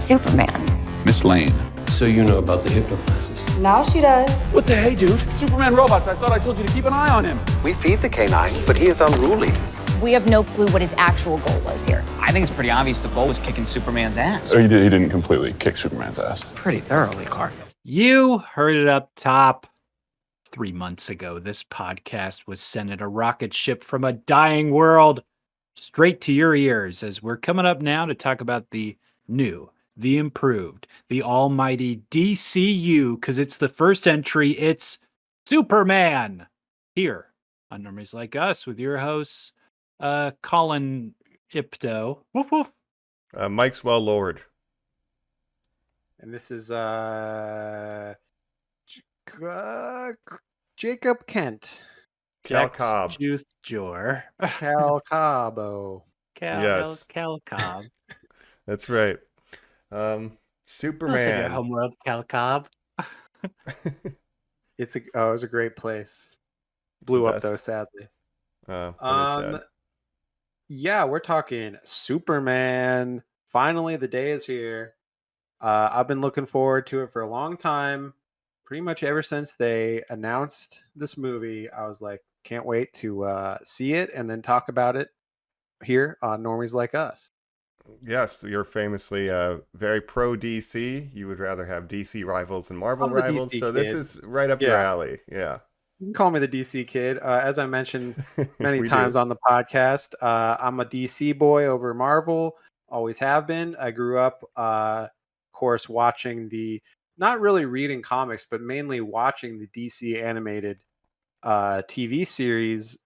Superman. Miss Lane. So you know about the hypnoclasses? Now she does. What the hey, dude? Superman robots. I thought I told you to keep an eye on him. We feed the canine, but he is unruly. We have no clue what his actual goal was here. I think it's pretty obvious the goal was kicking Superman's ass. Oh, he didn't completely kick Superman's ass. Pretty thoroughly, Clark. You heard it up top. 3 months ago, this podcast was sent in a rocket ship from a dying world straight to your ears, as we're coming up now to talk about the new, the improved, the almighty DCU, because it's the first entry. It's Superman here on Normies Like Us with your hosts, Colin Ipto. Woof woof. Mike's well lowered. And this is Jacob Kent. Cal Cobb. Juice Jor. Cal Cabo. Cal Cobb. That's right. Superman. Your homeworld, Cal Cobb. It was a great place. Blew up though, sadly. Sad. Yeah, we're talking Superman. Finally, the day is here. I've been looking forward to it for a long time. Pretty much ever since they announced this movie, I was like, can't wait to see it and then talk about it here on Normies Like Us. Yes, you're famously very pro DC. You would rather have DC rivals than Marvel rivals. So this is right up your alley. Yeah. You can call me the DC kid. As I mentioned many times on the podcast, I'm a DC boy over Marvel. Always have been. I grew up, of course, watching not really reading comics, but mainly watching the DC animated TV series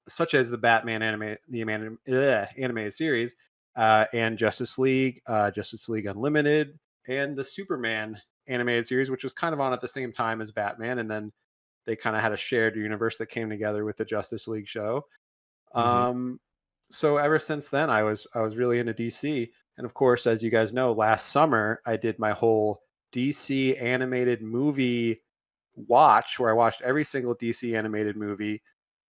such as the Batman animated series, and Justice League Unlimited, and the Superman animated series, which was kind of on at the same time as Batman, and then they kind of had a shared universe that came together with the Justice League show. Mm-hmm. So ever since then, I was really into DC, and of course, as you guys know, last summer I did my whole DC animated movie watch, where I watched every single DC animated movie,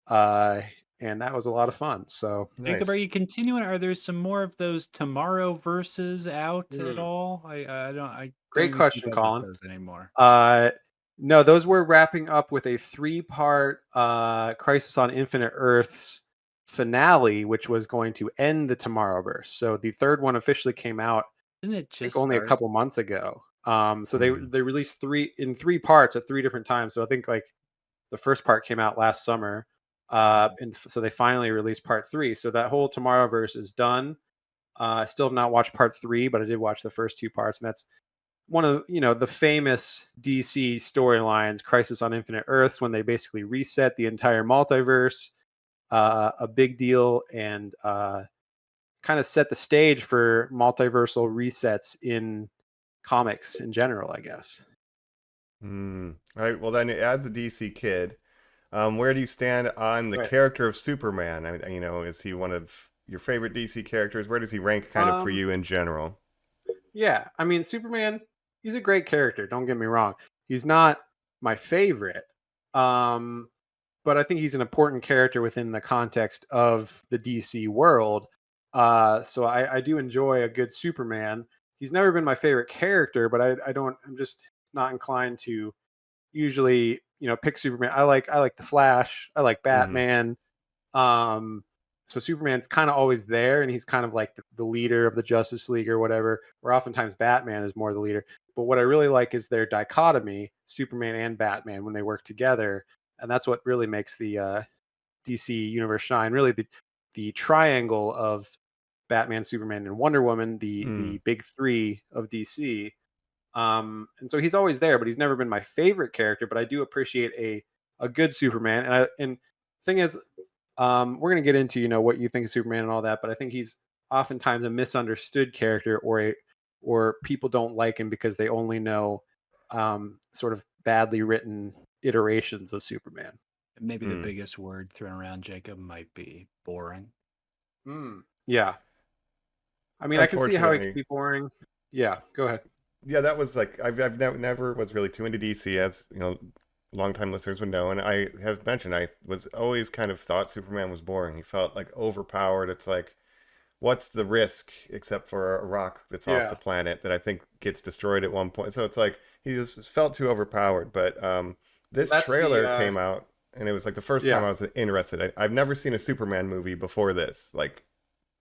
and that was a lot of fun. So, Jacob, are you continuing? Are there some more of those Tomorrow verses out at all? Great question, Colin. Those anymore? No, those were wrapping up with a 3-part Crisis on Infinite Earths finale, which was going to end the Tomorrowverse. So the third one officially came out only a couple months ago. So they released 3 parts at 3 different times. So I think like the first part came out last summer, and so they finally released part 3. So that whole Tomorrowverse is done. I still have not watched part 3, but I did watch the first 2 parts, and that's one of the famous DC storylines, Crisis on Infinite Earths, when they basically reset the entire multiverse. A big deal, and kind of set the stage for multiversal resets in comics in general, I guess. All right. Well, then as a DC kid, where do you stand on the character of Superman? Is he one of your favorite DC characters? Where does he rank kind of for you in general? Yeah, I mean, Superman, he's a great character. Don't get me wrong. He's not my favorite, but I think he's an important character within the context of the DC world. So I do enjoy a good Superman. He's never been my favorite character, but I'm just not inclined to usually, pick Superman. I like the Flash. I like Batman. So Superman's kind of always there, and he's kind of like the leader of the Justice League or whatever, where oftentimes Batman is more the leader. But what I really like is their dichotomy, Superman and Batman, when they work together. And that's what really makes the DC universe shine. Really, the triangle of Batman, Superman, and Wonder Woman, the big 3 of DC. And so he's always there, but he's never been my favorite character. But I do appreciate a good Superman. And thing is, we're going to get into what you think of Superman and all that, but I think he's oftentimes a misunderstood character, or people don't like him because they only know sort of badly written iterations of Superman. Maybe the biggest word thrown around, Jacob, might be boring. Yeah. I mean, I can see how it could be boring. Yeah, go ahead. Yeah, that was like, I've never was really too into DC, as longtime listeners would know, and I have mentioned I was always kind of thought Superman was boring. He felt like overpowered. It's like, what's the risk except for a rock that's off Yeah. the planet that I think gets destroyed at one point. So it's like he just felt too overpowered. But this That's the trailer came out, and it was like the first time yeah. I was interested. I've never seen a Superman movie before this. Like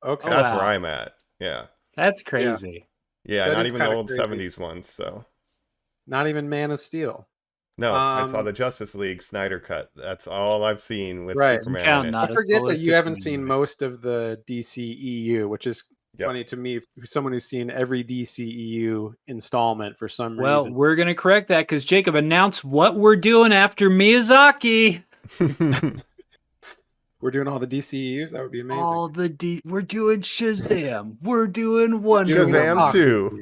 Okay. Oh, that's wow. where I'm at. Yeah, That's crazy. yeah. That Not is even the kinda old crazy. '70s ones. So Not even Man of Steel. no, I saw Um, the Justice League Snyder cut. That's all I've seen with Right. Doesn't Superman count, in it. not I a forget solo that you haven't Superman seen movie. most of the DCEU, which is Yep. funny to me, someone who's seen every DCEU installment for some Well, reason. we're gonna correct that because Jacob announced what we're doing after Miyazaki. We're doing all the DCEUs. That would be amazing. We're doing Shazam. We're doing Wonder Doing Shazam Woman. 2.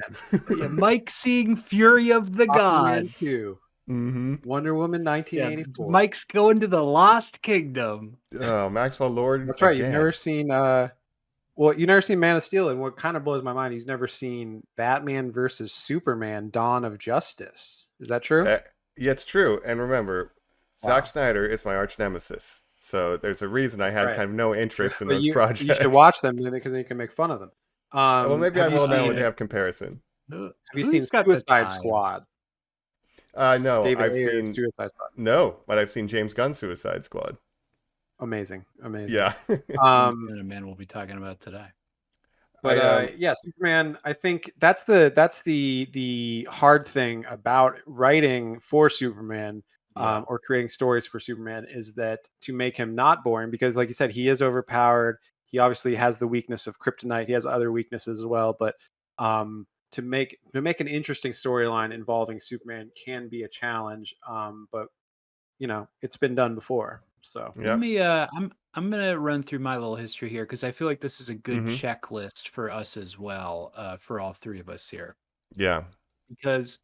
Yeah, Mike seeing Fury of the Aquaman Gods. 2. Mm-hmm. Wonder Woman Yeah, 1984. Mike's going to the Lost Kingdom. Oh, Maxwell Lord. That's right. again. You've never seen you've never seen Man of Steel, and what kind of blows my mind, he's never seen Batman versus Superman: Dawn of Justice. Is that true? Yeah, it's true. And remember, Wow. Zack Snyder is my arch nemesis. So there's a reason I had Right. kind of no interest in But those you projects. should watch them because then you can make fun of them. Well, maybe I have you will now seen- when they have comparison. Have you seen Suicide Squad? No, David I've Ayer's seen Suicide Squad. no, but I've seen James Gunn's Suicide Squad. Amazing. Yeah. And a man we'll be talking about today. But yeah, Superman. I think that's the hard thing about writing for Superman, or creating stories for Superman, is that to make him not boring, because like you said, he is overpowered. He obviously has the weakness of kryptonite. He has other weaknesses as well, but to make an interesting storyline involving Superman can be a challenge. But you know, it's been done before. So Yeah. Let me I'm gonna run through my little history here because I feel like this is a good Mhm. checklist for us as well, for all three of us here. Yeah. Because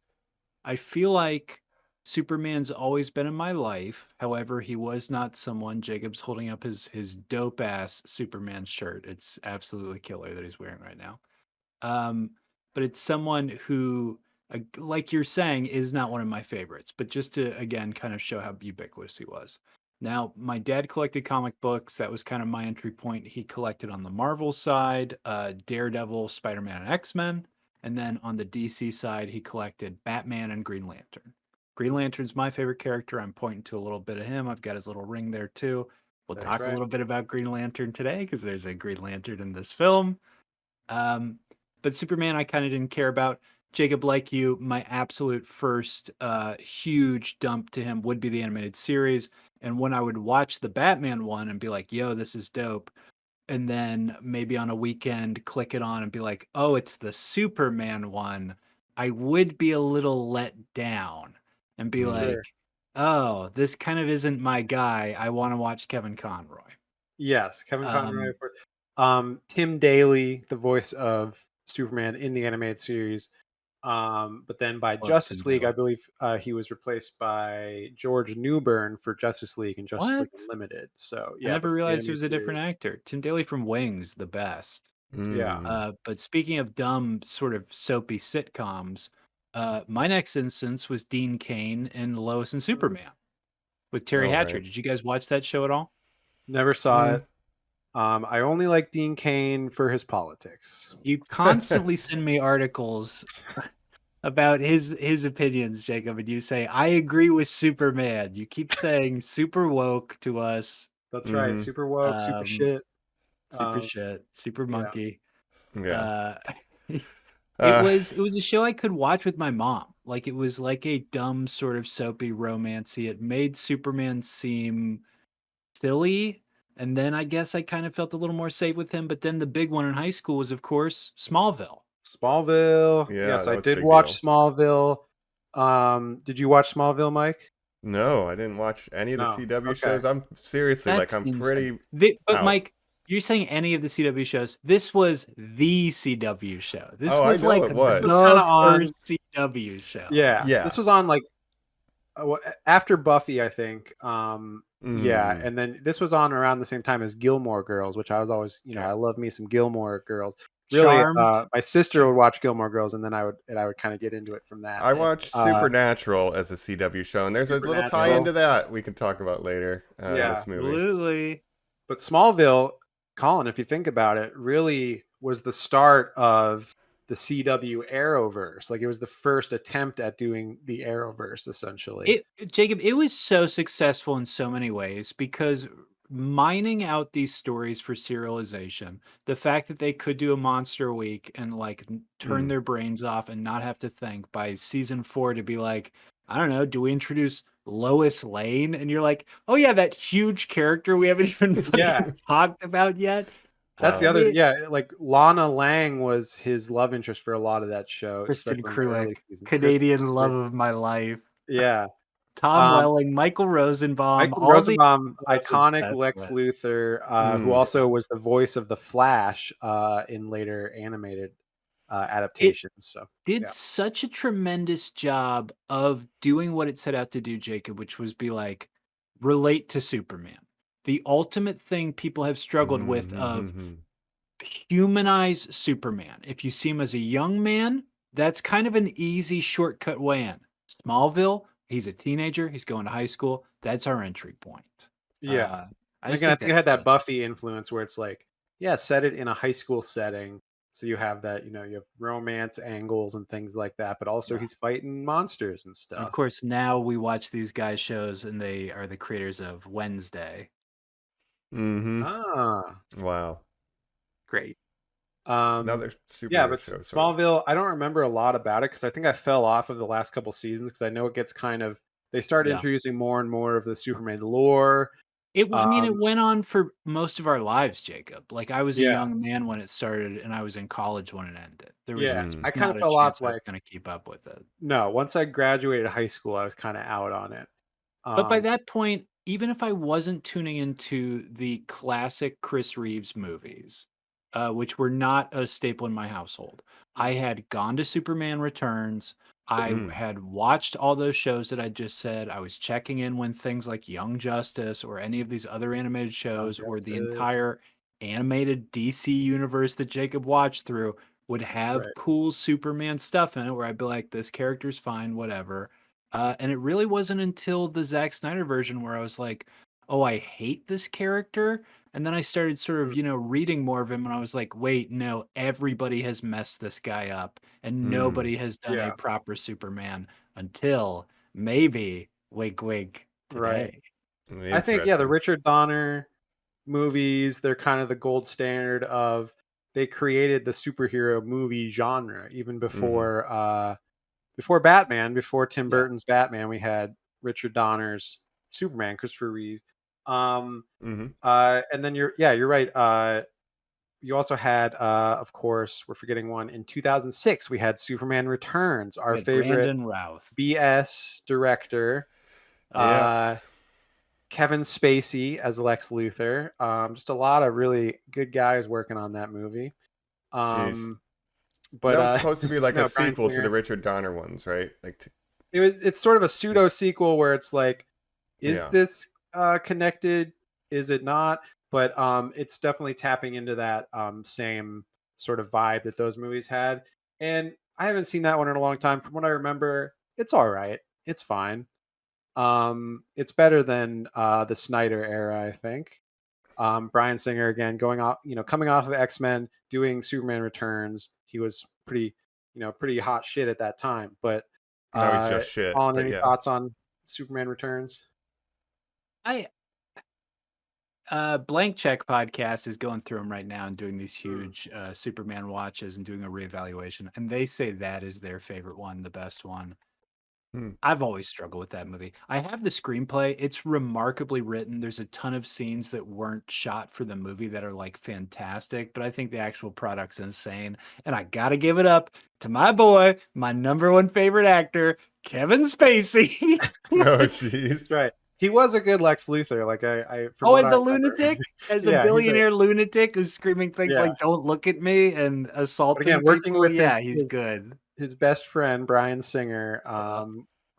I feel like Superman's always been in my life. However, he was not someone. Jacob's holding up his dope ass Superman shirt. It's absolutely killer that he's wearing right now. But it's someone who, like you're saying, is not one of my favorites. But just to again kind of show how ubiquitous he was. Now, my dad collected comic books. That was kind of my entry point. He collected on the Marvel side, Daredevil, Spider-Man, and X-Men. And then on the DC side, he collected Batman and Green Lantern. Green Lantern's my favorite character. I'm pointing to a little bit of him. I've got his little ring there too. We'll That's talk right. a little bit about Green Lantern today because there's a Green Lantern in this film. But Superman, I kind of didn't care about. Jacob, like you, my absolute first huge dump to him would be the animated series. And when I would watch the Batman one and be like, yo, this is dope. And then maybe on a weekend, click it on and be like, oh, it's the Superman one. I would be a little let down and be like, Sure. oh, this kind of isn't my guy. I want to watch Kevin Conroy. Yes, Kevin Conroy. Tim Daly, the voice of Superman in the animated series. But then by Love Justice Tim League, I Daly. believe he was replaced by George Newbern for Justice League and Justice League What? Unlimited. So I yeah, never but for the realized he was a animated different series- actor. Tim Daly from Wings, the best. Yeah. Mm. But speaking of dumb, sort of soapy sitcoms, my next instance was Dean Cain in Lois and Superman with Terry Oh, Hatcher. right. Did you guys watch that show at all? Never saw Mm. it. I only like Dean Cain for his politics. You constantly send me articles about his opinions, Jacob, and you say, I agree with Superman. You keep saying super woke to us, That's right. Mhm. Super woke, super shit. super shit, super yeah. monkey. Yeah. It Uh, was a show I could watch with my mom. Like it was like a dumb sort of soapy romancy. It made Superman seem silly, and then I guess I kind of felt a little more safe with him. But then the big one in high school was, of course, Smallville. Smallville. Yeah, Yes, that I was a did big watch deal. Smallville. Did you watch Smallville, Mike? No, I didn't watch any of the No, CW okay. shows. I'm seriously That's like I'm insane. pretty But out. Mike, you're saying any of the CW shows? This was the CW show. This Oh, I was know like it was. the This was kinda on- first CW show. Yeah. Yeah. This was on like after Buffy, I think. Yeah, Mm. and then this was on around the same time as Gilmore Girls, which I was always, I love me some Gilmore Girls. Really, Charmed. my sister would watch Gilmore Girls, and then I would kind of get into it from that. I watched Supernatural as a CW show, and there's a little tie Supernatural. into that we can talk about later. Yeah. This movie. Absolutely. But Smallville, Colin, if you think about it, really was the start of the CW Arrowverse. Like it was the first attempt at doing the Arrowverse, essentially. Jacob, it was so successful in so many ways because mining out these stories for serialization, the fact that they could do a monster a week and like turn their brains off and not have to think by season 4 to be like, I don't know, do we introduce Lois Lane? And you're like, oh yeah, that huge character we haven't even Yeah. fucking talked about yet. That's the other, like Lana Lang was his love interest for a lot of that show, Kristen especially in the early Cruick, seasons. Canadian love of my life. Yeah. Tom Welling, Michael Rosenbaum, Michael all the Rosenbaum, I was iconic obsessed Lex with. Luthor, who also was the voice of the Flash in later animated adaptations. So Did such a tremendous job of doing what it set out to do, Jacob, which was be like relate to Superman. The ultimate thing people have struggled with of humanize Superman. If you see him as a young man, that's kind of an easy shortcut way in. Smallville, he's a teenager, he's going to high school. That's our entry point. yeah. I And just again, I think think it that's had that genius. Buffy influence where it's like, yeah, set it in a high school setting. So you have that, you have romance angles and things like that, but also Yeah. he's fighting monsters and And stuff. of course, now we watch these guys' shows, and they are the creators of Wednesday. Ah, Wow. Great. Another yeah, superhero but show. Sort of. Smallville, I don't remember a lot about it because I think I fell off of the last couple seasons because I know it gets kind of they started Yeah. introducing more and more of the Superman lore. I mean, it went on for most of our lives, Jacob. Like I was a Yeah. young man when it started, and I was in college when it ended. There was Yeah, just I kind not of a fell off chance I was like going to keep up with it. no. Once I graduated high school, I was kind of out on it. But by that point, even if I wasn't tuning into the classic Chris Reeves movies, which were not a staple in my household, I had gone to Superman Returns. I had watched all those shows that I just said. I was checking in when things like Young Justice or any of these other animated shows or the entire animated DC universe that Jacob watched through would have cool Superman stuff in it where I'd be like, this character's fine, whatever. And it really wasn't until the Zack Snyder version where I was like, oh, I hate this character. And then I started sort of, reading more of him and I was like, wait, no, everybody has messed this guy up and nobody has done a proper Superman until maybe, wink, wink, today. I think, the Richard Donner movies, they're kind of the gold standard of they created the superhero movie genre even before before Batman, before Tim Burton's Batman, we had Richard Donner's Superman, Christopher Reeve. And then you're right. You also had, of course, we're forgetting one. In 2006, we had Superman Returns, our favorite Brandon Routh. BS director. Kevin Spacey as Lex Luthor. Just a lot of really good guys working on that movie. But that was supposed to be like a Bryan sequel to Singer. the Richard Donner ones, right? Like It's sort of a pseudo sequel where it's like, is this connected? Is it not? But it's definitely tapping into that same sort of vibe that those movies had. And I haven't seen that one in a long time. From what I remember, it's all right. It's fine. It's better than the Snyder era, I think. Bryan Singer again going off, coming off of X-Men, doing Superman Returns. He was pretty hot shit at that time. But now he's just shit. Colin, any thoughts on Superman Returns? Blank Check podcast is going through them right now and doing these huge Superman watches and doing a reevaluation, and they say that is their favorite one, the best one. I've always struggled with that movie. I have the screenplay. It's remarkably written. There's a ton of scenes that weren't shot for the movie that are like fantastic, but I think the actual product's insane. And I got to give it up to my boy, my number one favorite actor, Kevin Spacey. Oh, jeez. Right. He was a good Lex Luthor. Like I as a lunatic, as a billionaire lunatic who's screaming things like "Don't look at me" and assaulting again, working people. with he's good. His best friend Bryan Singer.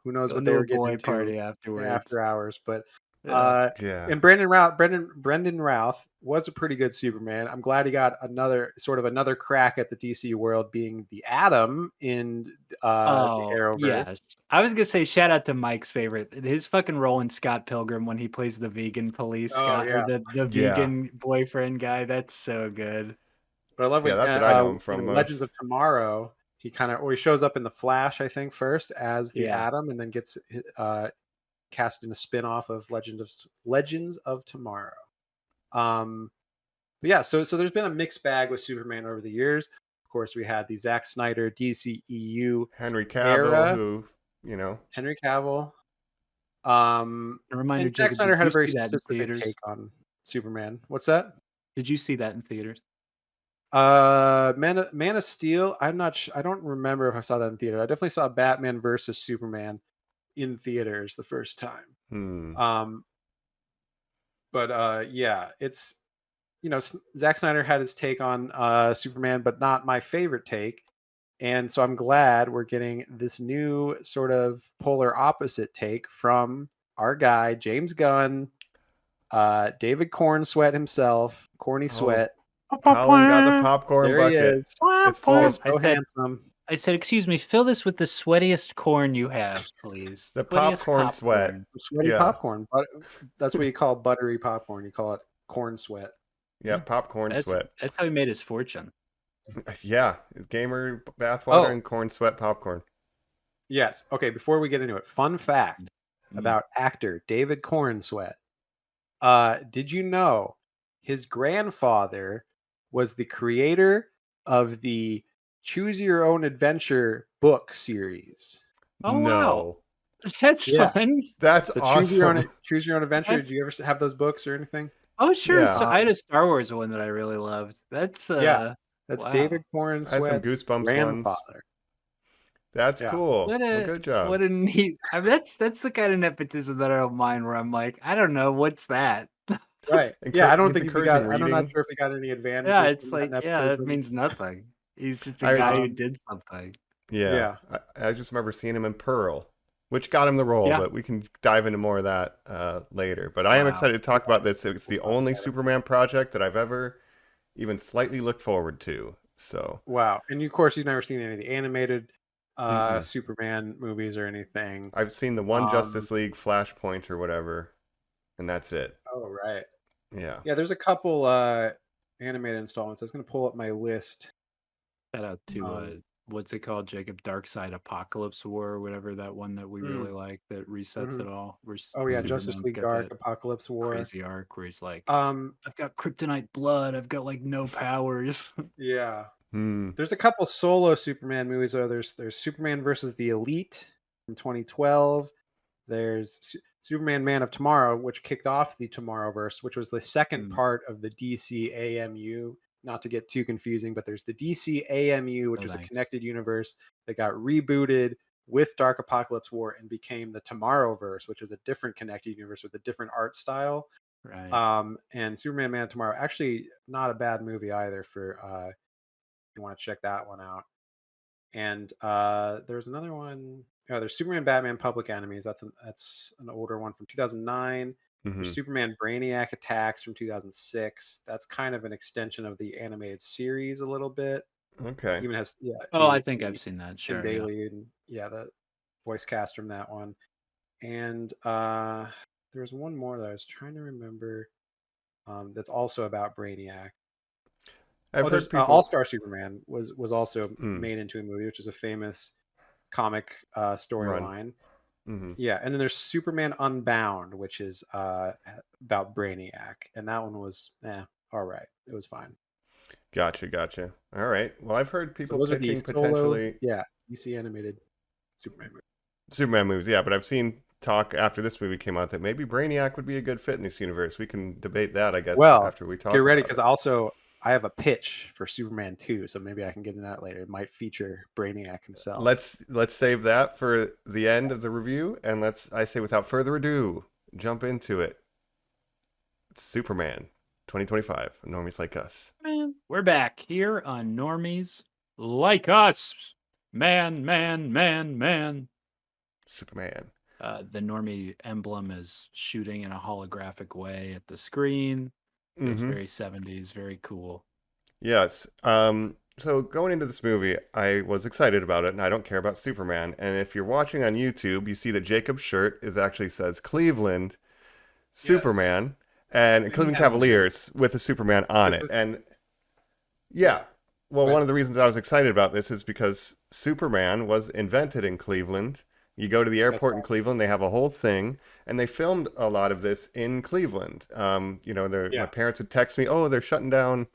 Who knows what they were getting into party afterwards, after hours, but and Brendan Routh was a pretty good Superman. I'm glad he got another crack at the DC world being the Atom in the Arrowverse. Yes. I was gonna say shout out to Mike's favorite, his fucking role in Scott Pilgrim when he plays the vegan police guy or the vegan boyfriend guy. That's so good. But I love when that's what I know him from most. Legends of Tomorrow, he shows up in the Flash, I think, first as the Atom, and then gets cast in a spin-off of Legends of Tomorrow. But yeah, so there's been a mixed bag with Superman over the years. Of course, we had the Zack Snyder DCEU Henry Cavill, era. who Henry Cavill. A reminder, and Zack Jacob, Snyder did had you a very see that in specific theaters? take on Superman. What's that? Did you see that in theaters? Man of Steel. I'm not. I don't remember if I saw that in theater. I definitely saw Batman versus Superman in theaters the first time. But yeah, it's Zack Snyder had his take on Superman, but not my favorite take. And so I'm glad we're getting this new sort of polar opposite take from our guy James Gunn, David Corn Sweat himself, Corny Sweat. Colin got the popcorn There bucket. he is. It's full. So handsome. I said, excuse me, fill this with the sweatiest corn you have, please. The Sweatiest popcorn sweat. Some sweaty popcorn. That's what you call buttery popcorn. You call it corn sweat. Yeah, popcorn sweat. That's how he made his fortune. Yeah, gamer bathwater and corn sweat popcorn. Yes. Okay, before we get into it, fun fact about actor David Corn Sweat. Did you know his grandfather was the creator of the Choose Your Own Adventure book series? Oh, no. Wow. That's fun. That's so awesome. Choose Your Own Adventure. Did you ever have those books or anything? Oh, sure. Yeah. So I had a Star Wars one that I really loved. That's that's wow. David Corn I had some Sweat's Goosebumps grandfather. ones. That's cool. What Well, good job. What a neat. I mean, that's the kind of nepotism that I don't mind. Where I'm like, I don't know, what's that? Right. Yeah, I don't think encouraging I'm not reading. sure if he got any advantages. Yeah, it's from like that that nepotism. means nothing. He's just a guy who did something. Yeah. I just remember seeing him in Pearl, which got him the role, but we can dive into more of that later. But I am excited to talk about this. It's the only Superman project that I've ever even slightly looked forward to. So wow. And of course, you've never seen any of the animated Superman movies or anything. I've seen the one Justice League Flashpoint or whatever, and that's it. Oh, right. Yeah. Yeah, there's a couple animated installments. I was going to pull up my list. Shout out to what's it called, Jacob? Dark Side Apocalypse War, or whatever, that one that we really like that resets it all. Oh yeah, Justice League Dark Apocalypse War. Crazy arc where he's like, I've got kryptonite blood. I've got like no powers. Yeah. There's a couple solo Superman movies. There's Superman versus the Elite from 2012. There's Superman Man of Tomorrow, which kicked off the Tomorrowverse, which was the second part of the DC AMU. Not to get too confusing, but there's the DC AMU, which is a connected universe that got rebooted with Dark Apocalypse War and became the Tomorrowverse, which is a different connected universe with a different art style. Right. And Superman Man of Tomorrow, actually not a bad movie either for if you want to check that one out. And there's another one. There's Superman Batman Public Enemies. That's an older one from 2009. There's Superman Brainiac Attacks from 2006. That's kind of an extension of the animated series a little bit. Okay. Even has I think I've seen that. Sure. Tim Daly and the voice cast from that one. And there's one more that I was trying to remember. That's also about Brainiac. There's All Star Superman was also made into a movie, which is a famous comic storyline. Yeah, and then there's Superman Unbound, which is about Brainiac, and that one was all right. It was fine. Gotcha. All right. Well, I've heard people picking potentially DC animated Superman movies. Yeah, but I've seen talk after this movie came out that maybe Brainiac would be a good fit in this universe. We can debate that, I guess. Well, after we talk. Get ready, because also I have a pitch for Superman 2, so maybe I can get in that later. It might feature Brainiac himself. Let's save that for the end of the review, and I say without further ado, jump into it. It's Superman 2025, Normies Like Us. Man, we're back here on Normies Like Us. Man. Superman. The Normie emblem is shooting in a holographic way at the screen. It's very 70s, very cool. Yes. So going into this movie, I was excited about it, and I don't care about Superman. And if you're watching on YouTube, you see that Jacob's shirt actually says Cleveland Superman and Cleveland Cavaliers with a Superman on it. Yeah. Well, Right. one of the reasons I was excited about this is because Superman was invented in Cleveland. You go to the That's airport in right. Cleveland, they have a whole thing, and they filmed a lot of this in Cleveland. My Yeah. parents would text me, "Oh, they're shutting down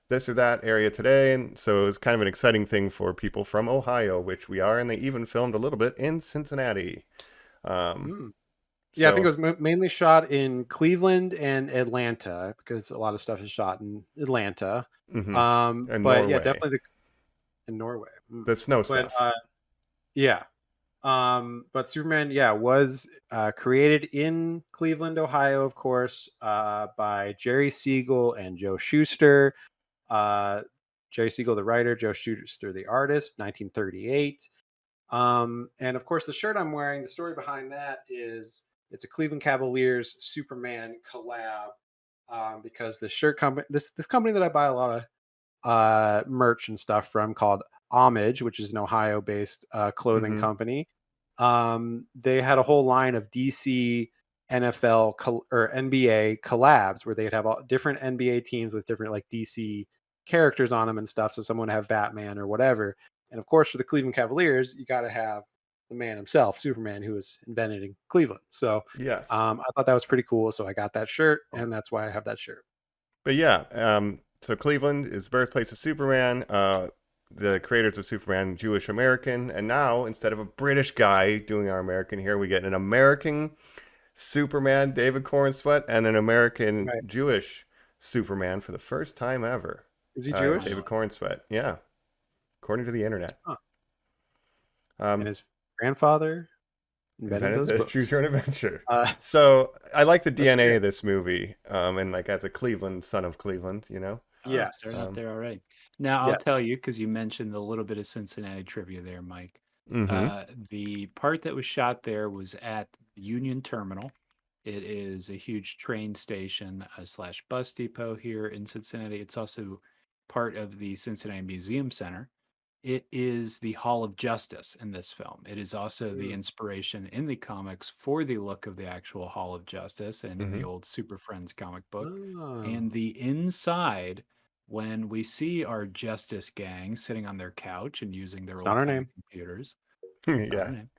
this or that area today," and so it was kind of an exciting thing for people from Ohio, which we are, and they even filmed a little bit in Cincinnati. Um, Mm. Yeah, I think it so, was mainly shot in Cleveland and Atlanta because a lot of stuff is shot in Atlanta. hmm and But yeah, Norway, definitely in Norway. the snow But stuff. yeah. But Superman, yeah, was created in Cleveland, Ohio, of course, by Jerry Siegel and Joe Shuster. Uh, Jerry Siegel, the writer, Joe Shuster, the artist, 1938. And of course, the shirt I'm wearing, the story behind that is it's a Cleveland Cavaliers Superman collab. Because the shirt company, this company that I buy a lot of merch and stuff from, called Homage, which is an Ohio-based clothing hmm company. They had a whole line of DC, NFL, or NBA collabs where they'd have all different NBA teams with different like DC characters on them and stuff. So someone would have Batman or whatever. And of course, for the Cleveland Cavaliers, you got to have the man himself, Superman, who was invented in Cleveland. So Yes. I thought that was pretty cool. So I got that shirt, and that's why I have that shirt. But yeah, so Cleveland is birthplace of Superman. The creators of Superman, Jewish American, and now instead of a British guy doing our American here, we get an American Superman, David Cornsweet, and an American Right? Jewish Superman for the first time ever. Is he Jewish? David Cornsweet, yeah, according to the internet. Huh. And Um, his grandfather invented invented those the Choose books. Your Own Adventure. Uh, So I like the that's DNA great. of this movie, and like as a Cleveland son of Cleveland, you know. Oh, starting Yes. out Um, there already. Now, I'll Yes. tell you, because you mentioned a little bit of Cincinnati trivia there, Mike. mm-hmm. The part that was shot there was at Union Terminal. It is a huge train station slash bus depot here in Cincinnati. It's also part of the Cincinnati Museum Center. It is the Hall of Justice in this film. It is also the Mm. inspiration in the comics for the look of the actual Hall of Justice and in the Mm-hmm. old Super Friends comic book. Oh. And the inside, when we see our Justice gang sitting on their couch and using their It's not old our timey name. computers, it's not our Yeah. name.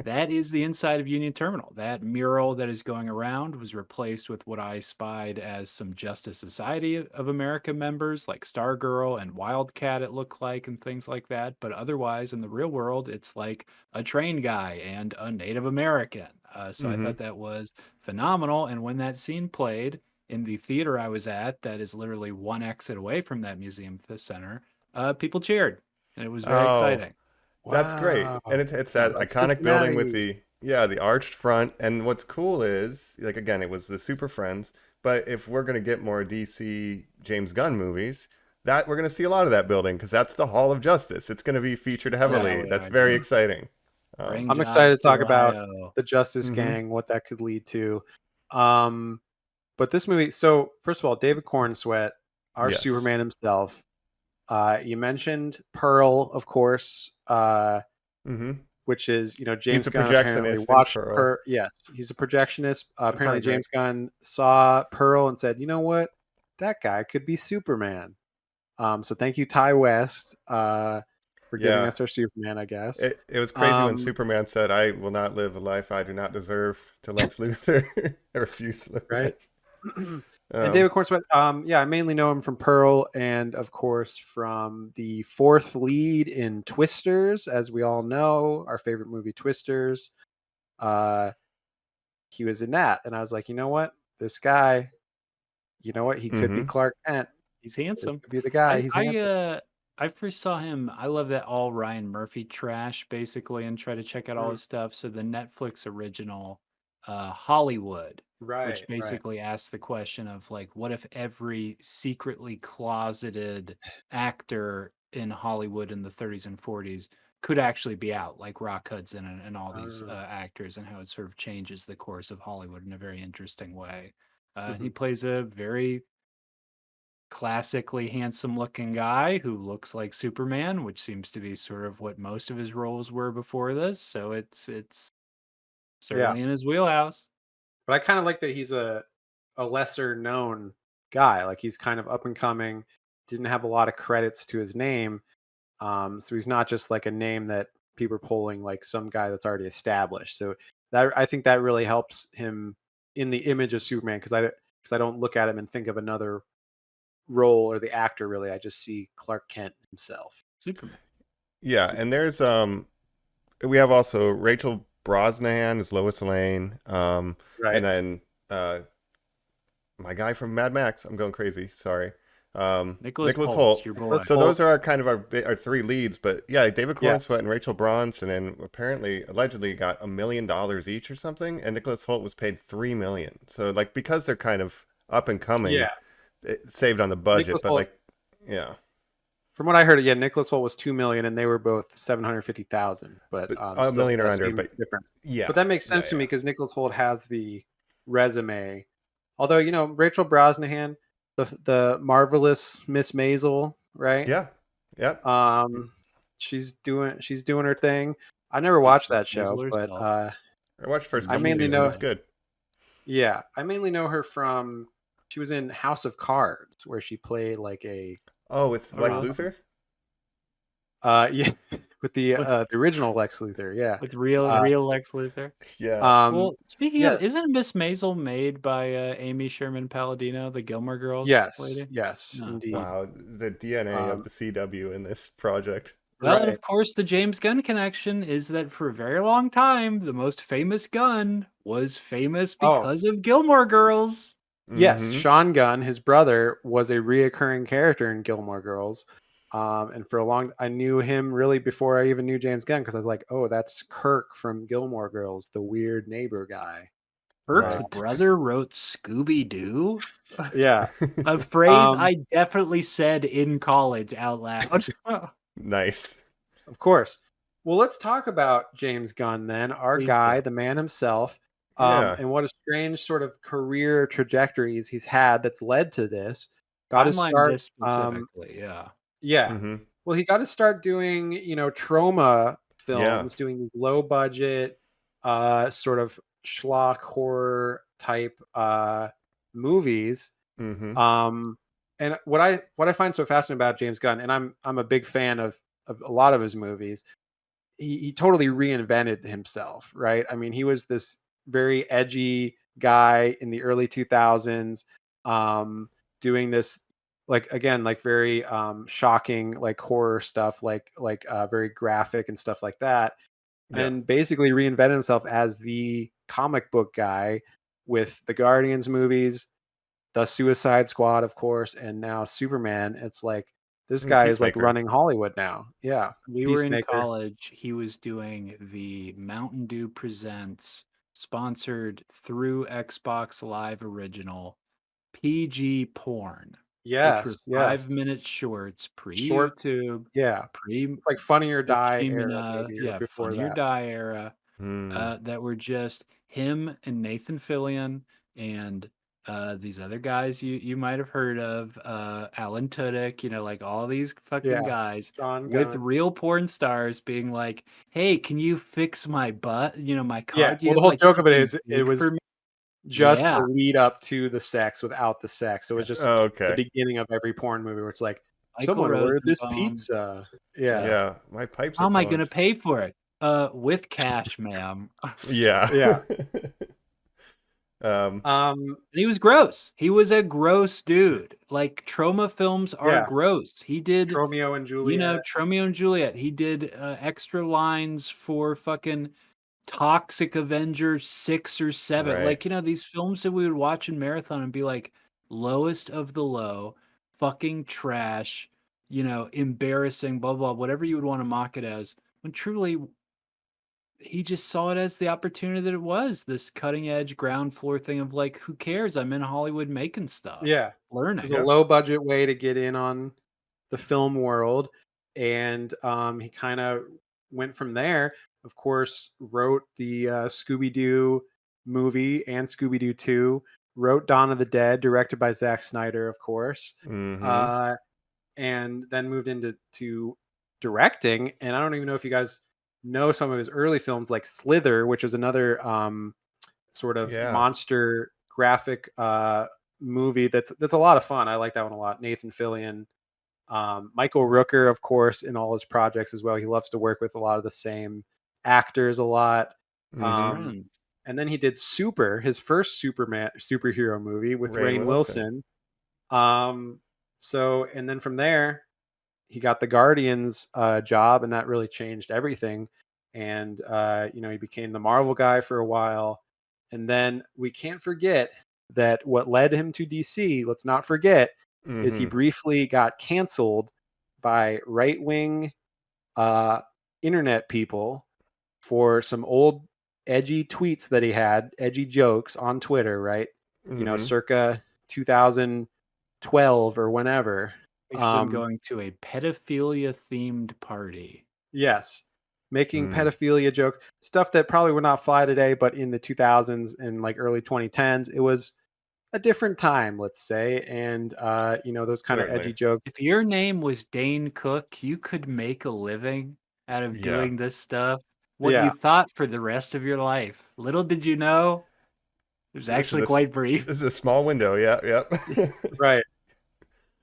That is the inside of Union Terminal. That mural that is going around was replaced with what I spied as some Justice Society of America members, like Stargirl and Wildcat, it looked like, and things like that. But otherwise, in the real world, it's like a train guy and a Native American. So I Mm-hmm. thought that was phenomenal. And when that scene played in the theater I was at, that is literally one exit away from that museum center, people cheered. And it was very Oh, exciting. that's great. Wow. And it's We that love iconic building with Cincinnati. the arched front. And what's cool is, like again, it was the Super Friends, but if we're gonna get more DC James Gunn movies, that we're gonna see a lot of that building because that's the Hall of Justice. It's gonna be featured Oh, Yeah. hell heavily. That's yeah, very dude. exciting. Bring I'm excited jobs to to talk about Ohio. the Justice hmm Gang, what that could lead to. Um, but this movie, so first of all, David Cornsweet, our Yes. Superman himself. You mentioned Pearl, of course, hmm which is, He's James a Gunn apparently projectionist in watched Pearl. Pearl. Yes, he's a projectionist. In Apparently, part, right? James Gunn saw Pearl and said, "You know what? That guy could be Superman." So thank you, Ty West, for giving Yeah. us our Superman, I guess. It was crazy when Um, Superman said, "I will not live a life I do not deserve," to Lex Luthor. I refuse to live right. that. And Um, David Cornsweet, yeah, I mainly know him from Pearl and, of course, from the fourth lead in Twisters, as we all know, our favorite movie, Twisters. Uh, he was in that, and I was like, you know what, this guy, he could be mhm. Clark Kent. He's This handsome. could be the guy. I He's I handsome. uh I first saw him. I love that all Ryan Murphy trash basically, and try to check out all Mm, his stuff. So the Netflix original Hollywood, which right, right. basically asks the question of like, what if every secretly closeted actor in Hollywood in the 30s and 40s could actually be out, like Rock Hudson and all these Uh, actors, and how it sort of changes the course of Hollywood in a very interesting way. And he mhm. plays a very classically handsome looking guy who looks like Superman, which seems to be sort of what most of his roles were before this. So it's Yeah, certainly in his wheelhouse. but I kind of like that he's a lesser known guy. Like he's kind of up and coming. didn't have a lot of credits to his name. So he's not just like a name that people are pulling like some guy that's already established. So that I think that really helps him in the image of Superman because I don't look at him and think of another role or the actor really. I just see Clark Kent himself. Superman. Yeah, and there's we have also Rachel Brosnahan as Lois Lane, and Right. then my guy from Mad Max. I'm going crazy. Sorry. Nicholas Nicholas Holt, Holt. your boy. So those are our kind of our three leads. But yeah, David Yes. Cornsweet and Rachel Bronson, and apparently, allegedly, got $1 million each or something. And Nicholas Holt was paid $3 million. So like because they're kind of up and coming, Yeah. it saved on the budget. Nicholas But Holt- like, yeah, From what I heard, yeah, Nicholas Holt was $2 million, and they were both $750,000. But a still million or the under. same But difference. yeah, But that makes sense to me because Nicholas Holt has the resume. Although Rachel Brosnahan, the marvelous Miss Maisel, right? Yeah, yeah. She's doing her thing. I never watched that show, Maisel but herself. I watched the first I couple mainly seasons. know- It's good. yeah, I mainly know her from she was in House of Cards where she played like a Oh, with Lex really? Luthor. yeah with the original Lex Luthor, yeah. With real Lex Luthor. Yeah. Well, speaking yeah. of, isn't Miss Maisel made by Amy Sherman Palladino, the Gilmore Girls Yes, lady? yes, Oh, indeed. Wow, the DNA of the CW in this project. Well, and Right. of course, the James Gunn connection is that for a very long time, the most famous Gunn was famous Oh. because of Gilmore Girls. Yes, Mhm. Sean Gunn, his brother, was a reoccurring character in Gilmore Girls. And for a long, I knew him really before I even knew James Gunn because I was like, oh, that's Kirk from Gilmore Girls, the weird neighbor guy. Kirk's Right. brother wrote Scooby Doo. Yeah. A phrase Um, I definitely said in college out loud. Nice. Of course. Well, let's talk about James Gunn then, our Please guy, do. the man himself, Yeah. and what a strange sort of career trajectories he's had that's led to this. Got to Timeline start. this specifically, yeah. Yeah. Mhm. Well, he got to start doing, trauma Yeah. films, doing these low budget, sort of schlock horror type movies. Mhm. And what I find so fascinating about James Gunn, and I'm a big fan of a lot of his movies, he totally reinvented himself, right? I mean, he was this very edgy guy in the early 2000s, doing this like again like very shocking like horror stuff, like very graphic and stuff like that, Yeah. and basically reinvented himself as the comic book guy with the Guardians movies, the Suicide Squad, of course, and now Superman. It's like this guy is like Peacemaker. running Hollywood now. Yeah, We were in Peacemaker. college. He was doing the Mountain Dew Presents, sponsored through Xbox Live Original, PG porn. Which were Yes, yes. 5-minute shorts, Short- pre-YouTube, Yeah, pre like Funny or Die era, Fukushima, maybe, or yeah, before Funny or that. Die era, Mm. that were just him and Nathan Fillion and these other guys you might have heard of, Alan Tudyk, like all these fucking Yeah, guys Sean with Gunn. real porn stars being like, "Hey, can you fix my butt? My Yeah, car? Do you well, the have, whole like, joke of it something is it big was for me?" just Yeah. the lead up to the sex without the sex. So it was just Oh, the okay. beginning of every porn movie where it's like, Michael someone ordered this Rosenbaum. pizza. Yeah. Yeah. My pipes. How are am I gonna clogged. pay for it? With cash, ma'am. Yeah. Yeah. Um. And he was gross. He was a gross dude. Like, trauma films are Yeah. gross. He did, Romeo and Juliet. Romeo and Juliet. He did extra lines for fucking Toxic Avenger 6 or 7. Right. Like, these films that we would watch in marathon and be like, lowest of the low, fucking trash, embarrassing, blah, blah, whatever you would want to mock it as. When truly, he just saw it as the opportunity that it was, this cutting edge ground floor thing of like, who cares? I'm in Hollywood making stuff. Yeah. It Learning. was a low budget way to get in on the film world. And he kind of went from there. Of course, wrote the Scooby-Doo movie and Scooby-Doo 2, wrote Dawn of the Dead, directed by Zack Snyder, of course. Mhm. And then moved into directing. And I don't even know if you guys know some of his early films, like Slither, which is another sort of Yeah. monster graphic movie that's a lot of fun. I like that one a lot. Nathan Fillion Michael Rooker, of course, in all his projects as well. He loves to work with a lot of the same actors a lot. Mhm. Friends. And then he did his first superhero movie with Rainn Wilson. And then from there, he got the Guardians job, and that really changed everything. And he became the Marvel guy for a while. And then we can't forget that what led him to DC, let's not forget, is he Mhm. briefly got canceled by right-wing internet people for some old edgy tweets that he had, edgy jokes on Twitter, right? Mhm. Circa 2012 or whenever. From going to a pedophilia themed party. Yes. Making Mm. pedophilia jokes, stuff that probably would not fly today, but in the 2000s and like early 2010s, it was a different time, let's say. And, those kind of edgy Certainly. jokes. If your name was Dane Cook, you could make a living out of Yeah. doing this stuff. What you Yeah. thought for the rest of your life. Little did you know, it was actually quite brief. This is a small window. Yeah. Yep. Right.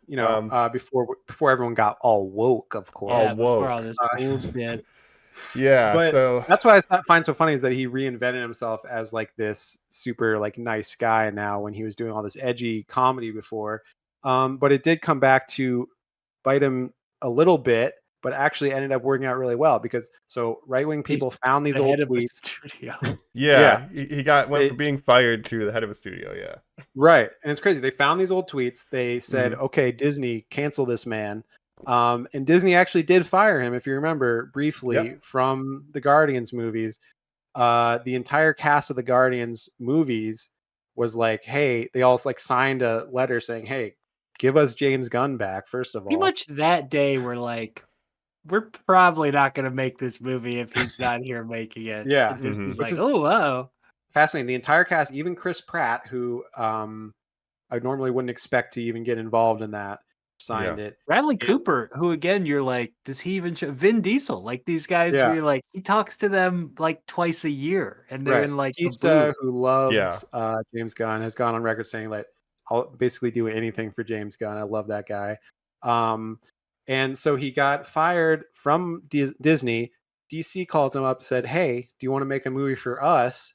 Before everyone got all woke, of course. All Yeah, before all woke. this bullshit. Yeah. But So that's what I find so funny is that he reinvented himself as like this super like nice guy now when he was doing all this edgy comedy before. But it did come back to bite him a little bit, but actually ended up working out really well because right wing people He's found these the old head of the tweets. studio. yeah, he went They- from being fired to the head of a studio. Yeah. Right. And it's crazy. They found these old tweets. They said, Mhm. okay, Disney, cancel this man. And Disney actually did fire him, if you remember briefly, Yep. from the Guardians movies. The entire cast of the Guardians movies was like, hey, they all like signed a letter saying, hey, give us James Gunn back, first of Pretty all. much that day, we're like, we're probably not going to make this movie if he's not here making it. Yeah. And Disney's Which like, is oh. fascinating. The entire cast, even Chris Pratt, who I normally wouldn't expect to even get involved in that, signed it. Bradley And- Cooper, who again, you're like, does he even show Vin Diesel? Like these guys Yeah. where you're like, he talks to them like twice a year and they're Right. in like a Batista, booth. who loves James Gunn, has gone on record saying like, I'll basically do anything for James Gunn. I love that guy. And so he got fired from Disney. DC called him up, said, hey, do you want to make a movie for us?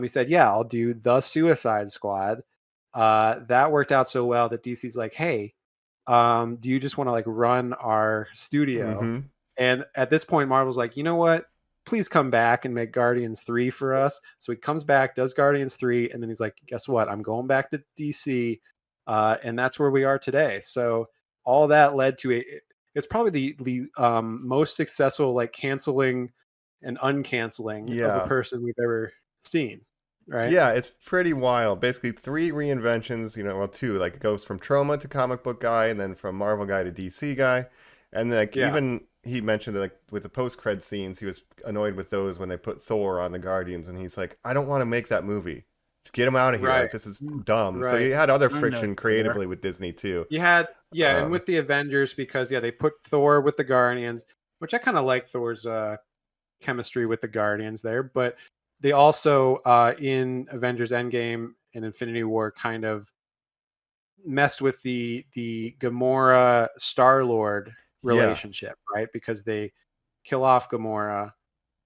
He said, yeah, I'll do The Suicide Squad. That worked out so well that DC's like, hey, do you just want to like run our studio? Mhm. And at this point, Marvel's like, you know what? Please come back and make Guardians 3 for us. So he comes back, does Guardians 3, and then he's like, guess what? I'm going back to DC. And that's where we are today. So all that led to it's probably the most successful like canceling and uncanceling of Yeah. a person we've ever seen. Right? Yeah, it's pretty wild. Basically, 3 reinventions. Well, 2. Like it goes from Troma to comic book guy, and then from Marvel guy to DC guy. And like Yeah. even he mentioned that like with the post-cred scenes, he was annoyed with those when they put Thor on the Guardians, and he's like, I don't want to make that movie. Just get him out of here. Right. Like this is dumb. So Right. he had other I know friction Thor. creatively with Disney too. You had, and Um, with the Avengers, because they put Thor with the Guardians, which I kind of like Thor's chemistry with the Guardians there, but they also in Avengers Endgame and Infinity War kind of messed with the Gamora Star-Lord relationship, right? Because they kill off Gamora,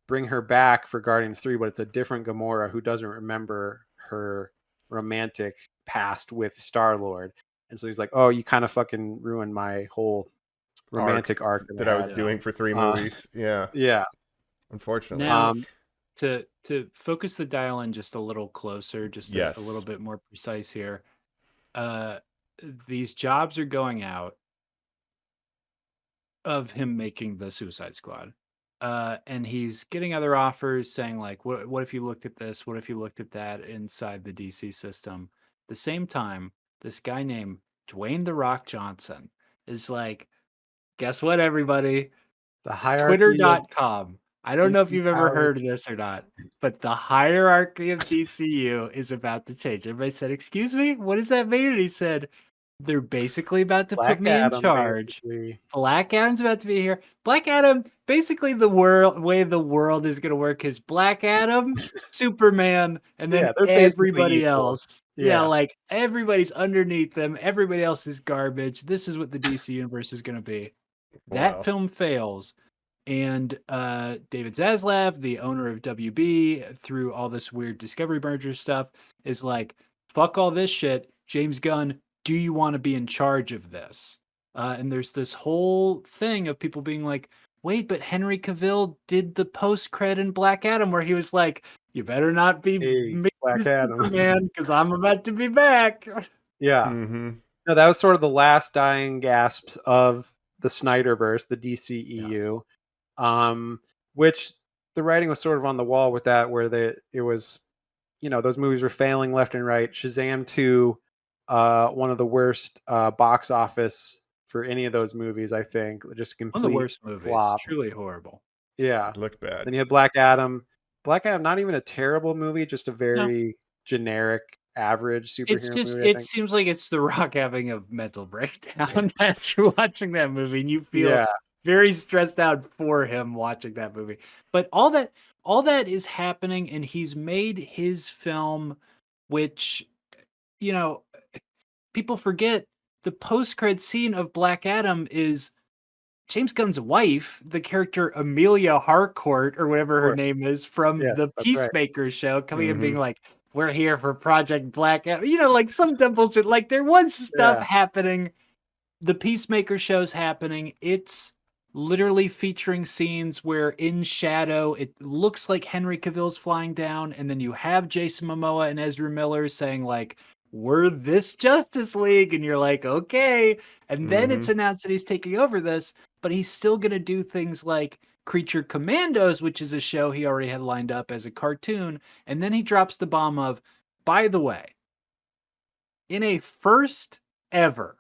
bring her back for Guardians 3, but it's a different Gamora who doesn't remember her romantic past with Star-Lord. And so he's like, oh, you kind of fucking ruined my whole romantic arc that I was doing for 3 movies. Yeah, Yeah. unfortunately. Now, to focus the dial in just a little closer, just Yes. a little bit more precise here. These jobs are going out of him making the Suicide Squad. And he's getting other offers saying like, what if you looked at this? What if you looked at that inside the DC system? At the same time, this guy named Dwayne "The Rock" Johnson is like, guess what, everybody? The hierarchy of Twitter.com. I don't know if DC you've ever power. heard of this or not, but the hierarchy of DCU is about to change. Everybody said, excuse me, what does that mean? And he said, they're basically about to Black put me Adam, in charge. basically. Black Adam's about to be here. Black Adam, basically the way the world is going to work is Black Adam, Superman, and then Yeah, they're basically everybody equal. else. Yeah, Yeah. like everybody's underneath them. Everybody else is garbage. This is what the DC universe is going to be. That Wow. film fails. And David Zaslav, the owner of WB, through all this weird Discovery merger stuff, is like, fuck all this shit. James Gunn, do you want to be in charge of this? And there's this whole thing of people being like, wait, but Henry Cavill did the post-cred in Black Adam where he was like, you better not be Hey, making Black Adam. Superman because I'm about to be back. Yeah. Mm-hmm. No, that was sort of the last dying gasps of the Snyderverse, the DCEU, which the writing was sort of on the wall with that, where it was, those movies were failing left and right. Shazam 2, one of the worst box office for any of those movies, I think. Just a complete One of the worst movies. flop. Truly horrible. Yeah. It looked bad. Then you had Black Adam. Black Adam, not even a terrible movie, just a very generic, average superhero movie. I It think. seems like it's The Rock having a mental breakdown as you're watching that movie, and you feel very stressed out for him watching that movie. But all that is happening, and he's made his film, which, people forget the post-cred scene of Black Adam is James Gunn's wife, the character Amelia Harcourt, or whatever her name is, from Yes, the that's right. Peacemaker show, coming and being like, we're here for Project Black Adam. Like some dumb bullshit. Like there was stuff happening. The Peacemaker show's happening. It's literally featuring scenes where in shadow, it looks like Henry Cavill's flying down. And then you have Jason Momoa and Ezra Miller saying like, we're this Justice League. And you're like, okay. And then it's announced that he's taking over this, but he's still going to do things like Creature Commandos, which is a show he already had lined up as a cartoon. And then he drops the bomb of, by the way, in a first ever,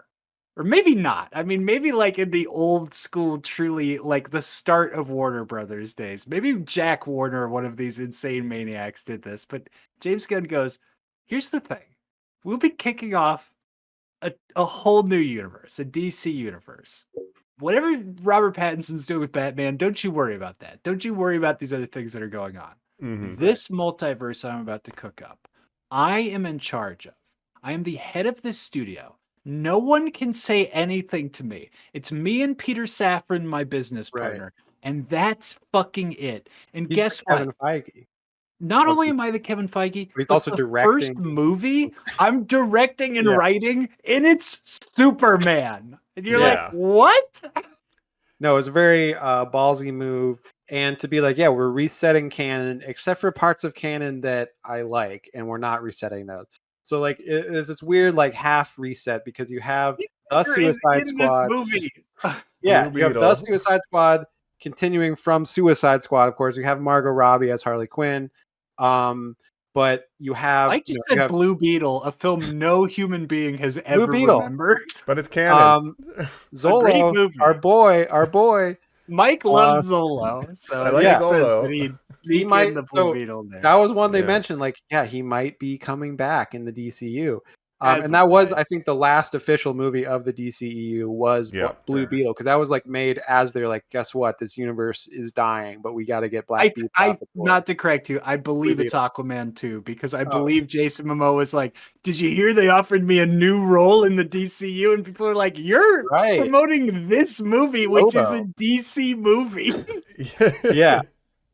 or maybe not. I mean, maybe like in the old school, truly like the start of Warner Brothers days. Maybe Jack Warner, one of these insane maniacs, did this. But James Gunn goes, here's the thing. We'll be kicking off a whole new universe, a DC universe. Whatever Robert Pattinson's doing with Batman, don't you worry about that. Don't you worry about these other things that are going on. This multiverse I'm about to cook up, I am in charge of. I am the head of this studio. No one can say anything to me. It's me and Peter Safran, my business partner. And that's fucking it. And He's guess like what? Kevin Feige. Not only am I the Kevin Feige, But he's but also the directing. first movie I'm directing and writing, and it's Superman. And you're like, what? No, it was a very ballsy move. And to be like, we're resetting canon, except for parts of canon that I like, and we're not resetting those. So like, it's this weird like half reset because you have the Suicide Squad. This movie. You have the Suicide Squad continuing from Suicide Squad. Of course, you have Margot Robbie as Harley Quinn. But you have I just said Blue Beetle, a film no human being has ever Beetle. remembered. But it's canon. Zolo, our boy. Mike loves Zolo, so I like Zolo. He might. The Blue Beetle there. That was one they mentioned. Like, he might be coming back in the DCU. And that was, I think, the last official movie of the DCEU was Blue Beetle, because that was like made as they're like, guess what? This universe is dying, but we got to get Black Beetle. Not to correct you, I believe it's Aquaman 2, because I believe Jason Momoa was like, did you hear they offered me a new role in the DCU? And people are like, you're promoting this movie, which is a DC movie.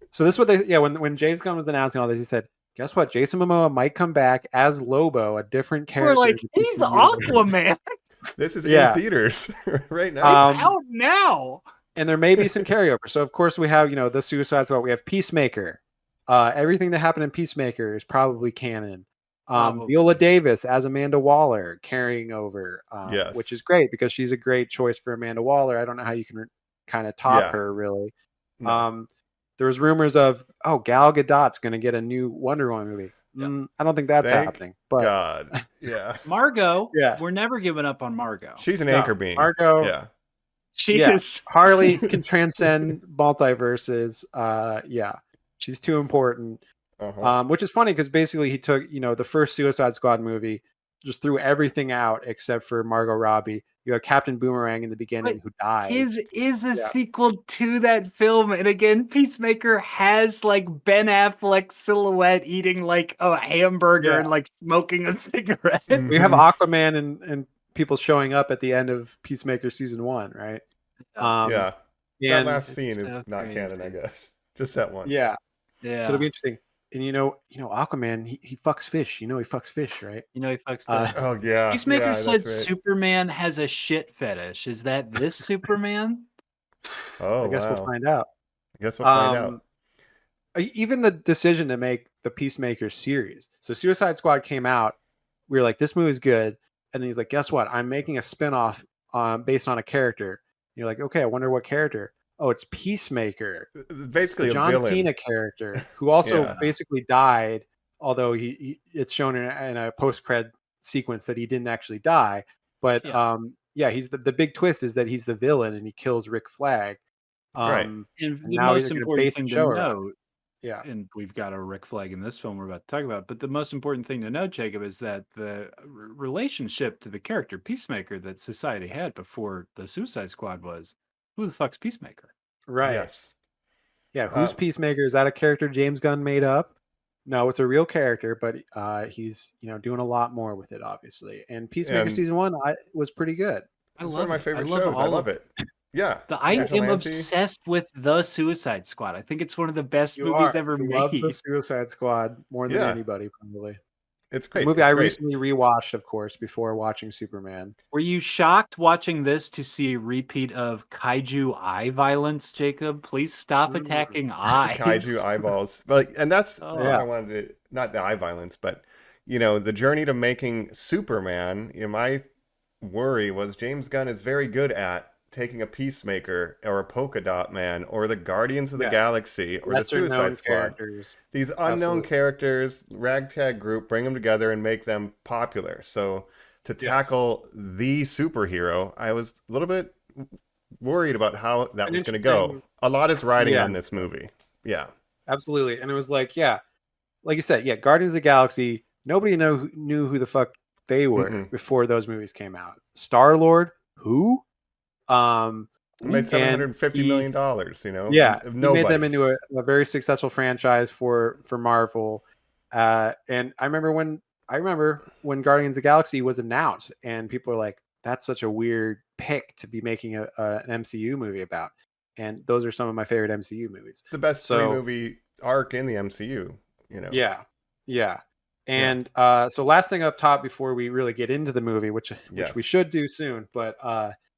So this is what they, when James Gunn was announcing all this, he said, guess what? Jason Momoa might come back as Lobo, a different character. We're like, he's Aquaman. This is in theaters right now. It's out now. And there may be some carryover. So, of course, we have, the Suicide Squad. We have Peacemaker. Everything that happened in Peacemaker is probably canon. Viola Davis as Amanda Waller carrying over, which is great because she's a great choice for Amanda Waller. I don't know how you can kind of top her, really. No. There was rumors of, Gal Gadot's going to get a new Wonder Woman movie. I don't think that's happening. But God, Margot, we're never giving up on Margot. She's an anchor being. Margot, she is. Harley can transcend multiverses. She's too important. Which is funny because basically he took, the first Suicide Squad movie, just threw everything out except for Margot Robbie. You have Captain Boomerang in the beginning who died. His is a Yeah. sequel to that film, and again, Peacemaker has like Ben Affleck silhouette eating like a hamburger Yeah. and like smoking a cigarette. We have Aquaman and people showing up at the end of Peacemaker season 1, right? Yeah. That And last scene is so not canon, I crazy. guess. Just that one. yeah, Yeah. so it'll be interesting. And Aquaman, he fucks fish. He fucks fish, right? You know, he fucks Uh, fish. Oh yeah. Peacemaker Yeah, said that's right. Superman has a shit fetish. Is that this Superman? Oh I guess we'll wow. find out. I guess we'll find out. Even the decision to make the Peacemaker series. So Suicide Squad came out. We were like, this movie's good. And then he's like, guess what? I'm making a spinoff based on a character. And you're like, okay, I wonder what character. Oh, it's Peacemaker. Basically The a John villain. Cena character who also Yeah. basically died, although it's shown in a post-cred sequence that he didn't actually die. But he's the big twist is that he's the villain and he kills Rick Flag. Right. And And the now he's most going to important base thing the to show around. note, Yeah. and we've got a Rick Flag in this film we're about to talk about, but the most important thing to note, Jacob, is that the relationship to the character Peacemaker that society had before the Suicide Squad was, who the fuck's Peacemaker? Right. Yes. Yeah. Who's Peacemaker? Is that a character James Gunn made up? No, it's a real character, but he's doing a lot more with it, obviously. And Peacemaker And- season 1 was pretty good. It's one of my favorite shows. I all love of it. Yeah. I am Vigilante. obsessed with the Suicide Squad. I think it's one of the best You movies are. ever You made. love the Suicide Squad more than Yeah. anybody, probably. It's The great. movie It's I great. recently rewatched, of course, before watching Superman. Were you shocked watching this to see a repeat of kaiju eye violence, Jacob? Please stop attacking eyes. Kaiju eyeballs. And that's Oh. what I wanted to, not the eye violence, but the journey to making Superman, my worry was James Gunn is very good at taking a Peacemaker or a Polka Dot Man or the Guardians of the Galaxy or the Lesser-known Suicide Squad. characters. These unknown Absolutely. characters, ragtag group, bring them together and make them popular. So to tackle the superhero, I was a little bit worried about how that was going to go. interesting- A lot is riding Yeah. on this movie. Yeah. Absolutely. And it was like, like you said, Guardians of the Galaxy, nobody knew who the fuck they were Mm-mm. before those movies came out. Star-Lord, who? It made $750 million, Yeah, of he made them nobodies. into a very successful franchise for Marvel. And I remember when Guardians of the Galaxy was announced, and people were like, "That's such a weird pick to be making an MCU movie about." And those are some of my favorite MCU movies. the best So- three-movie arc in the MCU, Yeah. And so last thing up top before we really get into the movie, which Yes. we should do soon, but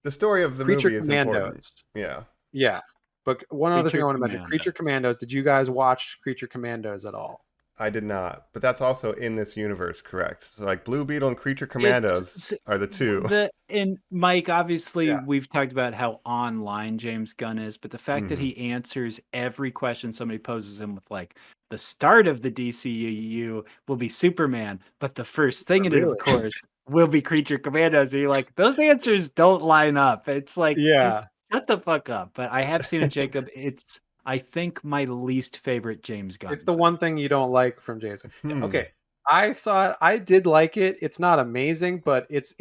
The story of the Creature movie is Commandos. important. Yeah. Yeah. But one other thing Creature I want to mention, Creature Commandos. Did you guys watch Creature Commandos at all? I did not, but that's also in this universe, correct? So like Blue Beetle and Creature Commandos are the two. And Mike, obviously, Yeah. we've talked about how online James Gunn is, but the fact that he answers every question somebody poses him with, like, the start of the DCU will be Superman, but the first thing in it, of Really? course, will be Creature Commandos. And you're like, those answers don't line up. It's like, just shut the fuck up. But I have seen it, Jacob. It's, I think, my least favorite James Gunn. It's the one thing you don't like from Jason. Hmm. Okay. I saw it. I did like it. It's not amazing, but it's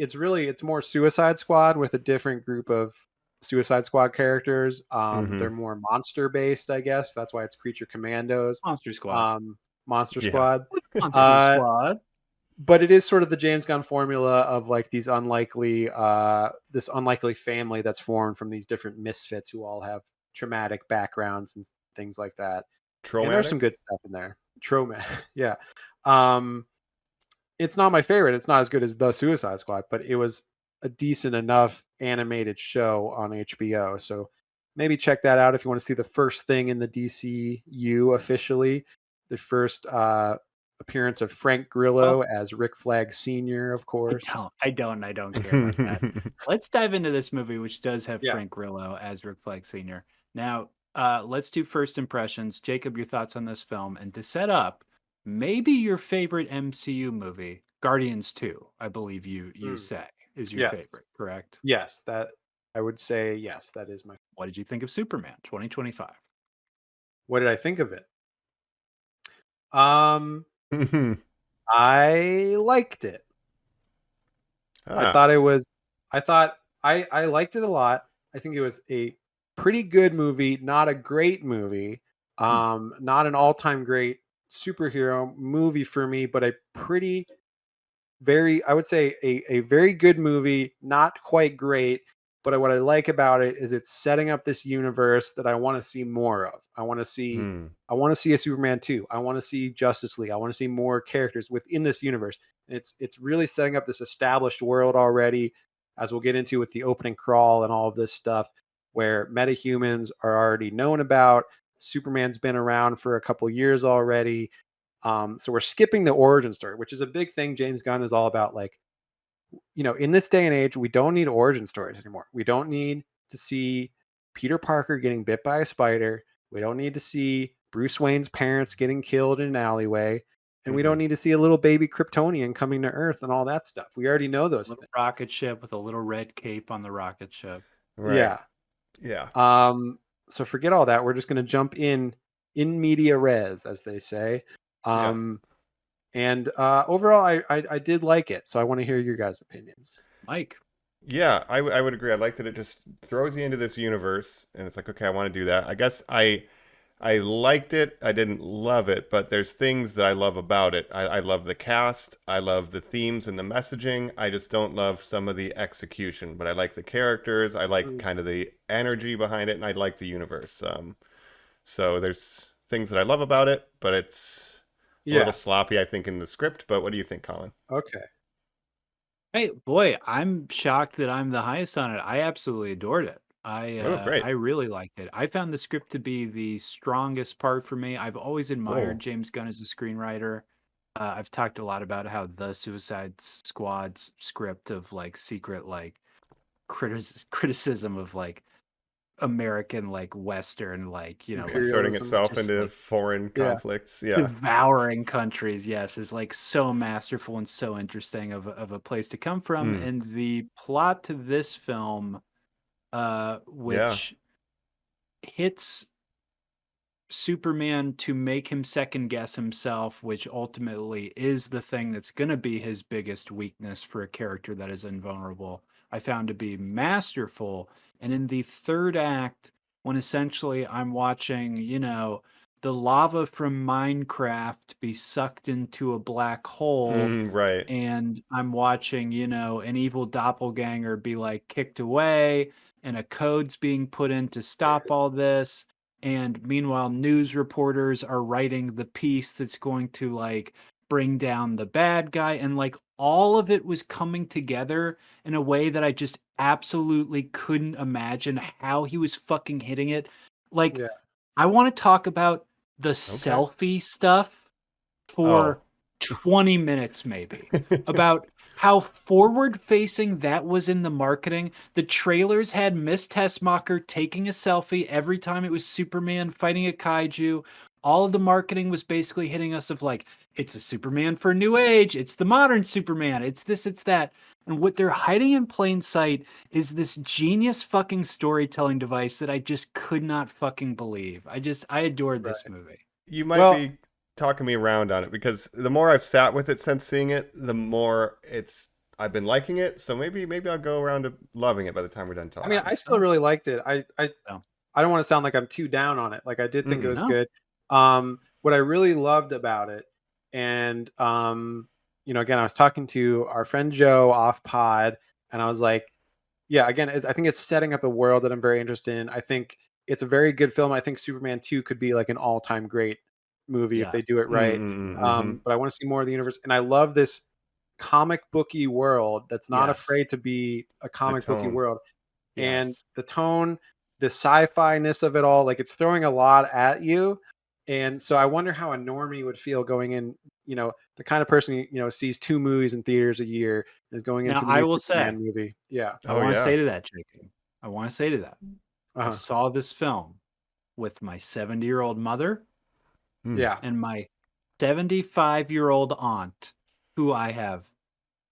more Suicide Squad with a different group of Suicide Squad characters. They're more monster based, I guess. That's why it's Creature Commandos. Monster Squad. Monster Yeah. Squad. Monster Squad. But it is sort of the James Gunn formula of like these this unlikely family that's formed from these different misfits who all have traumatic backgrounds and things like that. And there's some good stuff in there. Trauma. Yeah. It's not my favorite. It's not as good as The Suicide Squad, but it was a decent enough animated show on HBO. So maybe check that out if you want to see the first thing in the DCU officially. The first appearance of Frank Grillo as Rick Flag Sr., of course. I don't care about that. Let's dive into this movie, which does have Yeah. Frank Grillo as Rick Flag Sr. Now, let's do first impressions. Jacob, your thoughts on this film. And to set up, maybe your favorite MCU movie, Guardians 2, I believe you say, is your Yes. favorite, correct? Yes, that I would say yes, that is my. What did you think of Superman 2025? What did I think of it? I liked it. I Ah. thought it was. I liked it a lot. I think it was a pretty good movie, not a great movie. Not an all-time great superhero movie for me, but a pretty very I would say a very good movie, not quite great, but what I like about it is it's setting up this universe that I want to see more of. Hmm. I want to see a Superman 2. I want to see Justice League. I want to see more characters within this universe. It's really setting up this established world already, as we'll get into with the opening crawl and all of this stuff, where metahumans are already known about. Superman's been around for a couple years already. So we're skipping the origin story, which is a big thing. James Gunn is all about, like, in this day and age, we don't need origin stories anymore. We don't need to see Peter Parker getting bit by a spider. We don't need to see Bruce Wayne's parents getting killed in an alleyway. And we don't need to see a little baby Kryptonian coming to Earth and all that stuff. We already know those Little things. rocket ship with a little red cape on the rocket ship. Right. Yeah. Yeah. So forget all that. We're just going to jump in media res, as they say. And overall, I did like it. So I want to hear your guys' opinions. Mike. Yeah, I would agree. I like that it just throws you into this universe, and it's like, okay, I want to do that. I guess I liked it. I didn't love it, but there's things that I love about it. I love the cast. I love the themes and the messaging. I just don't love some of the execution, but I like the characters. I like kind of the energy behind it, and I like the universe. So there's things that I love about it, but it's a little sloppy, I think, in the script. But what do you think, Colin? Okay. Hey, boy, I'm shocked that I'm the highest on it. I absolutely adored it. Oh, great. I really liked it. I found the script to be the strongest part for me. I've always admired Whoa. James Gunn as a screenwriter. I've talked a lot about how the Suicide Squad's script of like secret like criticism of like American like Western like like Inserting Imperialism. itself just into like foreign conflicts. Yeah. devouring countries, yes, is like so masterful and so interesting of a place to come from. Hmm. And the plot to this film, Yeah. which hits Superman to make him second guess himself, which ultimately is the thing that's going to be his biggest weakness for a character that is invulnerable, I found to be masterful. And in the third act, when essentially I'm watching, the lava from Minecraft be sucked into a black hole, Right. and I'm watching, an evil doppelganger be like kicked away, and a code's being put in to stop all this. And meanwhile, news reporters are writing the piece that's going to like bring down the bad guy. And like all of it was coming together in a way that I just absolutely couldn't imagine how he was fucking hitting it. Like, Yeah. I want to talk about the Okay. selfie stuff for 20 minutes, maybe, about how forward facing that was in the marketing. The trailers had Miss Tessmacher taking a selfie every time it was Superman fighting a kaiju. All of the marketing was basically hitting us of like, it's a Superman for a new age. It's the modern Superman. It's this, it's that. And what they're hiding in plain sight is this genius fucking storytelling device that I just could not fucking believe. I adored this movie. You might Well, be talking me around on it because the more I've sat with it since seeing it, the more I've been liking it. So maybe I'll go around to loving it by the time we're done I talking. mean, I still really liked it. No. I don't want to sound like I'm too down on it. Like, I did think it was No. good. What I really loved about it, and again, I was talking to our friend Joe off pod, and I was like, yeah, again, I think it's setting up a world that I'm very interested in. I think it's a very good film. I think Superman 2 could be like an all-time great movie if they Yes. do it right. But I want to see more of the universe, and I love this comic booky world that's not Yes. afraid to be a comic booky tone. world. And Yes. the tone, the sci-fi-ness of it all, like it's throwing a lot at you. And so I wonder how a normie would feel going in, the kind of person, sees 2 movies in theaters a year is going Now, into the I new will Superman say, movie. Yeah. I Oh want to yeah. say to that, JP. I want to say to that. I Uh-huh. saw this film with my 70-year-old mother Yeah. and my 75-year-old aunt, who I have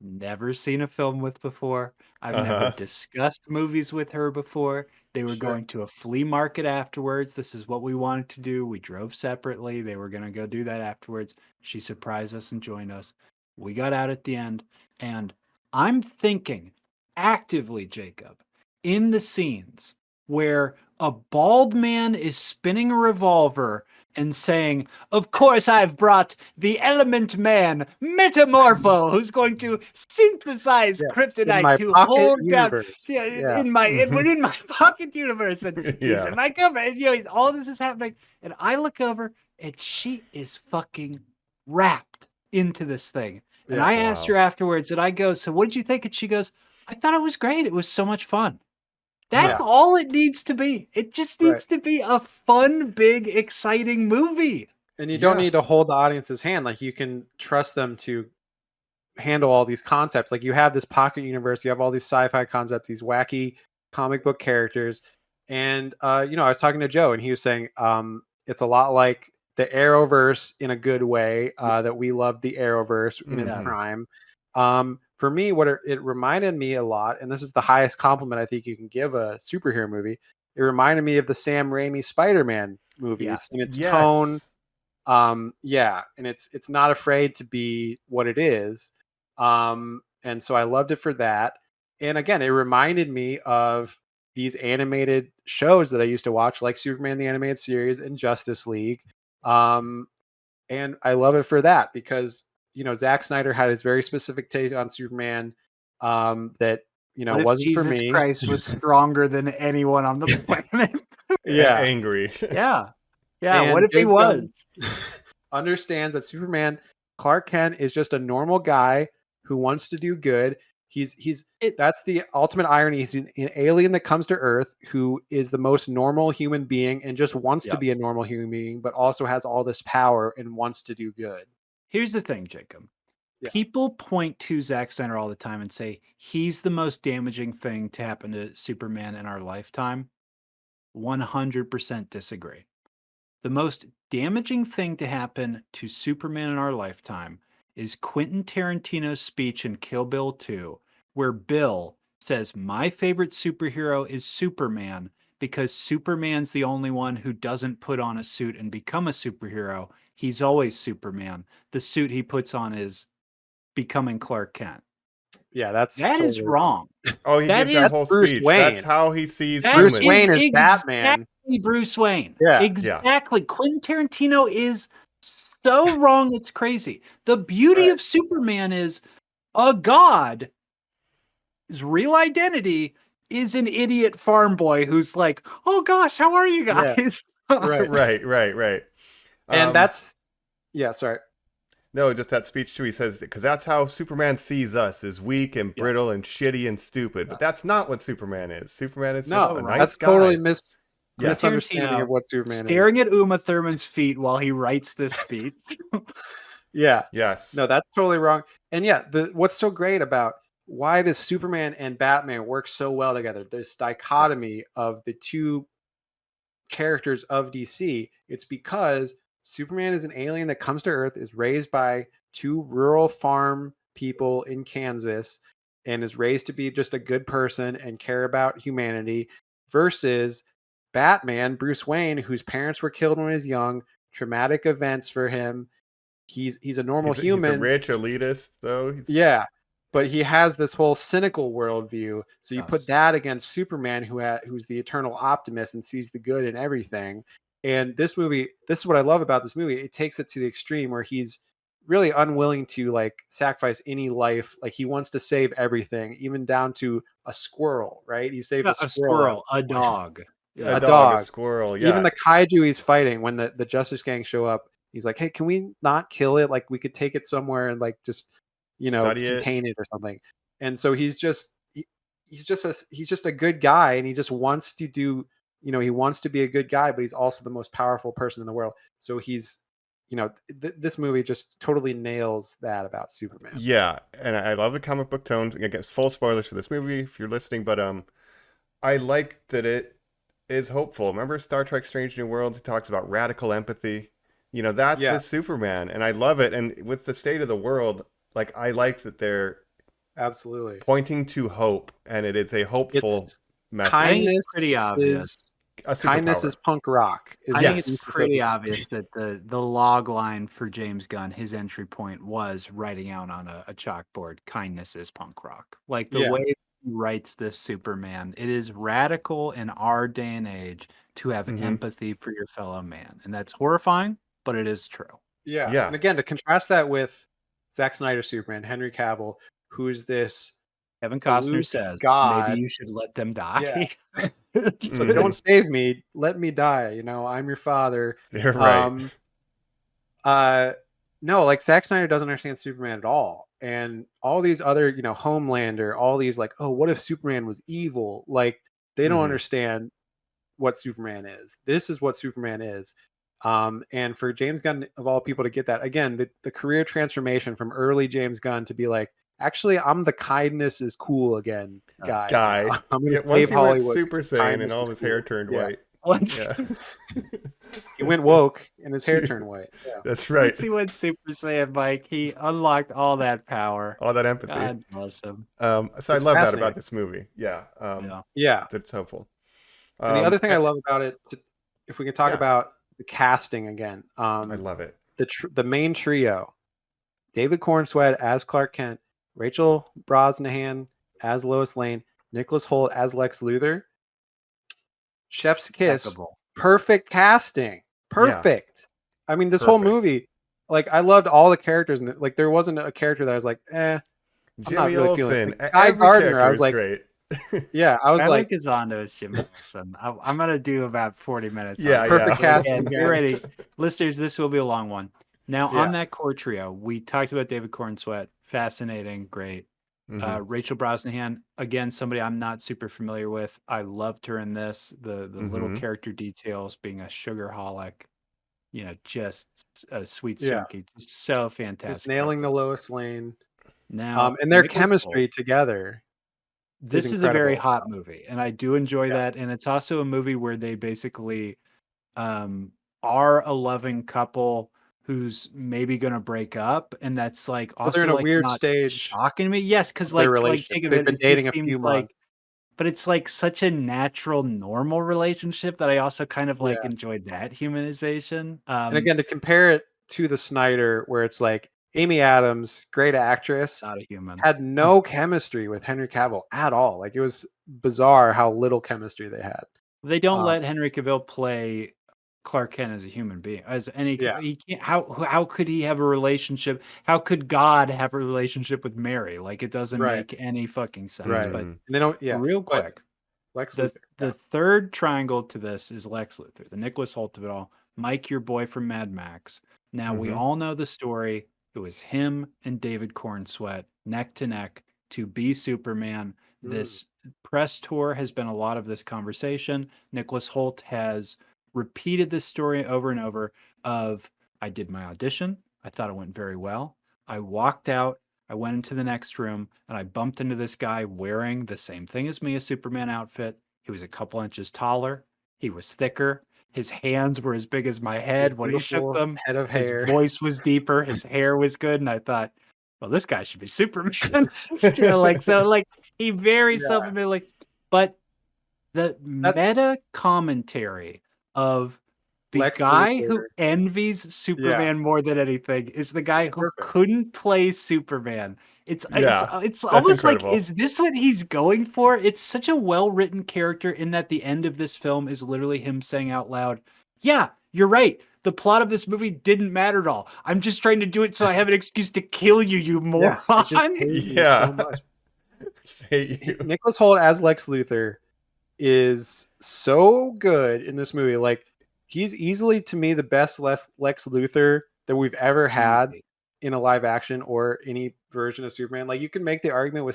never seen a film with before. I've never discussed movies with her before. They were Sure. going to a flea market afterwards. This is what we wanted to do. We drove separately. They were going to go do that afterwards. She surprised us and joined us. We got out at the end, and I'm thinking actively, Jacob, in the scenes where a bald man is spinning a revolver and saying, "Of course, I've brought the element man, Metamorpho, who's going to synthesize Yes, in kryptonite my to pocket hold down." universe. Yeah, Yeah. we're in my pocket universe, and he's Yeah. in my cover. And, all this is happening, and I look over, and she is fucking wrapped into this thing. And Yeah. I asked her afterwards, and I go, "So what did you think?" And she goes, "I thought it was great. It was so much fun." That's Yeah. all it needs to be. It just Right. needs to be a fun, big, exciting movie. And you don't need to hold the audience's hand. Like, you can trust them to handle all these concepts. Like, you have this pocket universe, you have all these sci-fi concepts, these wacky comic book characters. And I was talking to Joe, and he was saying it's a lot like the Arrowverse in a good way, that we love the Arrowverse in its Yes. prime. For me, what it reminded me a lot, and this is the highest compliment I think you can give a superhero movie, it reminded me of the Sam Raimi Spider-Man movies Yes. in its Yes. tone. And it's not afraid to be what it is. And so I loved it for that. And again, it reminded me of these animated shows that I used to watch, like Superman the Animated Series and Justice League. And I love it for that because Zack Snyder had his very specific take on Superman, that What if wasn't for Jesus me. Christ was stronger than anyone on the planet? Yeah. Angry. Yeah. Yeah. And What if he James Gunn was? understands that Superman, Clark Kent, is just a normal guy who wants to do good. That's the ultimate irony. He's an alien that comes to Earth who is the most normal human being and just wants to be a Yes. normal human being, but also has all this power and wants to do good. Here's the thing, Jacob. Yeah. People point to Zack Snyder all the time and say he's the most damaging thing to happen to Superman in our lifetime. 100% disagree. The most damaging thing to happen to Superman in our lifetime is Quentin Tarantino's speech in Kill Bill 2, where Bill says, "My favorite superhero is Superman because Superman's the only one who doesn't put on a suit and become a superhero. He's always Superman. The suit he puts on is becoming Clark Kent." Yeah, that's That is totally wrong. Oh, he That gives that is whole Bruce speech. Wayne. That's how he sees That Bruce humans. Wayne is Batman. exactly Bruce Wayne. Yeah. Exactly. Quentin Tarantino is so wrong, it's crazy. The beauty of Superman is a god. His real identity is an idiot farm boy who's like, "Oh gosh, how are you Yeah. guys?" Right. Right. And sorry. No, just that speech too. He says, because that's how Superman sees us, is weak and brittle and shitty and stupid. But that's not what Superman is. Superman is just a nice that's guy. totally Yeah. misunderstanding Tarantino of what Superman is. staring at Uma Thurman's feet while he writes this speech. Yeah. Yes. No, that's totally wrong. And yeah, what's so great about why does Superman and Batman work so well together? This dichotomy of the two characters of DC. It's because Superman is an alien that comes to Earth, is raised by two rural farm people in Kansas, and is raised to be just a good person and care about humanity, versus Batman, Bruce Wayne, whose parents were killed when he was young, traumatic events for him. He's a normal human. He's a rich elitist, though. Yeah, but he has this whole cynical worldview. So you put that against Superman, who's the eternal optimist and sees the good in everything. And this movie, this is what I love about this movie. It takes it to the extreme where he's really unwilling to like sacrifice any life. Like, he wants to save everything, even down to a squirrel, right? He saved a squirrel, a dog. A dog, a squirrel. Yeah. Even the kaiju he's fighting, when the Justice Gang show up, he's like, "Hey, can we not kill it? Like, we could take it somewhere and like just contain it or something." And so he's just a good guy, and he just wants to do, he wants to be a good guy, but he's also the most powerful person in the world. So he's, this movie just totally nails that about Superman. Yeah, and I love the comic book tone. Again, full spoilers for this movie if you're listening, but I like that it is hopeful. Remember Star Trek Strange New Worlds? He talks about radical empathy. That's the Superman, and I love it. And with the state of the world, like, I like that they're absolutely pointing to hope, and it is a hopeful message. Kindness pretty obvious. a kindness superpower. is punk rock. I Yes. think it's pretty obvious that the log line for James Gunn, his entry point was writing out on a chalkboard, kindness is punk rock. Like the Yeah. way he writes this Superman, it is radical in our day and age to have Mhm. empathy for your fellow man. And that's horrifying, but it is true. Yeah. Yeah. And again, to contrast that with Zack Snyder's Superman, Henry Cavill, who's this Kevin Costner aloof says, god. maybe you should let them die. Mhm. Don't save me, let me die. You know, I'm your father. You're right. No, like Zack Snyder doesn't understand Superman at all. And all these other, you know, Homelander, all these like, oh, what if Superman was evil? Like they don't Mhm. understand what Superman is. This is what Superman is. And for James Gunn of all people to get that, again, the career transformation from early James Gunn to be like, actually, I'm the kindness is cool again guy. Guy. now. I'm gonna Yeah, save once he went Hollywood. Super Saiyan Kindness and all is his hair cool. turned Yeah. white. Once, Yeah. He went woke and his hair turned white. Yeah. That's right. once he went Super Saiyan, Mike, he unlocked all that power. All that empathy. God bless him. So I It's love that fascinating. about this movie. Yeah. Yeah. Yeah. That's helpful. And the other thing I love about it, if we can talk Yeah. about the casting again, I love it. the main trio, David Cornsweet as Clark Kent, Rachel Brosnahan as Lois Lane, Nicholas Hoult as Lex Luthor. Chef's kiss. Impeccable. Perfect casting. Perfect. I mean, this whole Perfect. movie, like I loved all the characters, and like there wasn't a character that I was like, I'm not Jimmy really feeling Olsen. it. Like, Guy Every Gardner, character I was is like, great. yeah, I was I like, like Izondo as Jim Wilson. I'm gonna do about 40 minutes. Yeah, on it. perfect So casting again, again. get ready, listeners. This will be a long one. Now Yeah. on that core trio, we talked about David Cornsweet. Fascinating, great. Mhm. Rachel Brosnahan, again, somebody I'm not super familiar with. I loved her in this. The little Mhm. character details, being a sugarholic, you know, just a sweet Yeah. junkie, just so fantastic. just nailing the Lois Lane. Now, And their Nicholas chemistry Hoult, together. this is is a very incredible. hot movie, and I do enjoy Yeah. that. And it's also a movie where they basically are a loving couple who's maybe gonna break up, and that's like Well, they're also in a like weird not stage shocking me. Yes, because of their like relationship. think of They've it, been it dating just a seems few like, months. but it's like such a natural, normal relationship that I also kind of like Yeah. enjoyed that humanization. And again, to compare it to the Snyder, where it's like Amy Adams, great actress, Not a human. had no chemistry with Henry Cavill at all. Like it was bizarre how little chemistry they had. They don't Um, let Henry Cavill play Clark Kent as a human being, as any. Yeah. He can't. How could he have a relationship? How could God have a relationship with Mary? Like it doesn't Right. make any fucking sense. Right. But Mhm. And they don't. Yeah. real but quick, Lex the Luthor. the third triangle to this is Lex Luthor, the Nicholas Hoult of it all. Mike, your boy from Mad Max. Now we Mhm. all know the story. It was him and David Cornsweet neck to neck to be Superman. This press tour has been a lot of this conversation. Nicholas Hoult has repeated this story over and over of I did my audition. I thought it went very well. I walked out. I went into the next room and I bumped into this guy wearing the same thing as me, a Superman outfit. He was a couple inches taller. He was thicker. His hands were as big as my head when he shook Beautiful them. head of His hair. voice was deeper. His hair was good. And I thought, well, this guy should be Superman. Still, like, so like he very Yeah. self-admitted, like, but the meta commentary of the Lex guy Luthor. who envies Superman more than anything is the guy who perfect. couldn't play Superman. It's Yeah, it's that's almost incredible. like, is this what he's going for? It's such a well-written character in that the end of this film is literally him saying out loud, yeah, you're right. The plot of this movie didn't matter at all. I'm just trying to do it so I have an excuse to kill you, you Yeah, I just moron. hate you Yeah. so much. Say you. Nicholas Hoult as Lex Luthor is so good in this movie. Like he's easily to me the best Lex Luthor that we've ever had Easy. in a live action or any version of Superman. Like you can make the argument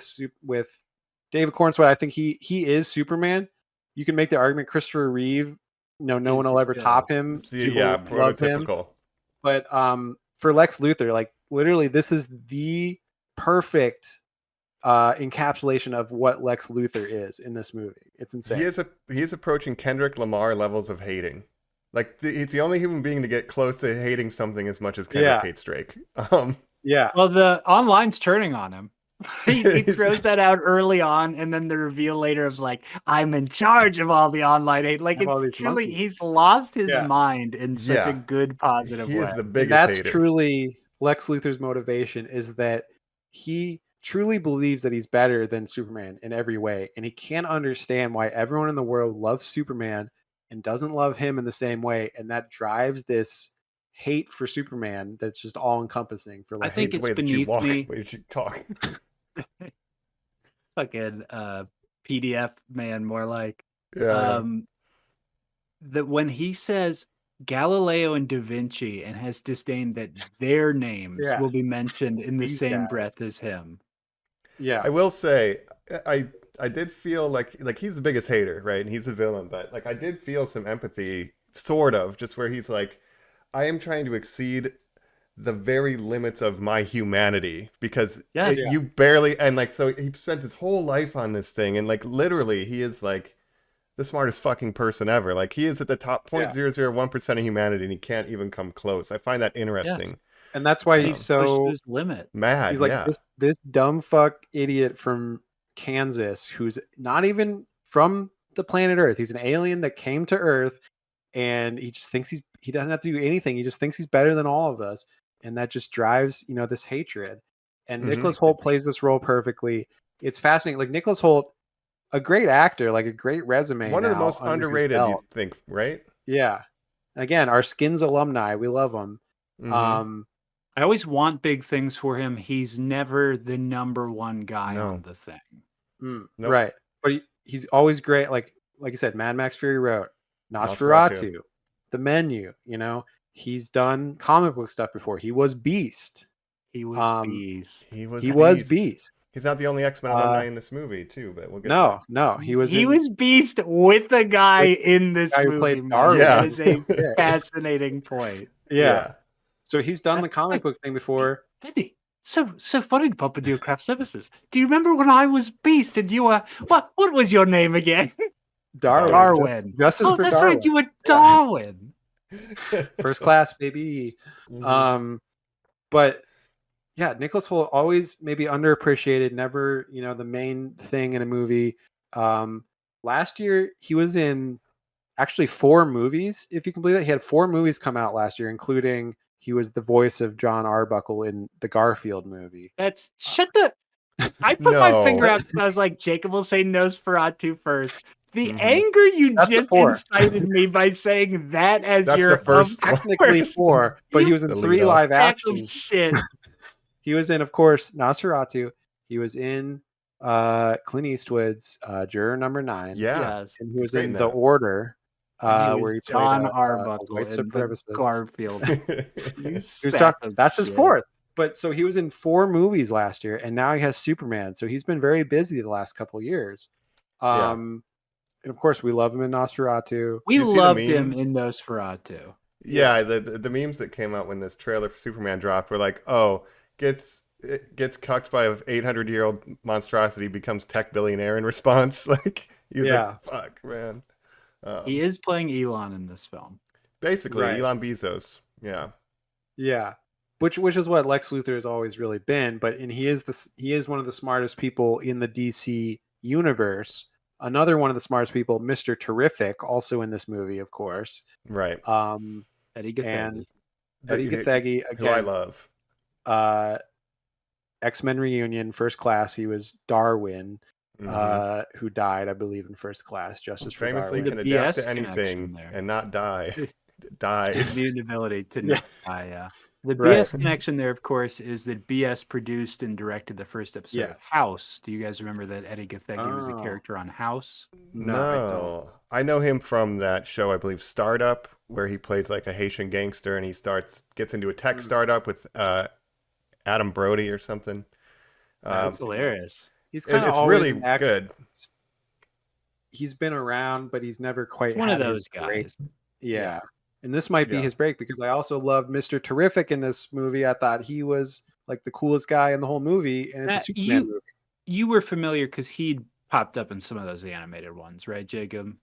with David Cornsweet. I think he is Superman. You can make the argument Christopher Reeve. No one will ever top him. See, People yeah, love him. prototypical. But for Lex Luthor, like literally, this is the perfect encapsulation of what Lex Luthor is in this movie. It's insane. He is approaching Kendrick Lamar levels of hating. Like he's the only human being to get close to hating something as much as Kendrick Yeah. hates Drake. Yeah. Well, the online's turning on him. He throws that out early on, and then the reveal later of like, I'm in charge of all the online hate. Like, Of all it's these truly, monkeys. he's lost his Yeah. mind in such a Yeah. good, positive He way. is the And biggest that's hater. truly Lex Luthor's motivation, is that he truly believes that he's better than Superman in every way. And he can't understand why everyone in the world loves Superman and doesn't love him in the same way. And that drives this hate for Superman that's just all encompassing for I Lex think The it's way that you beneath walk, me. the way that you talk. Fucking PDF man, more like. Yeah. That when he says Galileo and Da Vinci and has disdain that their names Yeah. will be mentioned in the These same guys. breath as him. Yeah. I will say, I did feel like he's the biggest hater, right? And he's a villain, but like I did feel some empathy, sort of, just where he's like, I am trying to exceed the very limits of my humanity because Yes. you barely, and like, so he spent his whole life on this thing, and like literally he is like the smartest fucking person ever. Like he is at the top 0.001% of humanity, and he can't even come close. I find that interesting. And that's why He's he's pushed so his limit. Mad, he's like yeah. this dumb fuck idiot from Kansas who's not even from the planet Earth. He's an alien that came to Earth, and he just thinks he doesn't have to do anything. He just thinks he's better than all of us, and that just drives this hatred. And Mhm. Nicholas Hoult plays this role perfectly. It's fascinating. Like Nicholas Hoult, a great actor, like a great resume. One of the now most under his underrated, belt. you think, right? Yeah. Again, our Skins alumni, we love him. Mhm. I always want big things for him. He's never the number one guy No. on the thing. Nope. Right. But he's always great. Like you said, Mad Max Fury Road, Nosferatu. Nosferatu, The Menu. He's done comic book stuff before. He was Beast. He was Beast. He was He was Beast. Beast. He's not the only X-Men alumni in this movie, too, but we'll get No, he was. He was Beast with the guy in this guy who movie. played man. Darwin. That is a Yeah. fascinating point. Yeah. So he's done the comic book thing before. Eddie, so funny to pop into your craft services. Do you remember when I was Beast and you were what was your name again? Darwin. Justice Oh, for that's Darwin. right, you were Darwin. First class, baby. But yeah, Nicholas Hoult always maybe underappreciated, never, the main thing in a movie. Last year he was in actually 4 movies, if you can believe that. He had 4 movies come out last year, including he was the voice of John Arbuckle in the Garfield movie. Shut the I put my finger out because I was like, Jacob will say Nosferatu first. The anger you That's just the 4. incited me by saying that as That's your the first one. Technically 4, but he was in The 3 lead-up. live sack of actions. shit. He was in, of course, Nosferatu. He was in Clint Eastwood's Juror Number 9. Yeah. Yes. And he was great in in The that. Order, And he where was he John played Arbuckle white in the supremacist. Garfield. You He was sack of that's his shit. 4th. But so he was in 4 movies last year, and now he has Superman. So he's been very busy the last couple of years. And of course, we love him in Nosferatu. We You see the loved him memes? in Nosferatu. Yeah, the memes that came out when this trailer for Superman dropped were like, oh, gets cucked by an 800-year-old monstrosity, becomes tech billionaire in response. Like, he was like, fuck, man. He is playing Elon in this film. Basically, Right. Elon Bezos. Yeah. Yeah, which is what Lex Luthor has always really been. And he is one of the smartest people in the DC universe. Another one of the smartest people, Mr. Terrific, also in this movie, of course. Right. Eddie Gathegi. And Eddie Gathegi, Who I again, love. X-Men Reunion, First Class. He was Darwin, Mhm. who died, I believe, in First Class. Justice for Famously Darwin. can The adapt BS to anything connection there. and not die. His Dies. ability to not die. The Right. BS connection there, of course, is that BS produced and directed the first episode of Yes. House. Do you guys remember that Eddie Gathegi was a Oh. character on House? No, I don't. I know him from that show, I believe, Startup, where he plays like a Haitian gangster, and he gets into a tech startup with Adam Brody or something. That's hilarious. He's kind of It's always really an actor. good. He's been around, but he's never quite One of had his those break. guys. Yeah. And this might be Yeah. his break, because I also loved Mr. Terrific in this movie. I thought he was like the coolest guy in the whole movie, and it's a Superman movie. You were familiar because he'd popped up in some of those animated ones, right, Jacob?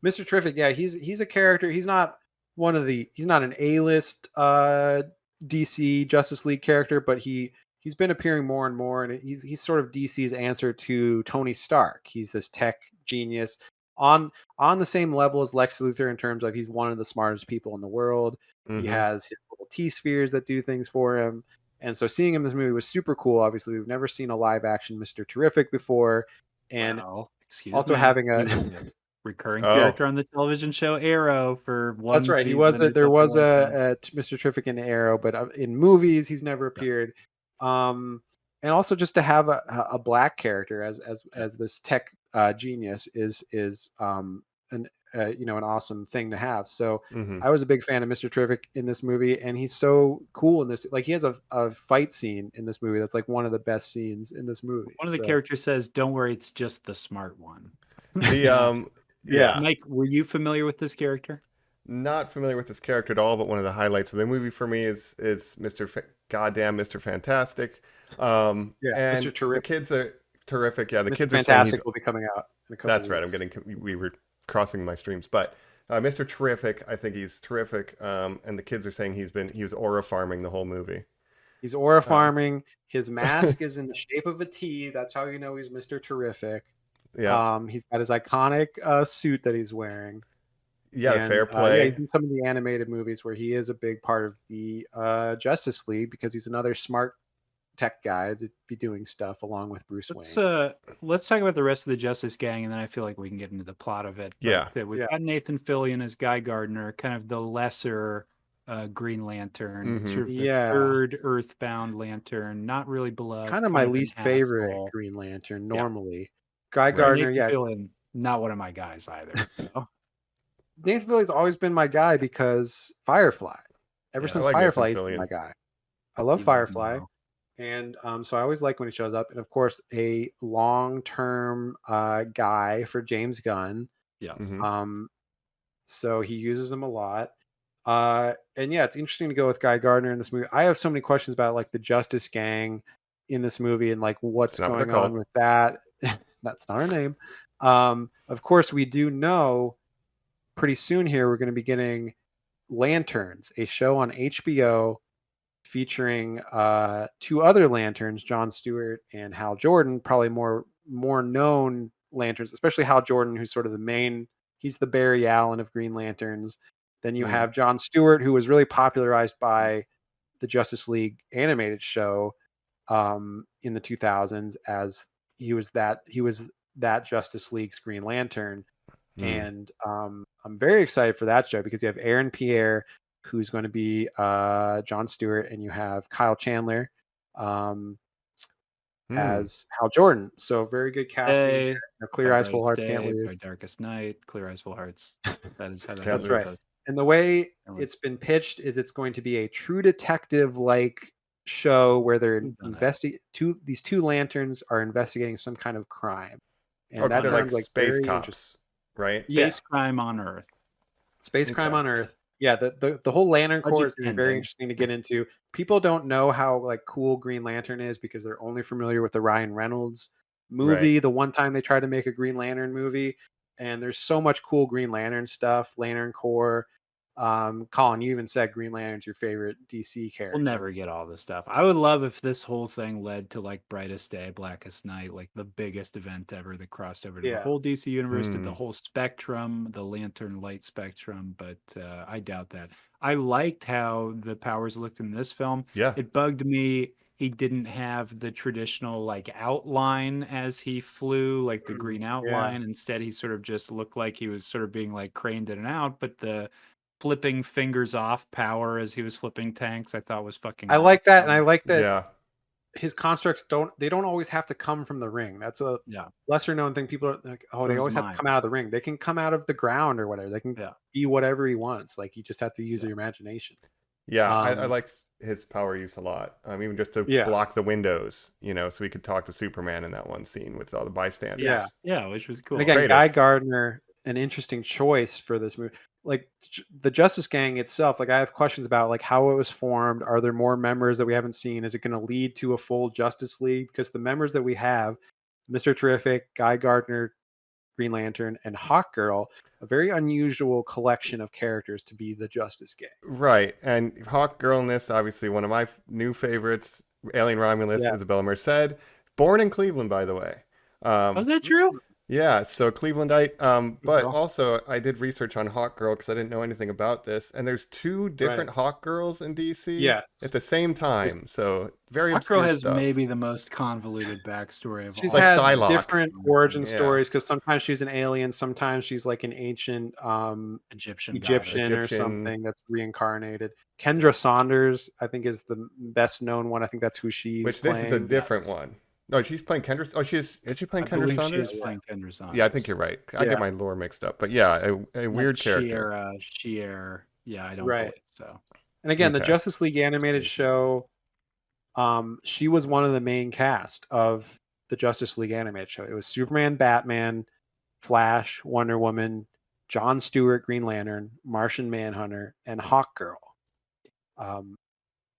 Mr. Terrific, yeah, he's a character. He's not an A-list DC Justice League character, but he he's been appearing more and more, and he's sort of DC's answer to Tony Stark. He's this tech genius on the same level as Lex Luthor in terms of he's one of the smartest people in the world. He Mm-hmm. has his little T spheres that do things for him. And so seeing him in this movie was super cool. Obviously, we've never seen a live action Mr. Terrific before. And Well, excuse also me. having He a was a recurring Oh. character on the televiation show Arrow for one that's right. He season was or there something was like that. a Mr. Terrific in Arrow, but in movies he's never appeared. And also just to have a black character as this tech genius is an awesome thing to have. So Mm-hmm. I was a big fan of Mr. Terrific in this movie, and he's so cool in this. Like he has a fight scene in this movie that's like one of the best scenes in this movie. One of the characters says, "Don't worry, it's just the smart one." The yeah. Mike, were you familiar with this character? Not familiar with this character at all, but one of the highlights of the movie for me is goddamn Mr. Fantastic. And Mr. Terrific. The kids are terrific. Yeah, the Mr. kids are saying Fantastic will be coming out in a couple that's of right. weeks. We were crossing my streams, but Mr. Terrific, I think he's terrific. And the kids are saying he was aura farming the whole movie. He's aura farming. His mask is in the shape of a T. That's how you know he's Mr. Terrific. Yeah. He's got his iconic suit that he's wearing. Yeah, And, fair play. he's in some of the animated movies where he is a big part of the Justice League because he's another smart tech guy to be doing stuff along with Bruce Wayne. Let's talk about the rest of the Justice Gang, and then I feel like we can get into the plot of it. Yeah. But, we've got Nathan Fillion as Guy Gardner, kind of the lesser Green Lantern, sort of the third Earthbound Lantern, not really beloved. Kind of my least favorite Green Lantern normally. Guy Gardner, Nathan Fillion, not one of my guys either. So. Nathan Fillion's always been my guy because Firefly. Ever since Firefly, he's been my guy. I love Firefly. And so I always like when he shows up. And of course, a long-term guy for James Gunn. Yes. Mm-hmm. So he uses them a lot. And yeah, it's interesting to go with Guy Gardner in this movie. I have so many questions about like the Justice Gang in this movie and like what's going on with that. That's not our name. Of course, we do know pretty soon here we're going to be getting Lanterns, a show on HBO featuring two other Lanterns, Jon Stewart and Hal Jordan, probably more known Lanterns, especially Hal Jordan, who's sort of the main, he's the Barry Allen of Green Lanterns. Then you have Jon Stewart, who was really popularized by the Justice League animated show in the 2000s as he was that Justice League's Green Lantern. And I'm very excited for that show because you have Aaron Pierre, who's going to be Jon Stewart, and you have Kyle Chandler as Hal Jordan. So very good casting. Clear Eyes, Full Hearts, Can't Lose. My Darkest Night, Clear Eyes, Full Hearts. That is how that That's right. And the way it's been pitched is it's going to be a True Detective-like show where they're these two lanterns are investigating some kind of crime. And that sounds like space cops, right? Space crime on Earth. Space crime on Earth. Yeah, the whole Lantern Corps is going to be very interesting to get into. People don't know how like cool Green Lantern is because they're only familiar with the Ryan Reynolds movie. The one time they tried to make a Green Lantern movie, and there's so much cool Green Lantern stuff. Lantern Corps. Colin, you even said Green Lantern's your favorite DC character. We'll never get all this stuff. I would love if this whole thing led to like Brightest Day, Blackest Night, like the biggest event ever that crossed over to the whole DC universe, to the whole spectrum, the Lantern light spectrum. But I doubt that. I liked how the powers looked in this film. Yeah. It bugged me. He didn't have the traditional like outline as he flew, like the green outline. Instead, he sort of just looked like he was sort of being like craned in and out. But the flipping fingers off power as he was flipping tanks, I thought was fucking awesome. Like that, and I like that his constructs don't always have to come from the ring. That's a lesser known thing. People are like, they always have to come out of the ring. They can come out of the ground or whatever. They can be whatever he wants. Like you just have to use your imagination. Yeah, I liked his power use a lot. Even just to block the windows, so he could talk to Superman in that one scene with all the bystanders. Yeah, which was cool. And again, Guy Gardner, an interesting choice for this movie. Like the Justice Gang itself, like I have questions about like how it was formed. Are there more members that we haven't seen? Is it going to lead to a full Justice League? Because the members that we have, Mr. Terrific, Guy Gardner, Green Lantern, and Hawkgirl, a very unusual collection of characters to be the Justice Gang. Right, and Hawkgirl in this, obviously one of my new favorites. Alien Romulus, Yeah. Isabella Merced, born in Cleveland, by the way. Was that true? Yeah, so Clevelandite. But girl. also I did research on Hawk Girl because I didn't know anything about this, and there's two different Right. Hawk Girls in DC Yes. at the same time. So very Hawk Girl obscure has stuff. maybe the most convoluted backstory of She's all. Like had Psylocke. different origin Yeah. stories because sometimes she's an alien, sometimes she's like an ancient Egyptian Egyptian or Egyptian. something that's reincarnated. Kendra Saunders, I think, is the best known one. I think that's who she's Which playing. this is a different Yes. one. No, she's playing Kendra. Oh, is she playing I Kendra believe she Saunders? is playing Kendra Saunders. Yeah, I think you're right. I Yeah. get my lore mixed up. But yeah, a weird character. Sheer. Yeah, I don't Right. believe so. And again, the Okay. Justice League animated show, she was one of the main cast of the Justice League animated show. It was Superman, Batman, Flash, Wonder Woman, John Stewart, Green Lantern, Martian Manhunter, and Hawkgirl.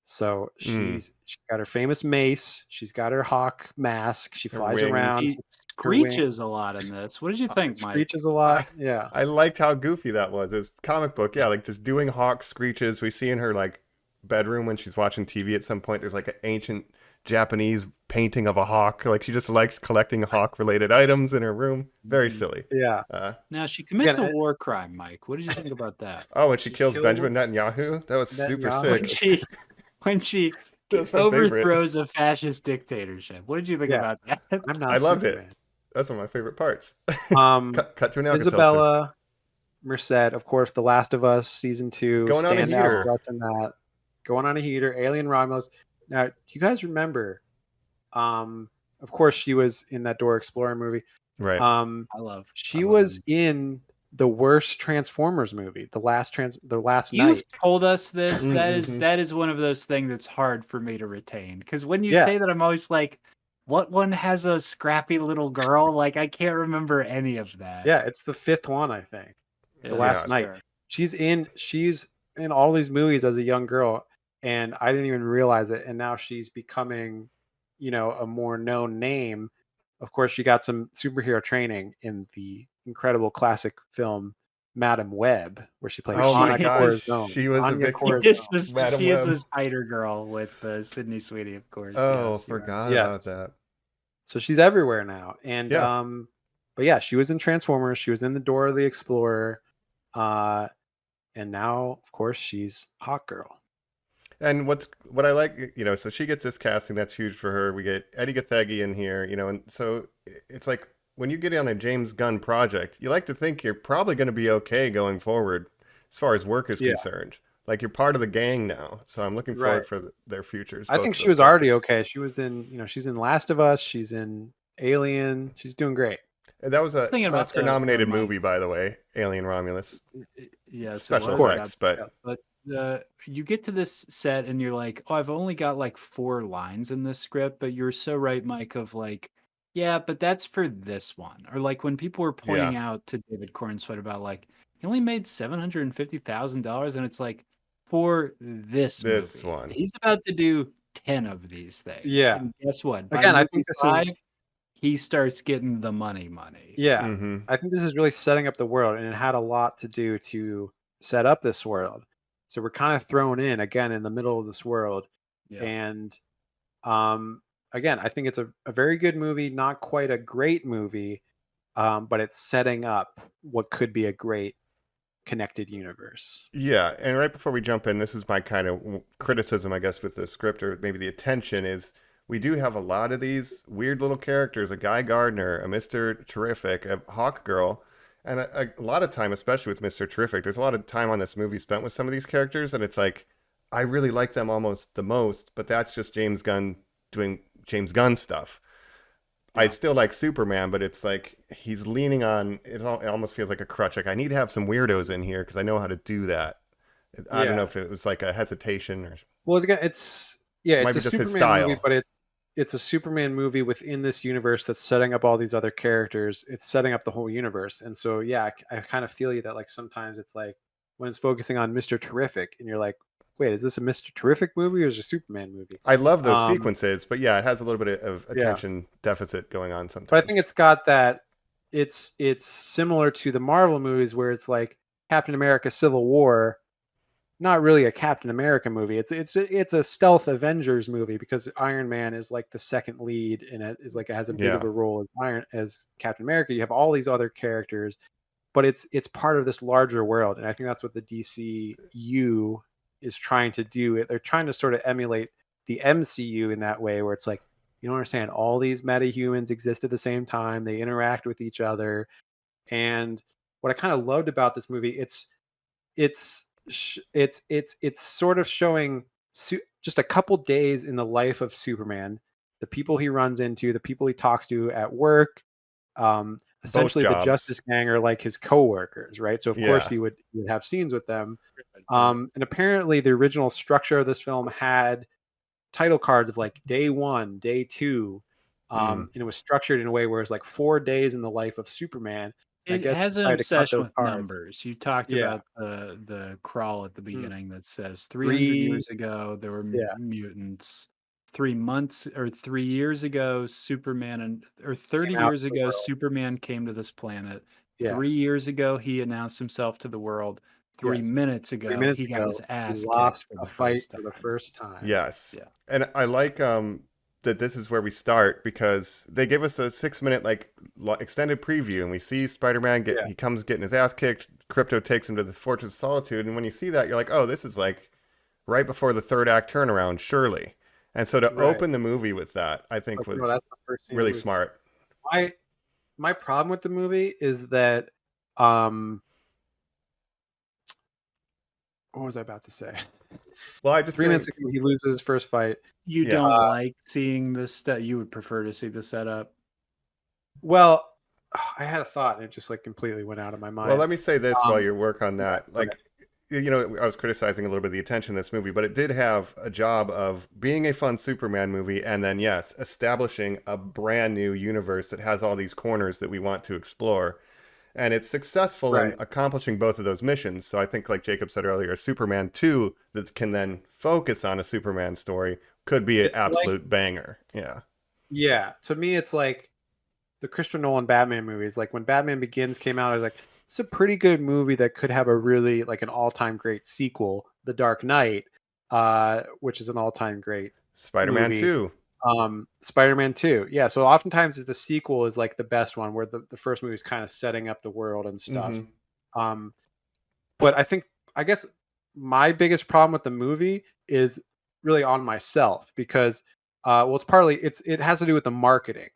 So she's got her famous mace. She's got her hawk mask. She Her flies wings. around. He her wings. screeches a lot in this. What did you think, Mike? Screeches a lot. Yeah. I liked how goofy that was. It was comic book, yeah, like just doing hawk screeches. We see in her like bedroom when she's watching TV at some point. There's like an ancient Japanese painting of a hawk. Like she just likes collecting hawk-related items in her room. Very silly. Yeah. Now she commits Again, a war crime, Mike. What did you think about that? Oh, when she kills kills Benjamin Netanyahu, that was super Netanyahu. sick. When she That's my favorite. overthrows a fascist dictatorship. What did you think Yeah. about that? I'm not I loved it. Superman. That's one of my favorite parts. Um, cut to an Alka-Seltzer. Isabella Merced, of course, The Last of Us season 2. Going on a stand out heater. for us in that. Going on a heater. Alien Romulus. Now, do you guys remember? Of course, she was in that Dora Explorer movie. Right. She was in the worst Transformers movie, the last You've night. told us this. Mhm. That is one of those things that's hard for me to retain. Because when you Yeah. say that, I'm always like, what one has a scrappy little girl? Like I can't remember any of that. Yeah, it's the 5th one, I think. The last night. sure. She's in all these movies as a young girl, and I didn't even realize it. And now she's becoming, a more known name. Of course, she got some superhero training in the incredible classic film Madam Web, where she played Oh my Anya gosh, Corazon. she was a Anya big- Corazon. She is Madam the Web. Spider Girl with Sydney Sweeney, of course. Oh, yes, you're right. forgot Yes. about that. So she's everywhere now. And Yeah. but yeah, she was in Transformers. She was in the Dora the Explorer. And now, of course, she's Hawkgirl. And what I like, so she gets this casting that's huge for her. We get Eddie Gathegi in here, and so it's like when you get on a James Gunn project, you like to think you're probably going to be okay going forward as far as work is concerned. Like you're part of the gang now, so I'm looking forward Right. for their futures. I both think of she those was already characters. okay. She was in, she's in Last of Us. She's in Alien. She's doing great. And that was a thinking about that, Oscar-nominated Mike. movie, by the way, Alien Romulus. Yes, Special it was. effects, but But you get to this set and you're like, oh, I've only got like 4 lines in this script, but you're so right, Mike, of like, yeah, but that's for this one. Or like when people were pointing out to David Cornsweet about like, he only made $750,000, and it's like, for this movie. one. He's about to do 10 of these things. Yeah. And guess what? By Again, I movie think this 5, is he starts getting the money. yeah. Mhm. I think this is really setting up the world, and it had a lot to do to set up this world. So we're kind of thrown in again in the middle of this world, Yeah. and again, I think it's a very good movie, not quite a great movie, but it's setting up what could be a great connected universe. Yeah, and right before we jump in, this is my kind of criticism, I guess, with the script, or maybe the attention, is we do have a lot of these weird little characters, a Guy Gardner, a Mr. Terrific, a Hawk Girl, and a lot of time, especially with Mr. Terrific, there's a lot of time on this movie spent with some of these characters, and it's like, I really like them almost the most, but that's just James Gunn doing James Gunn stuff. I still like Superman, but it's like he's leaning on it. It almost feels like a crutch. Like I need to have some weirdos in here because I know how to do that. I don't know if it was like a hesitation or. Well, again, it's Might it's be a just his Superman movie, style. but it's a Superman movie within this universe that's setting up all these other characters. It's setting up the whole universe, and so yeah, I kind of feel you that like sometimes it's like when it's focusing on Mr. Terrific, and you're like, wait, is this a Mr. Terrific movie or is it a Superman movie? I love those sequences, but yeah, it has a little bit of Yeah. attention deficit going on sometimes. But I think it's got that. It's similar to the Marvel movies where it's like Captain America: Civil War. not really a Captain America movie. It's a stealth Avengers movie because Iron Man is like the second lead and it is like it has a big of Yeah. a role as Captain America. You have all these other characters, but it's part of this larger world, and I think that's what the DCU is trying to do. They're trying to sort of emulate the MCU in that way, where it's like you don't understand all these metahumans exist at the same time. They interact with each other, and what I kind of loved about this movie, it's sort of showing just a couple days in the life of Superman, the people he runs into, the people he talks to at work. Both Essentially, the jobs. Justice Gang are like his coworkers, right? So of course Yeah. he would have scenes with them. And apparently, the original structure of this film had title cards of like day one, day two, and it was structured in a way where it's like 4 days in the life of Superman. And I It guess has they an tried to cut obsession those with cards. numbers. You talked Yeah. about the crawl at the Mm. beginning that says 300 Three. years ago there were Yeah. mutants. 3 months or 3 years ago, Superman or 30 Came out years to the ago, world. Superman came to this planet. Yeah. 3 years ago, he announced himself to the world. 3 minutes 3 ago, minutes he got ago, his he ass kicked lost for a the fight first for the time. first time. Yes. Yeah. And I like that this is where we start because they give us a 6-minute like extended preview and we see Spider-Man he comes getting his ass kicked. Crypto takes him to the Fortress of Solitude, and when you see that, you're like, oh, this is like right before the third act turnaround, surely. And so to open the movie with that, I think was that's the first scene really smart. My problem with the movie is that what was I about to say? Well, I just 3 minutes ago he loses his first fight. You Yeah. don't like seeing this stuff. You would prefer to see the setup. Well, I had a thought and it just like completely went out of my mind. Well, let me say this while you work on that. yeah, Like, you know, I was criticizing a little bit of the attention of this movie, but it did have a job of being a fun Superman movie and then, yes, establishing a brand new universe that has all these corners that we want to explore. And it's successful in accomplishing both of those missions. So I think, like Jacob said earlier, Superman 2 that can then focus on a Superman story could be an absolute banger. Yeah. Yeah. To me, it's like the Christopher Nolan Batman movies. Like when Batman Begins came out, I was like, it's a pretty good movie that could have a really like an all-time great sequel, The Dark Knight, which is an all-time great Spider-Man movie. 2. Spider-Man 2. Yeah, so oftentimes the sequel is like the best one where the first movie is kind of setting up the world and stuff. But I guess my biggest problem with the movie is really on myself because well, it has to do with the marketing.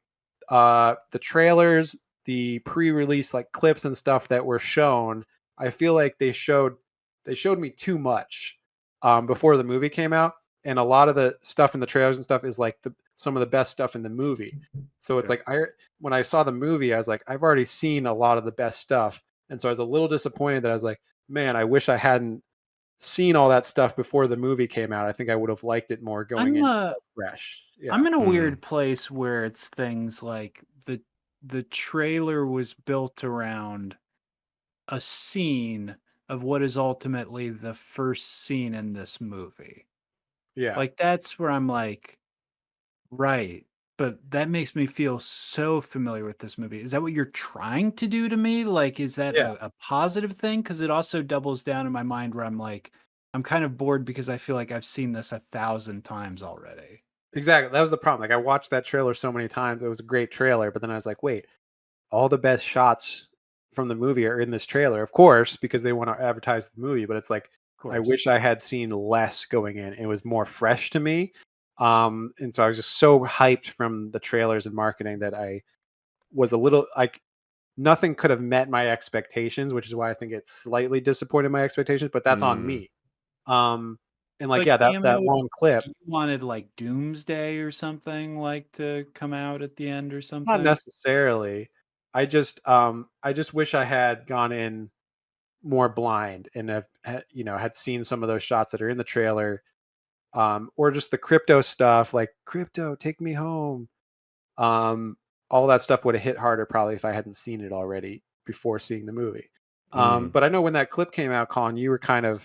The trailers, the pre-release like clips and stuff that were shown, I feel like they showed me too much before the movie came out, and a lot of the stuff in the trailers and stuff is like some of the best stuff in the movie. So it's like when I saw the movie, I was like, I've already seen a lot of the best stuff, and so I was a little disappointed that I was like, man, I wish I hadn't seen all that stuff before the movie came out. I think I would have liked it more going in fresh. Yeah. I'm in a weird place where it's things like the trailer was built around a scene of what is ultimately the first scene in this movie. Yeah. Like that's where I'm like, right. But that makes me feel so familiar with this movie. Is that what you're trying to do to me? Like, is that a positive thing? Because it also doubles down in my mind where I'm like, I'm kind of bored because I feel like I've seen this 1,000 times already. Exactly. That was the problem. Like I watched that trailer so many times. It was a great trailer, but then I was like, wait, all the best shots from the movie are in this trailer, of course, because they want to advertise the movie. But it's like, I wish I had seen less going in. It was more fresh to me. And so I was just so hyped from the trailers and marketing that I was a little like nothing could have met my expectations, which is why I think it slightly disappointed my expectations, but that's on me. And like, yeah, that one clip. You wanted like Doomsday or something like to come out at the end or something? Not necessarily. I just wish I had gone in more blind and had seen some of those shots that are in the trailer, or just the crypto stuff, like crypto, take me home. All that stuff would have hit harder probably if I hadn't seen it already before seeing the movie. But I know when that clip came out, Colin, you were kind of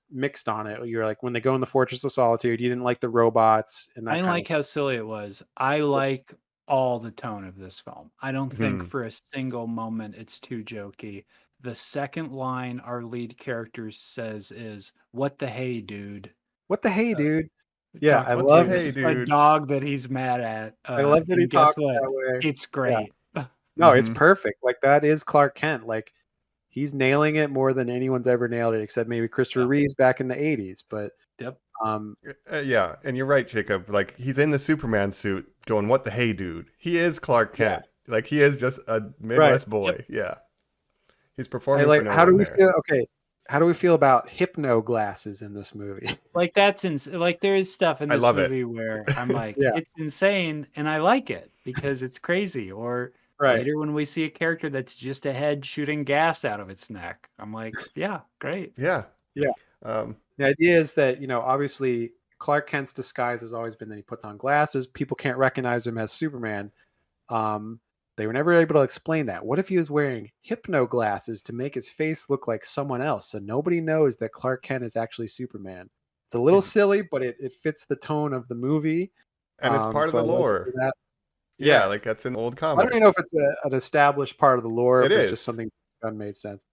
mixed on it. You were like, when they go in the Fortress of Solitude, you didn't like the robots and that. I didn't like how silly it was. I like all the tone of this film. I don't think for a single moment it's too jokey. the second line our lead character says is, "What the hey, dude?" What the hey, dude? Yeah, Talking I What the love hey, a dude? dog that he's mad at. I love that he And guess talks what? that way. It's Yeah. great. No, it's Mhm. perfect. Like that is Clark Kent. Like he's nailing it more than anyone's ever nailed it, except maybe Christopher Yeah. Reeves back in the '80s. But Yep. Yeah, and you're right, Jacob. Like he's in the Superman suit, going, "What the hey, dude?" He is Clark Kent. Like he is just a Midwest boy. Yeah, he's performing for no how do one we there. feel? Okay, how do we feel about hypno glasses in this movie? Like like there is stuff in I this love it. movie where I'm like, Yeah. it's insane and I like it because it's crazy. Or Right. later when we see a character that's just a head shooting gas out of its neck, I'm like, yeah, great. Yeah. Yeah. Um, The idea is that, obviously Clark Kent's disguise has always been that he puts on glasses. People can't recognize him as Superman. They were never able to explain that. What if he was wearing hypno glasses to make his face look like someone else so nobody knows that Clark Kent is actually Superman? It's a little silly, but it fits the tone of the movie. and it's part of So the I like it lore. for that. Yeah, Yeah. like that's in old I don't even know if comics. it's an established part of the lore, It if it's just is. something that made sense.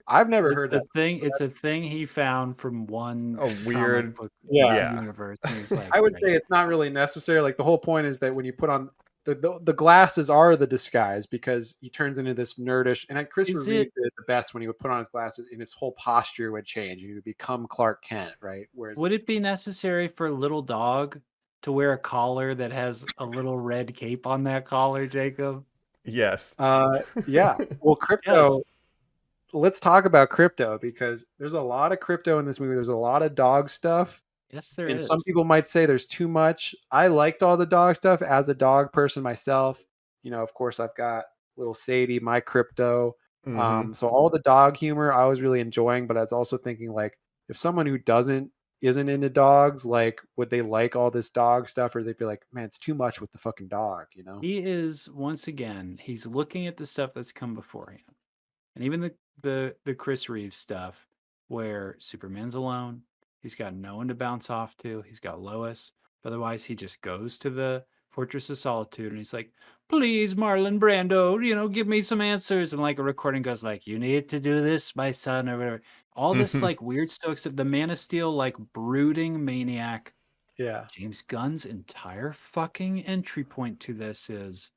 I've never It's heard a that. thing. It's a thing he found from one A comic weird. book Yeah. Yeah. universe. And he was like, I would great. say it's not really necessary. Like the whole point is that when you put on the glasses are the disguise because he turns into this nerdish. And Christopher Is Reeve it? did it the best when he would put on his glasses and his whole posture would change. He would become Clark Kent, right? Whereas, Would it be necessary for a little dog to wear a collar that has a little red cape on that collar, Jacob? Yes. yeah. Well, Yes. Crypto. Let's talk about Crypto because there's a lot of Crypto in this movie. There's a lot of dog stuff. Yes, there And is. some people might say there's too much. I liked all the dog stuff as a dog person myself. Of course, I've got little Sadie, my Crypto. Hmm. So all the dog humor I was really enjoying, but I was also thinking like, if someone who isn't into dogs, like, would they like all this dog stuff, or they'd be like, man, it's too much with the fucking dog? He is once again, he's looking at the stuff that's come before him. And even the Chris Reeves stuff where Superman's alone, he's got no one to bounce off to, he's got Lois. Otherwise, he just goes to the Fortress of Solitude and he's like, please, Marlon Brando, give me some answers. And like a recording goes like, you need to do this, my son, or whatever. All this like weird stoic stuff. The Man of Steel, like brooding maniac. Yeah. James Gunn's entire fucking entry point to this is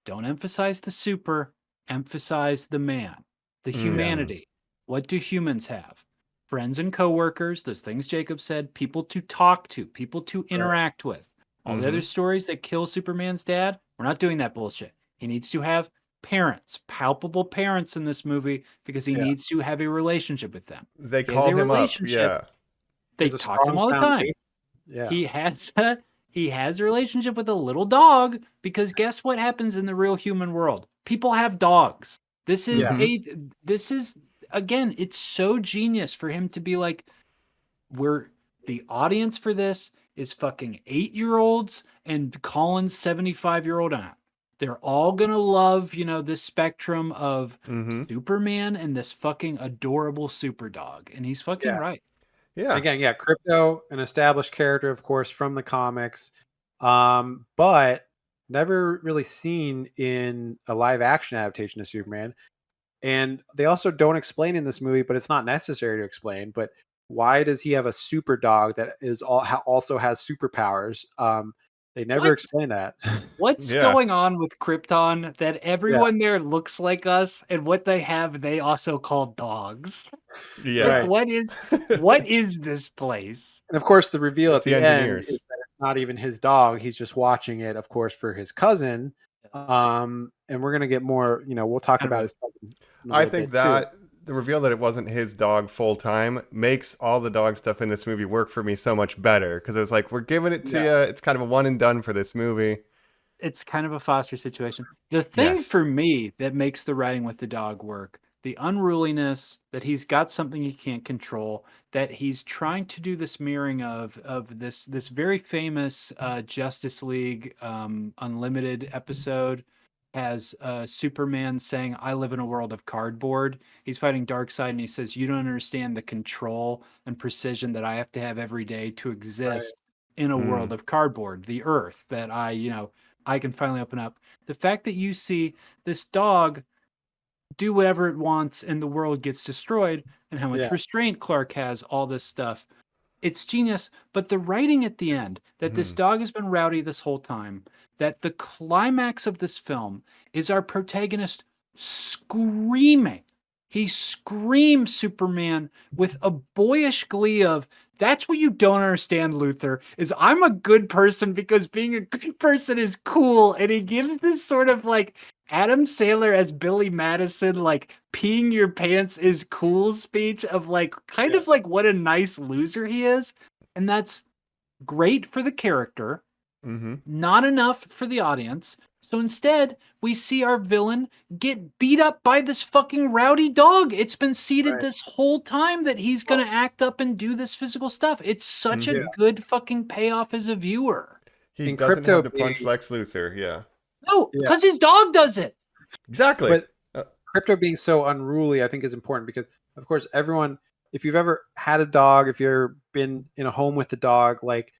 don't emphasize the super, emphasize the man, the humanity. What do humans have? Friends and coworkers, those things Jacob said, people to talk to, people to interact with. All the other stories that kill Superman's dad, we're not doing that bullshit. He needs to have parents, palpable parents in this movie because he Yeah. needs to have a relationship with them. They He has call a him up. relationship. Yeah. They There's a talk to him strong all the time. foundation. Yeah. He has a relationship with a little dog because guess what happens in the real human world? People have dogs. This is Yeah. this is again, it's so genius for him to be like, we're the audience for this is fucking 8-year-olds and Colin's 75-year-old aunt. They're all gonna love, this spectrum of Superman and this fucking adorable super dog. And he's fucking Yeah. right. Yeah. Again, yeah, Crypto, an established character, of course, from the comics, but never really seen in a live action adaptation of Superman. And they also don't explain in this movie, but it's not necessary to explain. But why does he have a super dog that also has superpowers? They never What? explain that. What's Yeah. going on with Krypton that everyone there looks like us, and what they have, they also call dogs? Yeah. Like, Right. what is this place? And of course, the reveal It's at the the end engineers. is that it's not even his dog. He's just watching it, of course, for his cousin. And we're gonna get more. We'll talk Kind of about a- his cousin. In a I little think bit, too. that the reveal that it wasn't his dog full time makes all the dog stuff in this movie work for me so much better because it was like, we're giving it to you. It's kind of a one and done for this movie. It's kind of a Foster situation. The thing Yes. for me that makes the writing with the dog work, the unruliness that he's got something he can't control, that he's trying to do this mirroring of this very famous Justice League Unlimited episode has Superman saying, I live in a world of cardboard. He's fighting Darkseid and he says, you don't understand the control and precision that I have to have every day to exist in a world of cardboard, the earth that I can finally open up. The fact that you see this dog do whatever it wants and the world gets destroyed, and how much Yeah. restraint Clark has, all this stuff. It's genius. But the writing at the end, that this dog has been rowdy this whole time, that the climax of this film is our protagonist screaming. He screams Superman with a boyish glee of, that's what you don't understand, Luther, is I'm a good person because being a good person is cool. And he gives this sort of like Adam Sandler as Billy Madison, like peeing your pants is cool speech of like kind of like what a nice loser he is. And that's great for the character, not enough for the audience. So instead, we see our villain get beat up by this fucking rowdy dog. It's been seeded this whole time that he's going to act up and do this physical stuff. It's such a good fucking payoff as a viewer. He In doesn't Crypto have to punch being- Lex Luthor. Yeah. No, because his dog does it. Exactly. But Crypto being so unruly, I think, is important because, of course, everyone, if you've ever had a dog, if you've ever been in a home with a dog, like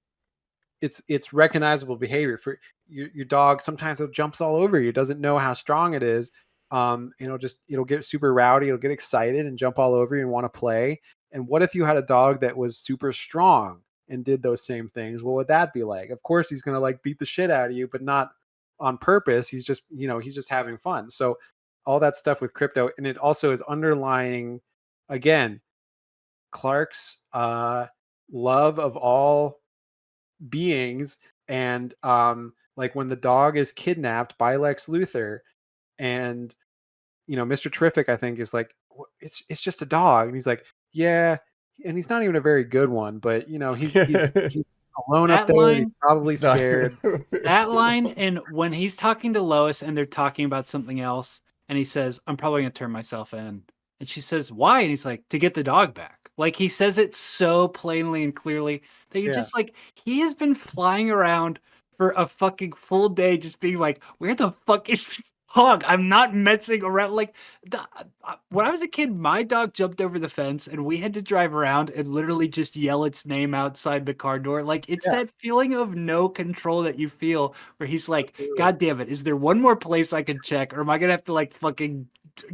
it's recognizable behavior for your dog. Sometimes it jumps all over you, doesn't know how strong it is. It'll get super rowdy, it'll get excited and jump all over you and want to play. And what if you had a dog that was super strong and did those same things? What would that be like? Of course, he's gonna like beat the shit out of you, but not on purpose. He's just having fun. So all that stuff with Crypto, and it also is underlying again Clark's love of all beings, and like when the dog is kidnapped by Lex Luthor, and Mr. Terrific, I think, is like, it's just a dog, and he's like, yeah, and he's not even a very good one, but he's alone up there, and he's probably scared. That line, and when he's talking to Lois and they're talking about something else, and he says, I'm probably gonna turn myself in, and she says, why? And he's like, to get the dog back. Like, he says it so plainly and clearly that you're just like, he has been flying around for a fucking full day just being like, where the fuck is this dog? I'm not messing around. Like, when I was a kid, my dog jumped over the fence and we had to drive around and literally just yell its name outside the car door. Like, it's that feeling of no control that you feel where he's like, God damn it, is there one more place I can check, or am I gonna have to like fucking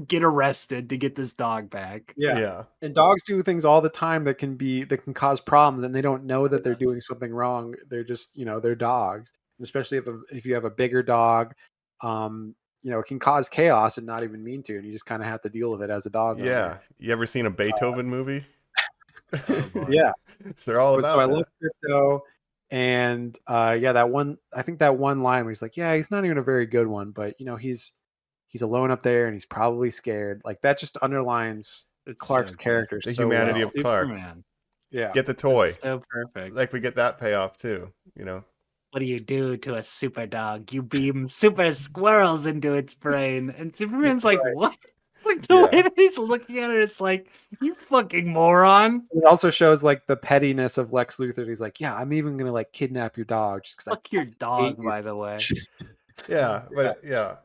get arrested to get this dog back? Yeah. And dogs do things all the time that can cause problems, and they don't know that they're doing something wrong. They're just they're dogs, and especially if you have a bigger dog, it can cause chaos and not even mean to, and you just kind of have to deal with it as a dog Yeah. owner. You ever seen a Beethoven movie? Yeah. They're all about So I that. love Crypto, and I think that one line where he's like, yeah, he's not even a very good one, but he's alone up there and he's probably scared. Like, that just underlines Clark's character. The so humanity well. of Clark. Superman. Yeah. Get the toy. It's so perfect. Like, we get that payoff too. What do you do to a super dog? You beam super squirrels into its brain. And Superman's like, what? Like, the way that he's looking at it, it's like, you fucking moron. It also shows like the pettiness of Lex Luthor. He's like, yeah, I'm even gonna like kidnap your dog just because Fuck your dog, by the way. But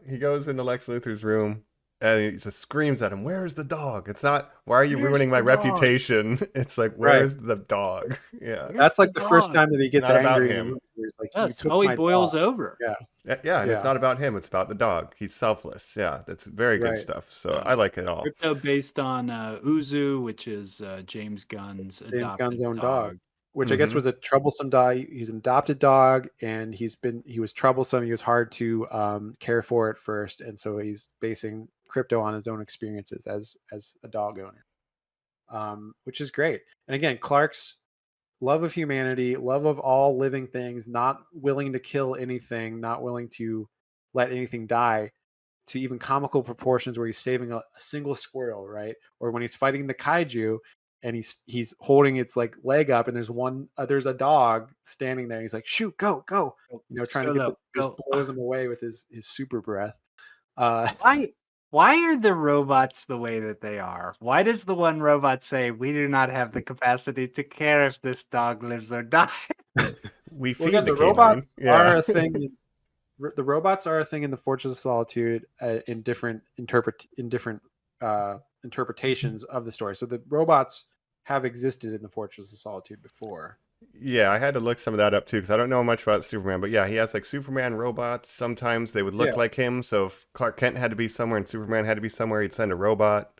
he goes into Lex Luthor's room and he just screams at him, "Where's the dog?" It's not, "Why are you Where's ruining my the dog?" reputation?" It's like, "Where's the dog?" Yeah. That's like the the first dog? time that he gets not about angry. him. He's like, That's "You took how he my boils dog." over. Yeah. Yeah, and it's Yeah. not about him, it's about the dog. He's selfless. Yeah, that's very good Right. stuff. So I like it all. Crypto based on Uzu, which is James Gunn's adopted Gunn's own dog. Which I Mm-hmm. guess was a troublesome dog. He's an adopted dog, and he was troublesome. He was hard to care for at first, and so he's basing Crypto on his own experiences as a dog owner, which is great. And again, Clark's love of humanity, love of all living things, not willing to kill anything, not willing to let anything die, to even comical proportions where he's saving a single squirrel, right? Or when he's fighting the kaiju and he's holding its like leg up, and there's a dog standing there, and he's like, shoot, go, trying to just blows him away with his super breath. Why are the robots the way that they are? Why does the one robot say, we do not have the capacity to care if this dog lives or dies? We feed Again, the the robots canine. are a thing. The robots are a thing in the Fortress of Solitude in different interpretations of the story. So the robots have existed in the Fortress of Solitude before. Yeah, I had to look some of that up too because I don't know much about Superman. But yeah, he has like Superman robots. Sometimes they would look Yeah. like him. So if Clark Kent had to be somewhere and Superman had to be somewhere, he'd send a robot.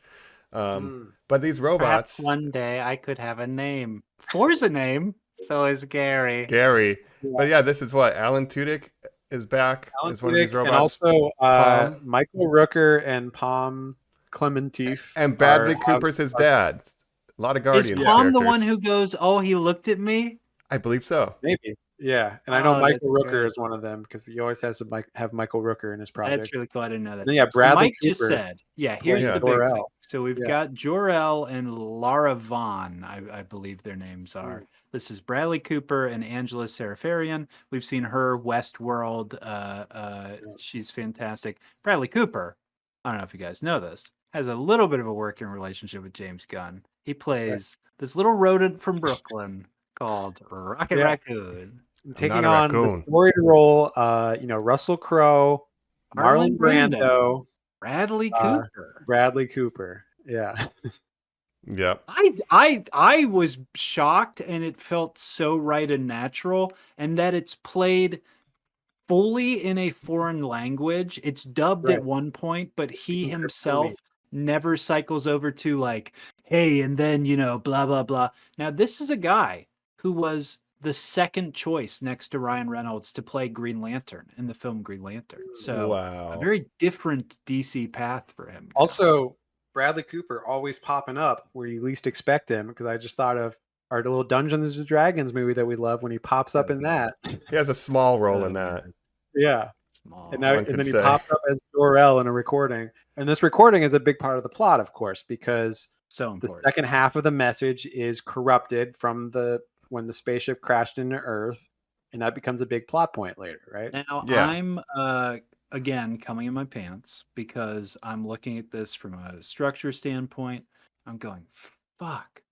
Mm. But these Perhaps robots, one day I could have a name. Four's a name, so is Gary. Gary. Yeah. But yeah, this is what Alan Tudyk is back Alan as one of these Tudyk and robots. also Palm Michael Rooker and Palm Clementif and Bradley have Cooper's his are dad. A lot of Is Guardians Palm the one characters. who goes, "Oh, he looked at me"? I believe so. maybe. Yeah, and I know Oh, Michael that's Rooker good. is one of them because he always has to have Michael Rooker in his project. That's really cool. I didn't know that. Then yeah, So Bradley Mike just Cooper said, yeah, plays here's the big Jor-El. thing. So we've Yeah. got Jor-El and Lara Vaughn, I believe their names are. Mm. This is Bradley Cooper and Angela Serafarian. We've seen her Westworld. She's fantastic. Bradley Cooper, I don't know if you guys know this, has a little bit of a working relationship with James Gunn. He plays this little rodent from Brooklyn called Rocket Yeah. Raccoon. Taking not a on the raccoon. storied role, Russell Crowe, Marlon Marlon Brando, Bradley uh, Cooper. Bradley Cooper. Yeah. Yep. I was shocked, and it felt so right and natural, and that it's played fully in a foreign language. It's dubbed Right. at one point, but he Speaking himself Kryptonian. never cycles over to like, hey, and then blah blah blah. Now this is a guy who was the second choice next to Ryan Reynolds to play Green Lantern in the film Green Lantern. So a Wow. very different DC path for him. now. Also, Bradley Cooper always popping up where you least expect him because I just thought of our little Dungeons and Dragons movie that we love when he pops up in that. He has a small role in that. Yeah. Small. And now One could then he say. popped up as Jor-El in a recording. And this recording is a big part of the plot, of course, because So the important. second half of the message is corrupted from when the spaceship crashed into Earth, and that becomes a big plot point later, right? Now Yeah. I'm again coming in my pants because I'm looking at this from a structure standpoint. I'm going, fuck.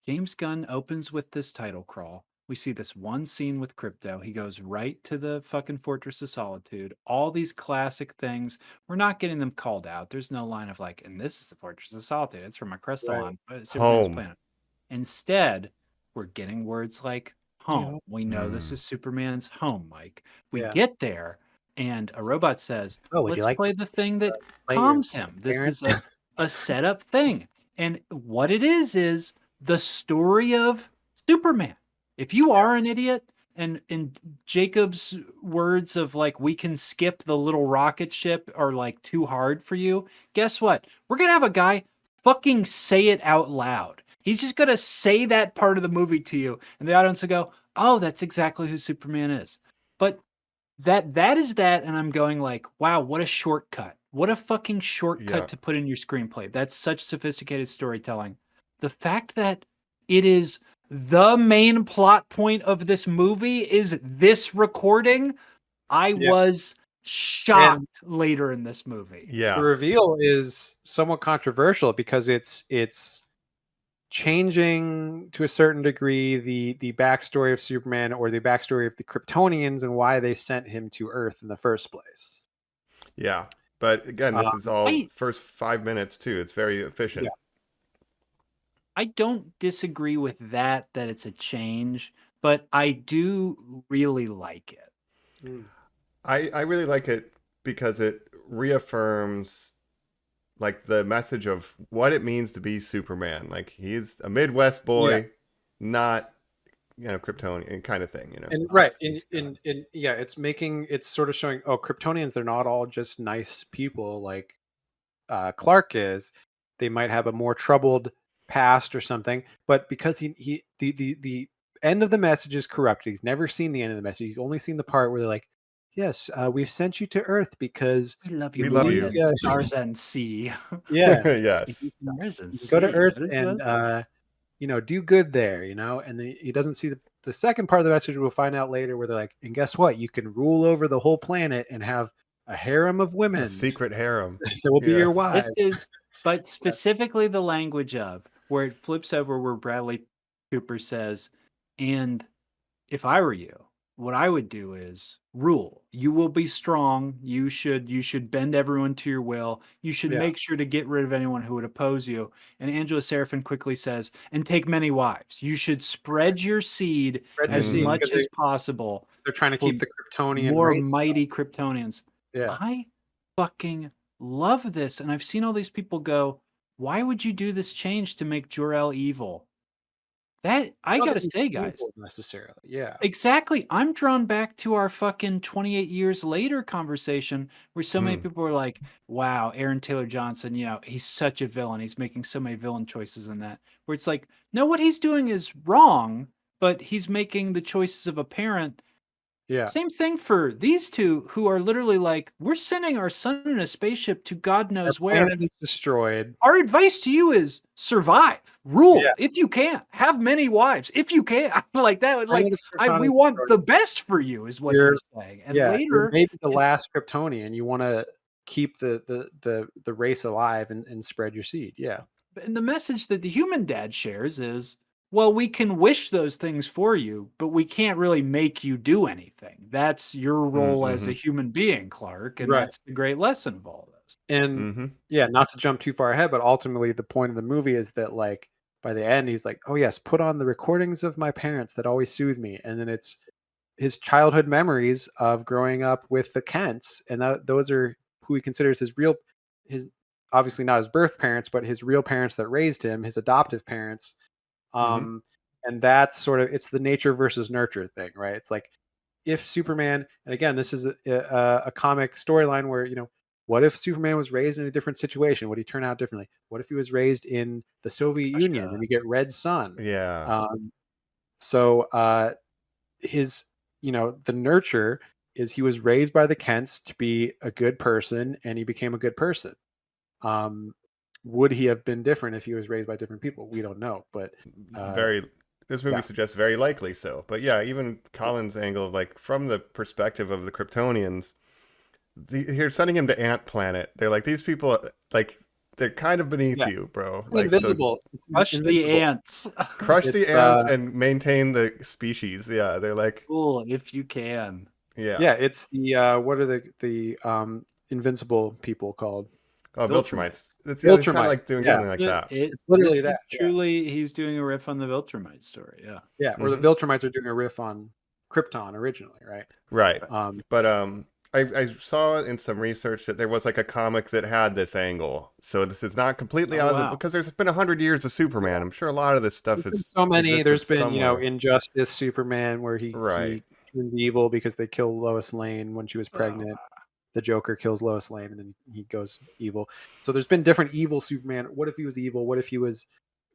James Gunn opens with this title crawl. We see this one scene with Crypto. He goes right to the fucking Fortress of Solitude. All these classic things. We're not getting them called out. There's no line of like, and this is the Fortress of Solitude. It's from a crystal on Superman's Home. planet. Instead, we're getting words like home. We know this Mm. is Superman's home, Mike. We Yeah. get there, and a robot says, Oh, would let's you like play the thing that play your calms him. This parents? is a setup thing. And what it is the story of Superman. If you are an idiot, and in Jacob's words of like, we can skip the little rocket ship are like too hard for you, guess what? We're going to have a guy fucking say it out loud. He's just going to say that part of the movie to you, and the audience will go, oh, that's exactly who Superman is. But that is that, and I'm going like, wow, what a shortcut. What a fucking shortcut Yeah. to put in your screenplay. That's such sophisticated storytelling. The fact that it is the main plot point of this movie is this recording, I Yeah. was shocked later in this movie. The Yeah. reveal is somewhat controversial because it's changing to a certain degree the backstory of Superman or the backstory of the Kryptonians and why they sent him to Earth in the first place. Yeah. But again, this is all I- first 5 minutes too. It's very efficient. Yeah. I don't disagree with that it's a change, but I do really like it. I really like it because it reaffirms like the message of what it means to be Superman. Like he's a Midwest boy, Yeah. not Kryptonian kind of thing, And right, in yeah, it's sort of showing, oh, Kryptonians, they're not all just nice people like Clark is. They might have a more troubled past or something, but because the end of the message is corrupted. He's never seen the end of the message. He's only seen the part where they're like, yes, we've sent you to Earth because We love We you. love more you. than Yeah. Stars and sea. yeah, Yes. Stars and you can go to sea. Earth What is and this? do good there, and he doesn't see the second part of the message. We'll find out later where they're like, and guess what? You can rule over the whole planet and have a harem of women A secret harem. that will be Yeah. your wives. This is, but specifically the language of where it flips over where Bradley Cooper says, and if I were you, what I would do is rule. You will be strong. You should bend everyone to your will. You should Yeah. make sure to get rid of anyone who would oppose you. And Angela Seraphin quickly says, and take many wives. You should spread your seed Spread your as seed much because as possible they're trying to for keep the Kryptonian more race. mighty Kryptonians. Yeah. I fucking love this. And I've seen all these people go, why would you do this change to make Jor-El evil? That I Not gotta that he's say, guys, evil necessarily. Yeah. exactly. I'm drawn back to our fucking 28 years later conversation where so many Hmm. people were like, wow, Aaron Taylor Johnson, he's such a villain. He's making so many villain choices in that. Where it's like, no, what he's doing is wrong, but he's making the choices of a parent. Yeah. Same thing for these two who are literally like, we're sending our son in a spaceship to God knows Our where. planet is destroyed. Our advice to you is survive, rule Yeah. if you can, have many wives if you can. Like that, like Planet of Krypton we is want destroyed. the best for you, is what You're- they're saying. And Yeah, you're later, maybe the it's- last Kryptonian. You want to keep the race alive and spread your seed. Yeah. and the message that the human dad shares is, well, we can wish those things for you, but we can't really make you do anything. That's your role as a human being, Clark, and Right. that's the great lesson of all this. And yeah, not to jump too far ahead, but ultimately the point of the movie is that like by the end he's like, oh yes, put on the recordings of my parents that always soothe me, and then it's his childhood memories of growing up with the Kents, and those are who he considers his obviously not his birth parents, but his real parents that raised him, his adoptive parents. And that's sort of, it's the nature versus nurture thing, right? It's like if Superman, and again, this is a comic storyline where, what if Superman was raised in a different situation? Would he turn out differently? What if he was raised in the Soviet Union and we get Red Sun? Yeah. His, the nurture is he was raised by the Kents to be a good person, and he became a good person. Would he have been different if he was raised by different people? We don't know, but this movie suggests very likely so. But yeah, even Colin's angle of like from the perspective of the Kryptonians, you're sending him to Ant Planet. They're like, these people, like, they're kind of beneath you, bro. Like, invisible. Crush the ants. Crush the ants and maintain the species. Yeah, they're like, Cool if you can. Yeah. Yeah, it's the what are the invincible people called? Oh, Viltrumites. It's Viltrumite. kind of like doing something like that. It's literally that. Truly, he's doing a riff on the Viltrumite story. Yeah. Yeah, or the Viltrumites are doing a riff on Krypton originally, right? Right. But I saw in some research that there was like a comic that had this angle. So this is not completely out of the, because there's been 100 years of Superman. I'm sure a lot of this stuff is so many. There's been somewhere. Injustice Superman where he turns evil because they kill Lois Lane when she was pregnant. The Joker kills Lois Lane and then he goes evil. So there's been different evil Superman. What if he was evil? What if he was,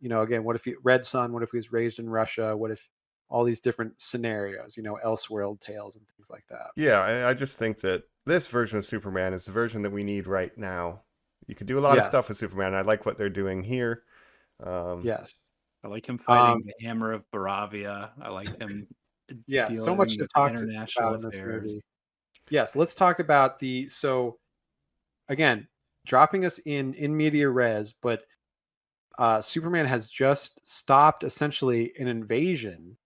again, what if Red Sun? What if he was raised in Russia? What if all these different scenarios, Elseworld tales and things like that. Yeah, I just think that this version of Superman is the version that we need right now. You could do a lot of stuff with Superman. I like what they're doing here. Yes. I like him fighting the Hammer of Baravia. I like him. So much to talk about in this movie. Yes, let's talk about so again, dropping us in media res, but Superman has just stopped essentially an invasion.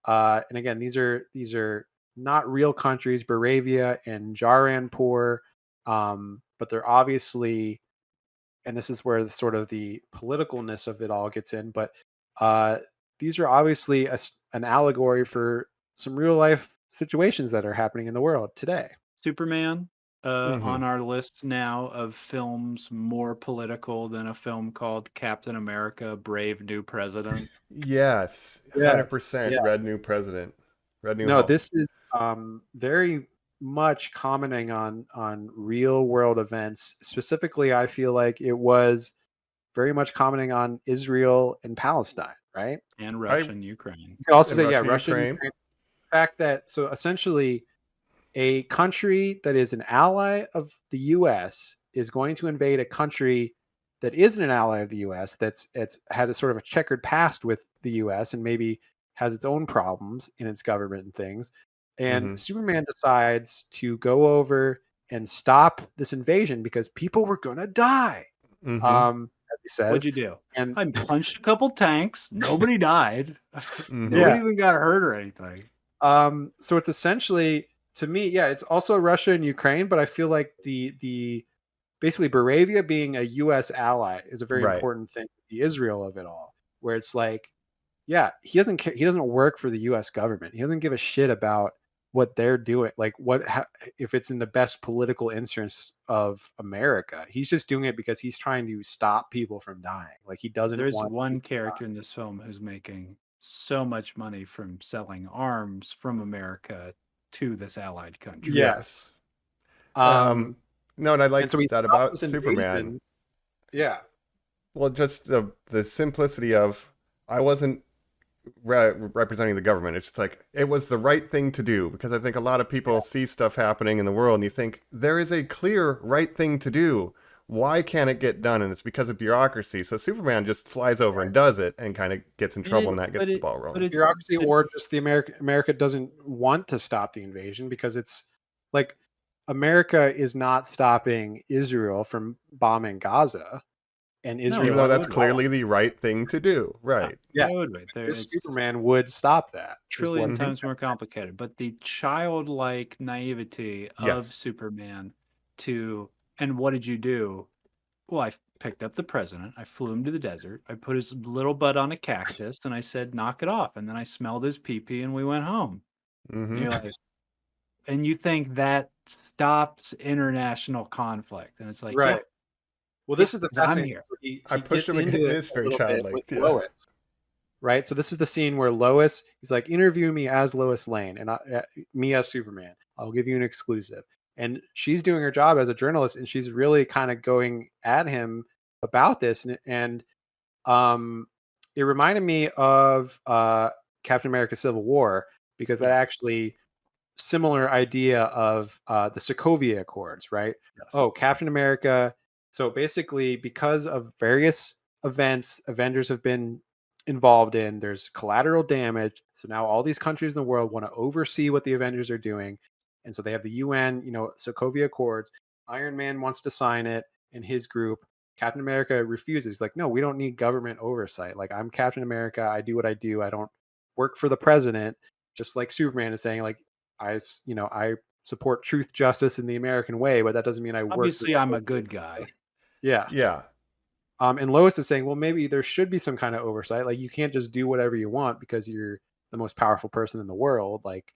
And again, these are not real countries, Baravia and Jaranpur, but they're obviously, and this is where the politicalness of it all gets in, but these are obviously an allegory for some real life situations that are happening in the world today. Superman on our list now of films more political than a film called Captain America: Brave New President. Yes, 100%. Red New President. Red New Hulk. This is very much commenting on real world events. Specifically, I feel like it was very much commenting on Israel and Palestine, right? And Russia and Ukraine. You could also say, Russia Ukraine. and Ukraine. The fact that, so essentially, a country that is an ally of the U.S. is going to invade a country that isn't an ally of the U.S. It's had a sort of a checkered past with the U.S. and maybe has its own problems in its government and things. And Superman decides to go over and stop this invasion because people were gonna die. As he says. What'd you do? And I punched a couple tanks. Nobody died. Nobody even got hurt or anything. So it's essentially, to me, yeah, it's also Russia and Ukraine, but I feel like the basically Moravia being a U.S. ally is a very Right. important thing. The Israel of it all, where it's like, yeah, he doesn't care, he doesn't work for the U.S. government. He doesn't give a shit about what they're doing, like if it's in the best political interest of America. He's just doing it because he's trying to stop people from dying. Like he doesn't There's want one character in this film who's making so much money from selling arms from America to this allied country. Yes. No, and I like so he that stops about this Superman. invasion. Yeah. Well, just the simplicity of I wasn't representing the government. It's just like it was the right thing to do, because I think a lot of people see stuff happening in the world and you think there is a clear right thing to do. Why can't it get done? And it's because of bureaucracy. So Superman just flies over and does it and kind of gets in trouble, and that gets the ball rolling. Bureaucracy, or just the America doesn't want to stop the invasion, because it's like America is not stopping Israel from bombing Gaza, and Israel, even though that's clearly the right thing to do, right? Yeah, It's Superman would stop that. trillion times more complicated. But the childlike naivety of Superman and what did you do? Well, I picked up the president. I flew him to the desert. I put his little butt on a cactus, and I said, "Knock it off." And then I smelled his pee-pee, and we went home. Mm-hmm. You're like, and you think that stops international conflict, and it's like, right. Yeah, Well, this is the I'm here. I pushed him against this very childlike. Lois, right? So this is the scene where Lois, he's like, interview me as Lois Lane, and me as Superman. I'll give you an exclusive. And she's doing her job as a journalist, and she's really kind of going at him about this. And it reminded me of Captain America: Civil War, because that actually similar idea of the Sokovia Accords, right? Yes. Oh, Captain America. So basically, because of various events Avengers have been involved in, there's collateral damage. So now all these countries in the world want to oversee what the Avengers are doing. And so they have the UN, Sokovia Accords. Iron Man wants to sign it in his group. Captain America refuses. Like, no, we don't need government oversight. Like, I'm Captain America. I do what I do. I don't work for the president. Just like Superman is saying, like, I support truth, justice, in the American way, but that doesn't mean I work. Obviously, I'm a good guy. Yeah. Yeah. And Lois is saying, well, maybe there should be some kind of oversight. Like, you can't just do whatever you want because you're the most powerful person in the world. Like,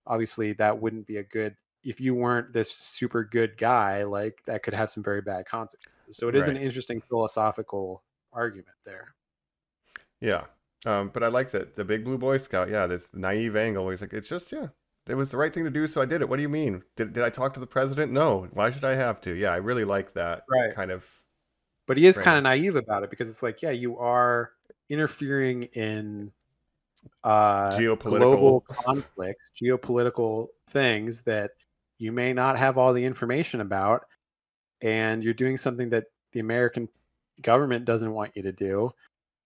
obviously, that wouldn't be a good, if you weren't this super good guy, like, that could have some very bad consequences. So it is an interesting philosophical argument there. Yeah. But I like that the Big Blue Boy Scout, this naive angle where he's like, it's just, it was the right thing to do, so I did it. What do you mean? Did I talk to the president? No. Why should I have to? Yeah, I really like that kind of. But he is kind of naive about it, because it's like, you are interfering in global conflicts, geopolitical things that you may not have all the information about, and you're doing something that the American government doesn't want you to do.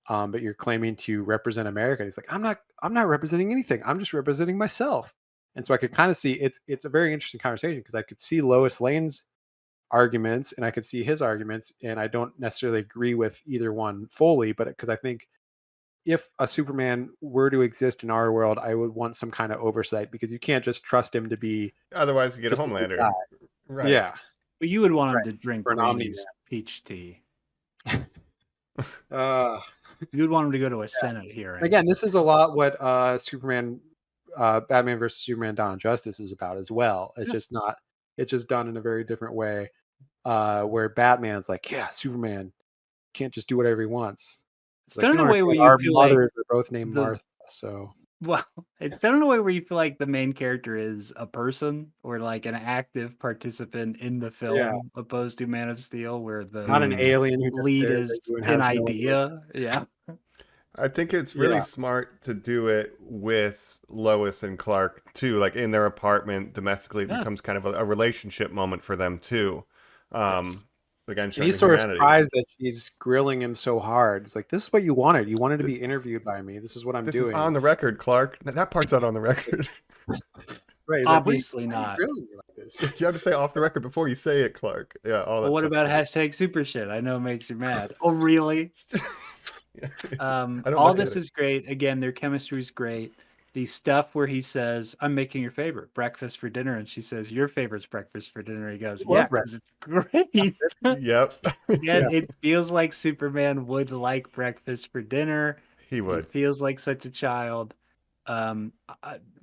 But you're claiming to represent America. And he's like, I'm not representing anything. I'm just representing myself. And so I could kind of see it's a very interesting conversation, because I could see Lois Lane's arguments and I could see his arguments, and I don't necessarily agree with either one fully, but because I think if a Superman were to exist in our world, I would want some kind of oversight, because you can't just trust him to be. Otherwise, you get a Homelander. Right. Yeah. But you would want him to drink Brandy's peach tea. You'd want him to go to a Senate hearing. Again, this is a lot what Batman versus Superman: Dawn of Justice is about as well. It's just not. It's just done in a very different way, where Batman's like, Superman can't just do whatever he wants. It's done in a way where you feel like mothers are both named Martha. So it's done in a way where you feel like the main character is a person, or like an active participant in the film, opposed to Man of Steel, where the not an alien who lead is an idea. I think it's really smart to do it with Lois and Clark too, like in their apartment domestically. It becomes kind of a relationship moment for them too. Again, he's sort of surprised that she's grilling him so hard. It's like, this is what you wanted. You wanted to be interviewed by me. This is what I'm doing. This is on the record, Clark. That part's not on the record. Right? Obviously not. You have to say off the record before you say it, Clark. Yeah. Well, what about hashtag super shit? I know it makes you mad. Oh, really? All this is great. Again, their chemistry is great. the stuff where he says, "I'm making your favorite breakfast for dinner," and she says, "Your favorite's breakfast for dinner." He goes, I love "Yeah, because it's great." Yep. Again, it feels like Superman would like breakfast for dinner. He He would. feels like such a child.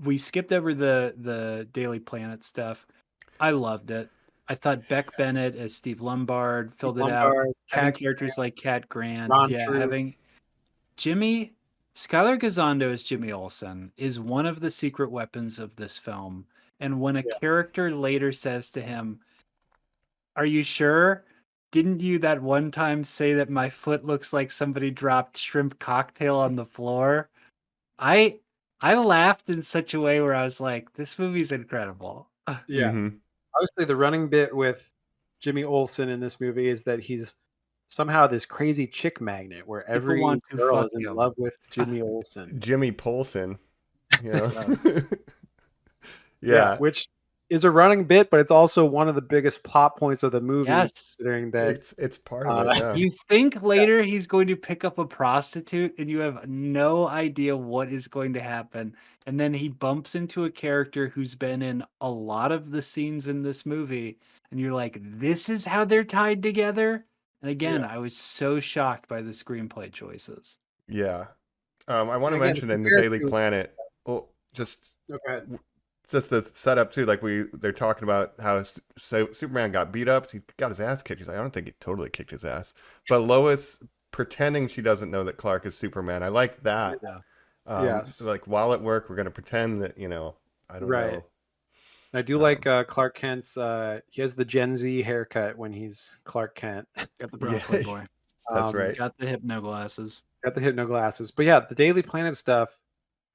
We skipped over the Daily Planet stuff. I loved it. I thought Beck Bennett as Steve Lombard filled it out. Lombard, Having Cat characters like Cat Grant, Ron yeah, True. having Jimmy Skylar Gazondo as Jimmy Olsen is one of the secret weapons of this film. And when a character later says to him, "Are you sure? Didn't you that one time say that my foot looks like somebody dropped shrimp cocktail on the floor?" I I laughed in such a way where I was like, this movie's incredible. Yeah. Mhm. Obviously, the running bit with Jimmy Olsen in this movie is that he's somehow this crazy chick magnet where People every want to girl fuck is in him. love with Jimmy Olsen. Jimmy Polson. You know? Yeah, Yeah. which is a running bit, but it's also one of the biggest plot points of the movie, Yes. considering that It's part of it, yeah. You think later he's going to pick up a prostitute and you have no idea what is going to happen. And then he bumps into a character who's been in a lot of the scenes in this movie. And you're like, this is how they're tied together? And again, I was so shocked by the screenplay choices. Yeah. I want to And again, mention in the compared Daily to- Planet, well, just Oh, go ahead. just the setup too. Like they're talking about how Superman got beat up. He got his ass kicked. He's like, I don't think he totally kicked his ass. But Lois pretending she doesn't know that Clark is Superman. I like that. Yeah. Yes. Like while at work, we're gonna pretend that I don't Right. know. I do like Clark Kent's. He has the Gen Z haircut when he's Clark Kent. Got the brown Yeah. playboy. That's right. Got the hypno glasses. Got the hypno glasses. But yeah, the Daily Planet stuff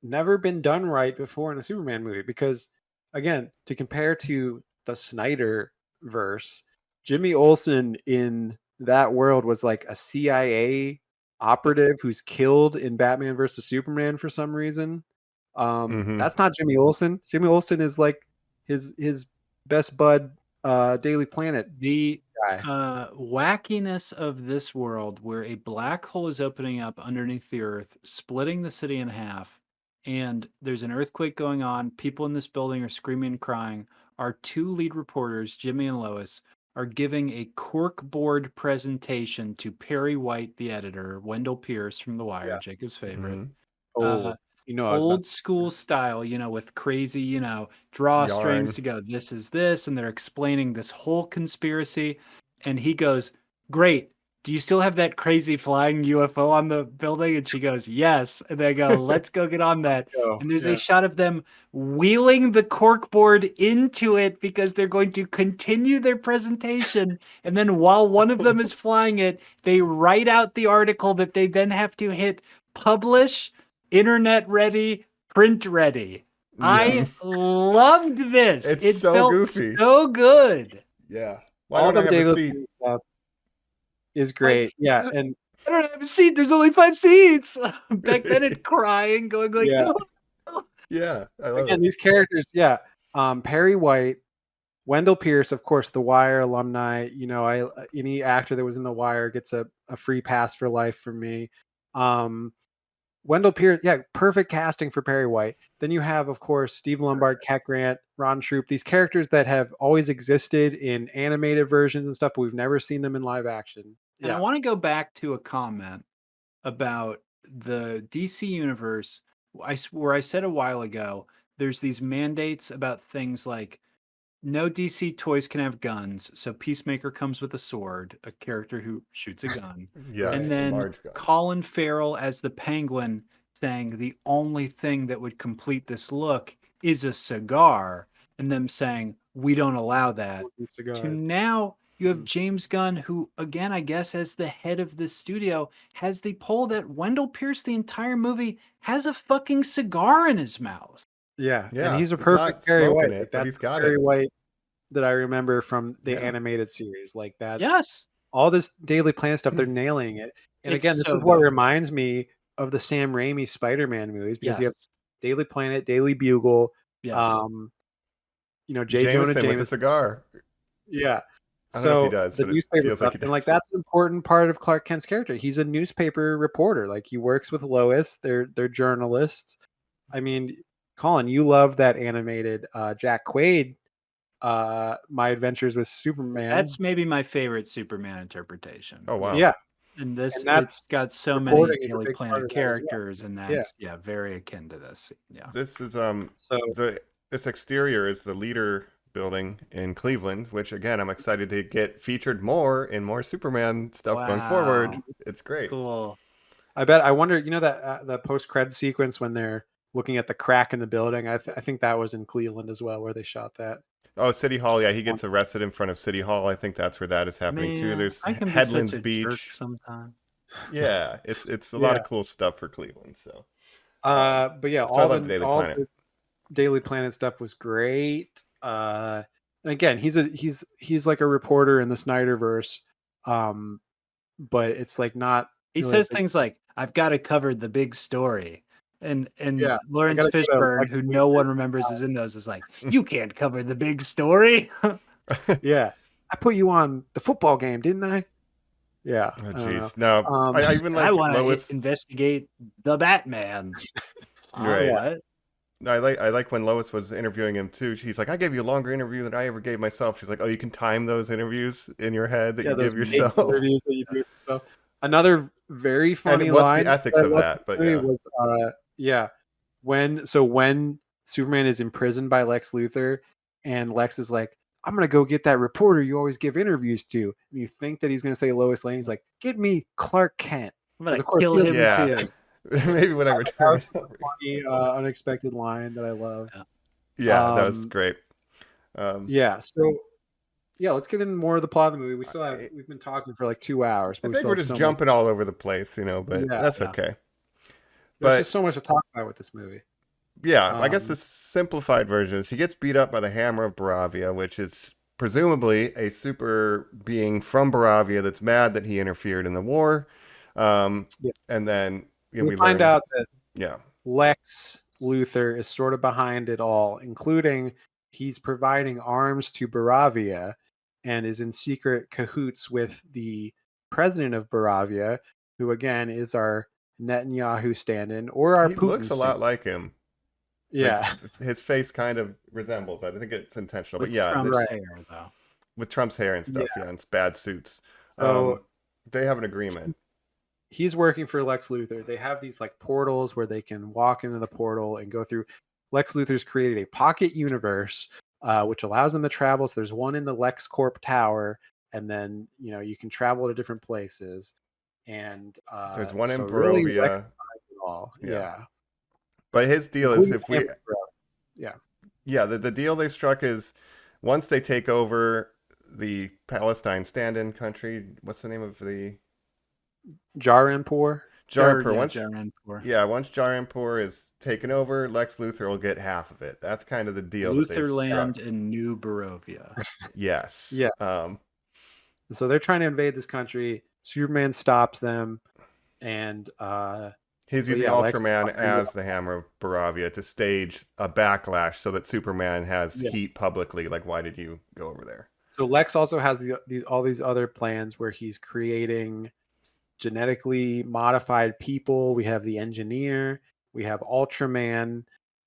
never been done right before in a Superman movie because, again, to compare to the Snyder verse, Jimmy Olsen in that world was like a CIA operative who's killed in Batman versus Superman for some reason. Mhm. That's not Jimmy Olsen. Jimmy Olsen is like his best bud, Daily Planet The guy. wackiness of this world where a black hole is opening up underneath the earth, splitting the city in half, and there's an earthquake going on. People in this building are screaming and crying. Our two lead reporters, Jimmy and Lois, are giving a corkboard presentation to Perry White, the editor, Wendell Pierce from The Wire, Yes. Jacob's favorite. Mhm. Oh, Uh, I was about old school style, with crazy, draw strings Yarn. to go, this is this, and they're explaining this whole conspiracy. And he goes, "Great. Do you still have that crazy flying UFO on the building?" And she goes, "Yes." And they go, "Let's go get on that." go. And there's Yeah. a shot of them wheeling the corkboard into it because they're going to continue their presentation. And then while one of them is flying it, they write out the article that they then have to hit publish, internet ready, print ready. I loved this. It's It so felt goofy. so good. Yeah. Why All don't I the have a Daily seat? Planet stuff is great. Yeah, and I don't have a seat. There's only 5 seats. Beck Bennett crying, going like, Yeah. Yeah, I love again, it. these characters, yeah. Perry White, Wendell Pierce, of course, The Wire alumni. Any actor that was in The Wire gets a free pass for life from me. Wendell Pierce, yeah, perfect casting for Perry White. Then you have, of course, Steve Lombard, Cat Grant, Ron Troop, these characters that have always existed in animated versions and stuff, but we've never seen them in live action. And I Yeah, want to go back to a comment about the DC universe. Where I said a while ago, there's these mandates about things like no DC toys can have guns. So Peacemaker comes with a sword, a character who shoots a gun. Yes, And a then large gun. Colin Farrell as the Penguin saying the only thing that would complete this look is a cigar. And them saying, we don't allow that. these To cigars. now you have James Gunn, who, again, I guess as the head of the studio, has the pull that Wendell Pierce, the entire movie, has a fucking cigar in his mouth. Yeah, Yeah, and he's a he's perfect not Perry smoking White. it, Like, but that's he's the got Perry it. White that I remember from the Yeah. animated series. Like that, Yes. all this Daily Planet stuff, they're nailing it. And It's again, this so is what good. reminds me of the Sam Raimi Spider-Man movies because you have Yes. Daily Planet, Daily Bugle, Yes. J. Jonah Jameson with a Jameson. cigar. Yeah. I don't know if he So does, the but it newspaper feels like stuff, he and like does. that's an important part of Clark Kent's character. He's a newspaper reporter. Like he works with Lois. They're journalists. I mean, Colin, you love that animated Jack Quaid, My Adventures with Superman. That's maybe my favorite Superman interpretation. Oh wow. Yeah, And this, and that's it's got so many reporting is a Daily big part Planet of that as well. characters, and Yeah. that's very akin to this. Yeah. This is So this exterior is the Leader building in Cleveland, which again I'm excited to get featured more in more Superman stuff going forward. Wow. It's great. Cool. I wonder, you know, that the post-credit sequence when they're looking at the crack in the building. I think that was in Cleveland as well, where they shot that. Oh, City Hall. Yeah, he gets arrested in front of City Hall. I think that's where that is happening too. Man, There's I can be Headlands such a jerk Beach. sometimes. Yeah, it's a lot of cool stuff for Cleveland. So, But yeah, so I love Daily all Planet. the Daily Planet stuff was great. And again, he's like a reporter in the Snyderverse, but it's like not. He really says like- things like, "I've got to cover the big story," and Yeah, Lawrence I gotta go to Fishburne, Lex who no one remembers is in those, is like, "You can't cover the big story." Yeah, I put you on the football game, didn't I? Yeah. Oh I don't know. jeez. No, I even like I want Lois. to investigate the Batman. Right. What? I like when Lois was interviewing him too. She's like, I gave you a longer interview than I ever gave myself. She's like, oh, you can time those interviews in your head that you those give yourself. interviews that you do yourself. Another very funny And what's line. the ethics I of loved that? But today yeah. was when Superman is imprisoned by Lex Luthor, and Lex is like, I'm gonna go get that reporter you always give interviews to. And you think that he's gonna say Lois Lane. He's like, get me Clark Kent. I'm gonna Of course, kill he him Yeah. too. Maybe when I return. Funny, unexpected line that I love. Yeah, that was Um, great. Yeah. So yeah, let's get into more of the plot of the movie. We've been talking for like 2 hours. I But we think still we're have just so much- jumping all over the place, but Yeah, that's yeah. okay. There's But just so much to talk about with this movie. yeah, I guess Um, the simplified version is he gets beat up by the Hammer of Baravia, which is presumably a super being from Baravia that's mad that he interfered in the war. Yeah. And then we find learn, out that yeah, Lex Luthor is sort of behind it all, including he's providing arms to Baravia and is in secret cahoots with the president of Baravia, who again is our Netanyahu stand-in or our he Putin looks a lot stand-in. like him. Yeah, Like, his face kind of resembles. I think it's intentional, With but yeah, Trump's Right. hair, though. with Trump's hair and stuff, yeah, and bad suits. So- They have an agreement. he's working for Lex Luthor. They have these like portals where they can walk into the portal and go through. Lex Luthor's created a pocket universe, which allows them to travel. So there's one in the LexCorp Tower, and then you can travel to different places. And There's one in so really, Barovia. Lex decides it all. Yeah. Yeah. But his deal is Including if we, Hammer Bro. yeah, the deal they struck is once they take over the Palestine stand-in country, what's the name of the Jaranpur. Jaipur? Once, Jaranpur. yeah, once Jaipur is taken over, Lex Luthor will get half of it. That's kind of the deal that they've Lutherland struck. and New Barovia. Yes. Yeah. And so they're trying to invade this country. Superman stops them, and He's But using yeah, Lex Ultraman Luthor, as the Hammer of Baravia to stage a backlash so that Superman has heat publicly. Like, why did you go over there? so Lex also has all these other plans where he's creating genetically modified people. We have the Engineer, we have Ultraman,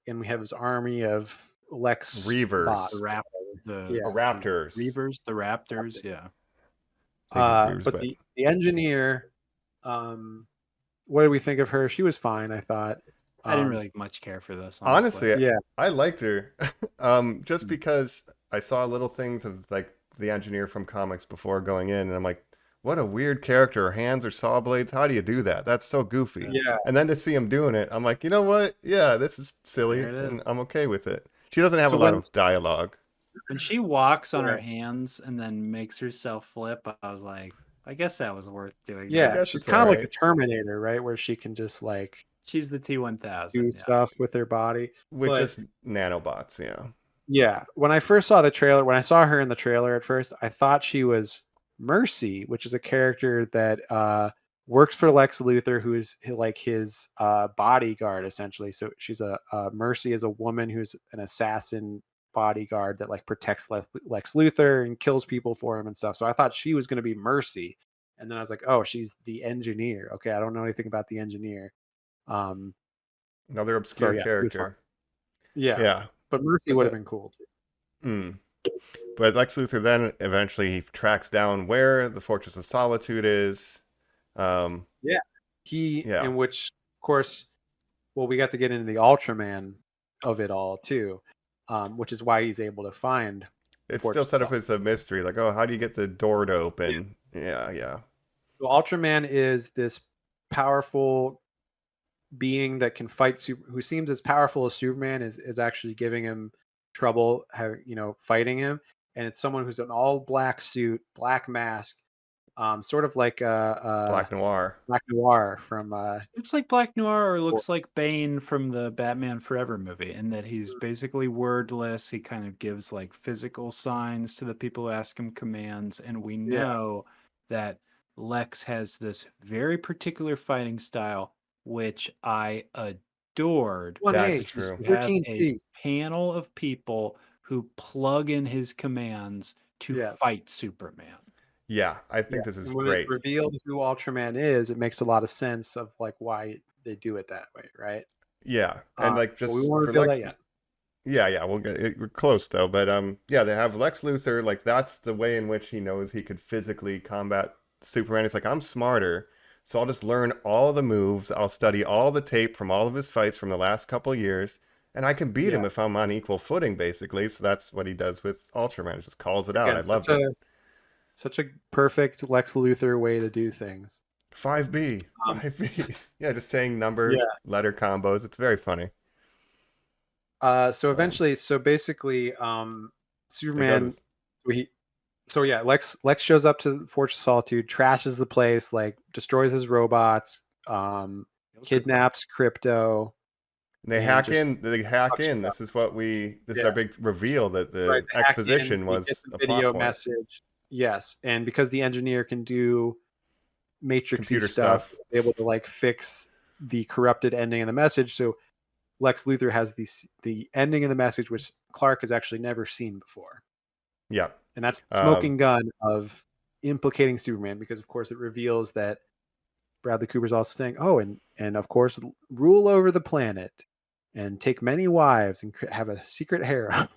and we have his army of Lex Reavers. bots. The Yeah. Raptors. Reavers, the Raptors, yeah. But the Engineer, what did we think of her? She was fine, I thought. I didn't really much care for this. Honestly, Yeah. I liked her. Just because I saw little things of like the Engineer from comics before going in, and I'm like, what a weird character. Her hands are saw blades. How do you do that? That's so goofy. Yeah. And then to see him doing it, I'm like, you know what? Yeah, this is silly, There it is. and I'm okay with it. She doesn't have So a lot when- of dialogue. When she walks on her Right. hands and then makes herself flip, I was like, I guess that was worth doing. Yeah, guess she's it's kind of like a alright. Terminator, right? Where she can just like She's the T-1000. do Yeah. stuff with her body. With But- just nanobots, yeah. Yeah, when I first saw the trailer, when I saw her in the trailer at first, I thought she was Mercy, which is a character that works for Lex Luthor, who is like his bodyguard essentially. So she's Mercy is a woman who's an assassin bodyguard that like protects Lex Luthor and kills people for him and stuff. So I thought she was going to be Mercy, and then I was like, oh, she's the Engineer. Okay, I don't know anything about the Engineer. Another obscure he was fun. character. Yeah, Yeah. but Mercy But would have been cool too. Mm. But Lex Luthor then eventually he tracks down where the Fortress of Solitude is. Um, Yeah, yeah. in which, of course, well, we got to get into the Ultraman of it all too, which is why he's able to find the It's still Fortress of set up Solitude. as a mystery. Like, oh, how do you get the door to open? Yeah, yeah. So Ultraman is this powerful being that can fight who seems as powerful as Superman is actually giving him trouble, fighting him. And it's someone who's an all black suit, black mask, sort of like Black Noir. Black Noir from Looks like Black Noir or looks like Bane from the Batman Forever movie, in that he's basically wordless. He kind of gives like physical signs to the people who ask him commands, and we know that Lex has this very particular fighting style, which I adored. That's 1A, true. You have a 13C. panel of people who plug in his commands to Yes. fight Superman. Yeah, I think this is And when great. it's revealed who Ultraman is, it makes a lot of sense of like why they do it that way, right? Yeah, and like but just we won't for reveal Lex, that yet. yeah, we'll get it, we're close though. But yeah, they have Lex Luthor. Like that's the way in which he knows he could physically combat Superman. He's like, I'm smarter, so I'll just learn all the moves. I'll study all the tape from all of his fights from the last couple years, and I can beat him if I'm on equal footing, basically. So that's what he does with Ultraman. He just calls it out. Again, I love it. Such a perfect Lex Luthor way to do things. 5B, 5B. Yeah, just saying number letter combos. It's very funny. So eventually, so basically, Superman. Lex shows up to Fortress of Solitude, trashes the place, like destroys his robots, kidnaps Crypto. And they hack in. They hack in. This is what we. This is our big reveal that the exposition was a video plot point. message. Yes, and because the engineer can do matrixy Computer stuff, stuff. able to like fix the corrupted ending of the message. So Lex Luthor has the ending of the message, which Clark has actually never seen before. Yeah, and that's the smoking gun of implicating Superman, because of course it reveals that Bradley Cooper's also saying, "Oh, and of course rule over the planet and take many wives and have a secret harem."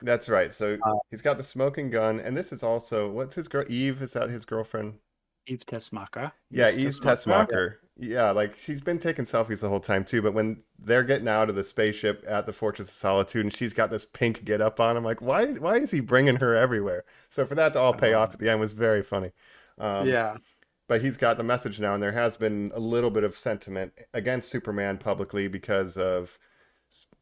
That's right. So he's got the smoking gun, and this is also what's his girl Eve? Is that his girlfriend? Eve Tessmacher. Yeah, Eve Tessmacher. Yeah, like she's been taking selfies the whole time too. But when they're getting out of the spaceship at the Fortress of Solitude, and she's got this pink get up on, I'm like, why is he bringing her everywhere? So for that to all pay off at the end was very funny. But he's got the message now, and there has been a little bit of sentiment against Superman publicly because of